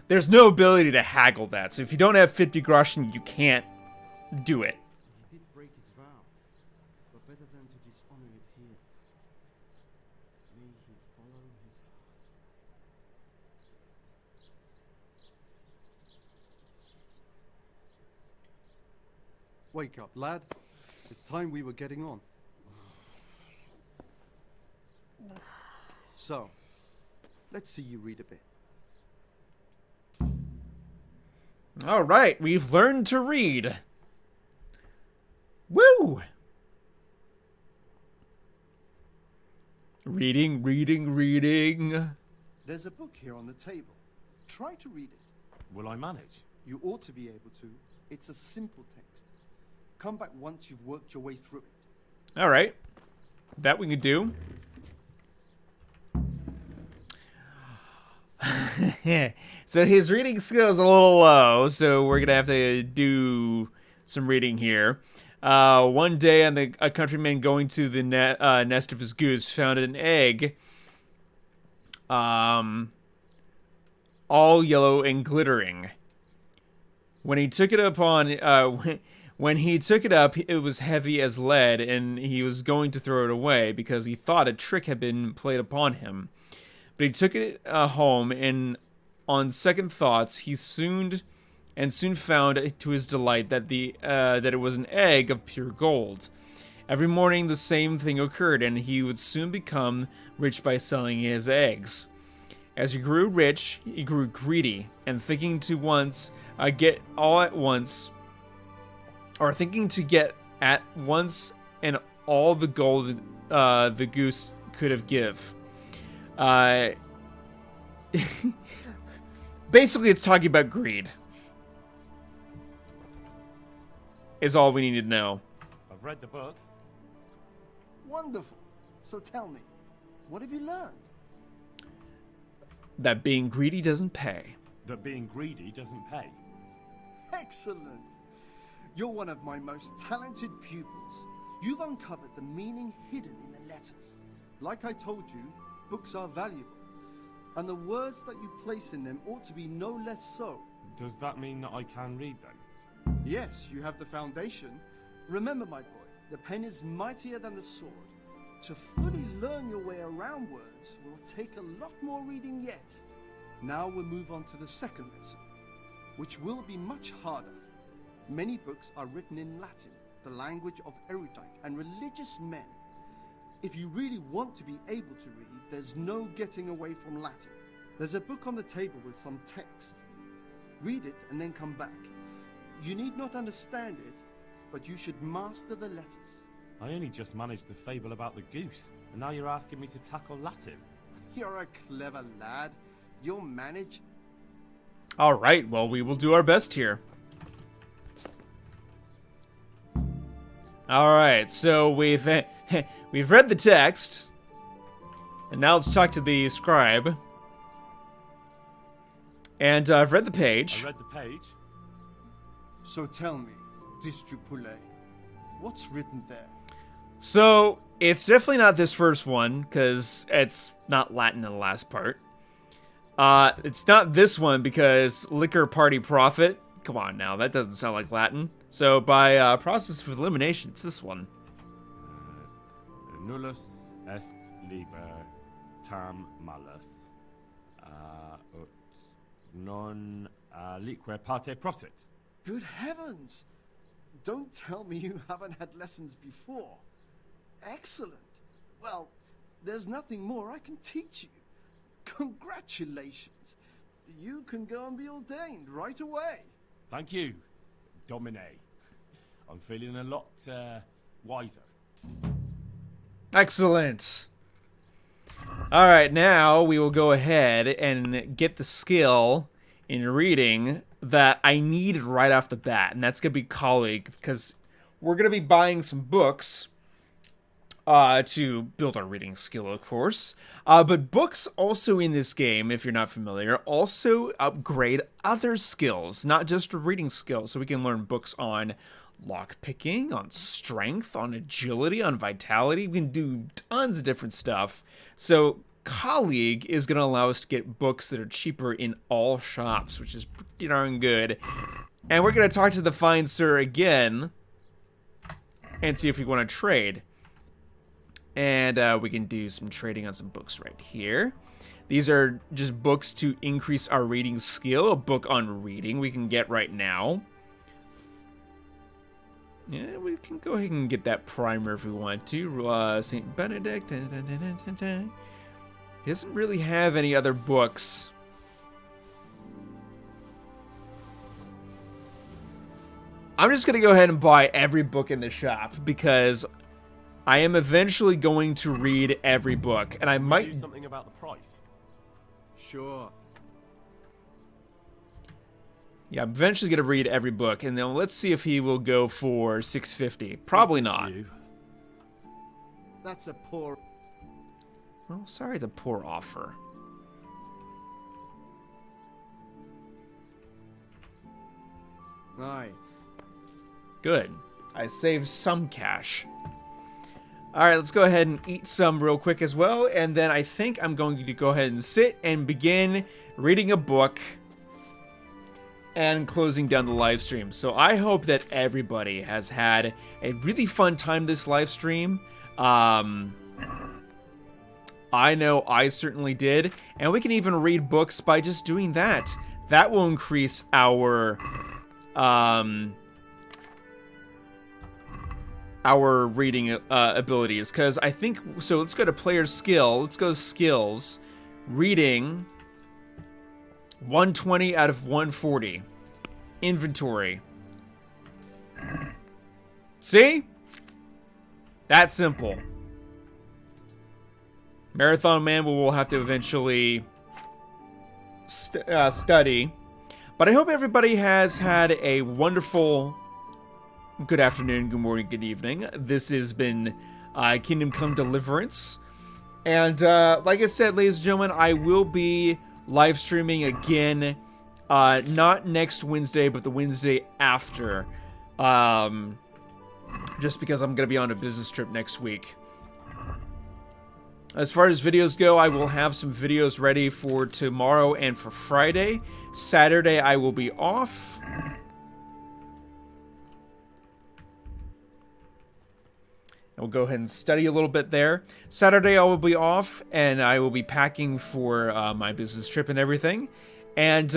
There's no ability to haggle that, so if you don't have 50 groschen, you can't do it. He did break his vow, but better than to dishonor it here. May he follow his heart. Wake up, lad. It's time we were getting on. So, let's see you read a bit. All right, we've learned to read. Woo! Reading, reading, reading. There's a book here on the table. Try to read it. Will I manage? You ought to be able to. It's a simple text. Come back once you've worked your way through it. All right. That we can do. So his reading skill is a little low, so we're gonna have to do some reading here. One day, a countryman going to the nest of his goose found an egg, all yellow and glittering. When he took it up, it was heavy as lead, and he was going to throw it away because he thought a trick had been played upon him. But he took it home, and on second thoughts, he soon found to his delight that it was an egg of pure gold. Every morning the same thing occurred, and he would soon become rich by selling his eggs. As he grew rich, he grew greedy, and thinking to get at once and all the gold the goose could have give. Basically, it's talking about greed. Is all we need to know. I've read the book. Wonderful. So tell me, what have you learned? That being greedy doesn't pay. That being greedy doesn't pay. Excellent. You're one of my most talented pupils. You've uncovered the meaning hidden in the letters. Like I told you, books are valuable, and the words that you place in them ought to be no less so. Does that mean that I can read then? Yes, you have the foundation. Remember, my boy, the pen is mightier than the sword. To fully learn your way around words will take a lot more reading yet. Now we'll move on to the second lesson, which will be much harder. Many books are written in Latin, the language of erudite and religious men. If you really want to be able to read, there's no getting away from Latin. There's a book on the table with some text. Read it and then come back. You need not understand it, but you should master the letters. I only just managed the fable about the goose, and now you're asking me to tackle Latin. You're a clever lad. You'll manage. All right, well, we will do our best here. All right, so we've read the text, and now let's talk to the scribe. And I've read the page. I read the page. So tell me, Distrupule, what's written there? So, it's definitely not this first one, because it's not Latin in the last part. It's not this one, because Liquor Party Profit. Come on now, that doesn't sound like Latin. So, by process of elimination, it's this one. Nullus est liber tam malus, ut non lique parte prosit. Good heavens! Don't tell me you haven't had lessons before. Excellent. Well, there's nothing more I can teach you. Congratulations. You can go and be ordained right away. Thank you, Domine. I'm feeling a lot wiser. Excellent. All right, now we will go ahead and get the skill in reading that I need right off the bat, and that's going to be Colleague, because we're going to be buying some books to build our reading skill, of course. But books also in this game, if you're not familiar, also upgrade other skills, not just reading skills. So we can learn books on lockpicking, on strength, on agility, on vitality. We can do tons of different stuff. So Colleague is going to allow us to get books that are cheaper in all shops, which is pretty darn good. And we're going to talk to the fine sir again and see if we want to trade. And we can do some trading on some books right here. These are just books to increase our reading skill. A book on reading we can get right now. Yeah, we can go ahead and get that primer if we want to. St. Benedict. He doesn't really have any other books. I'm just going to go ahead and buy every book in the shop because I am eventually going to read every book, and I might do something about the price. Sure. Yeah, I'm eventually going to read every book, and then let's see if he will go for $6.50. Probably not. That's a poor... Well, sorry, it's a poor offer. Aye. Good. I saved some cash. Alright, let's go ahead and eat some real quick as well, and then I think I'm going to go ahead and sit and begin reading a book and closing down the live stream. So I hope that everybody has had a really fun time this live stream. I know I certainly did, and we can even read books by just doing that. That will increase our our reading abilities, because I think so. Let's go to player skill. Let's go skills. Reading 120 out of 140. Inventory. See? That simple. Marathon Man will have to eventually study. But I hope everybody has had a wonderful good afternoon, good morning, good evening. This has been Kingdom Come Deliverance. And like I said, ladies and gentlemen, I will be live streaming again. Not next Wednesday, but the Wednesday after. Just because I'm going to be on a business trip next week. As far as videos go, I will have some videos ready for tomorrow and for Friday. Saturday, I will be off. We'll go ahead and study a little bit there. Saturday, I will be off, and I will be packing for my business trip and everything. And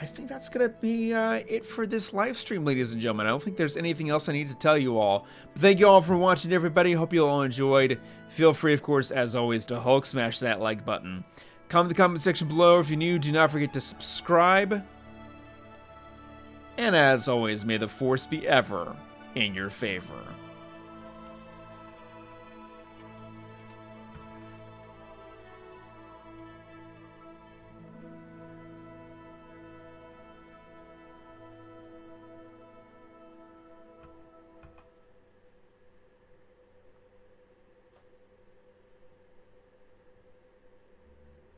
I think that's going to be it for this live stream, ladies and gentlemen. I don't think there's anything else I need to tell you all. But thank you all for watching, everybody. Hope you all enjoyed. Feel free, of course, as always, to Hulk smash that like button. Comment in the comment section below. If you're new, do not forget to subscribe. And as always, may the Force be ever in your favor.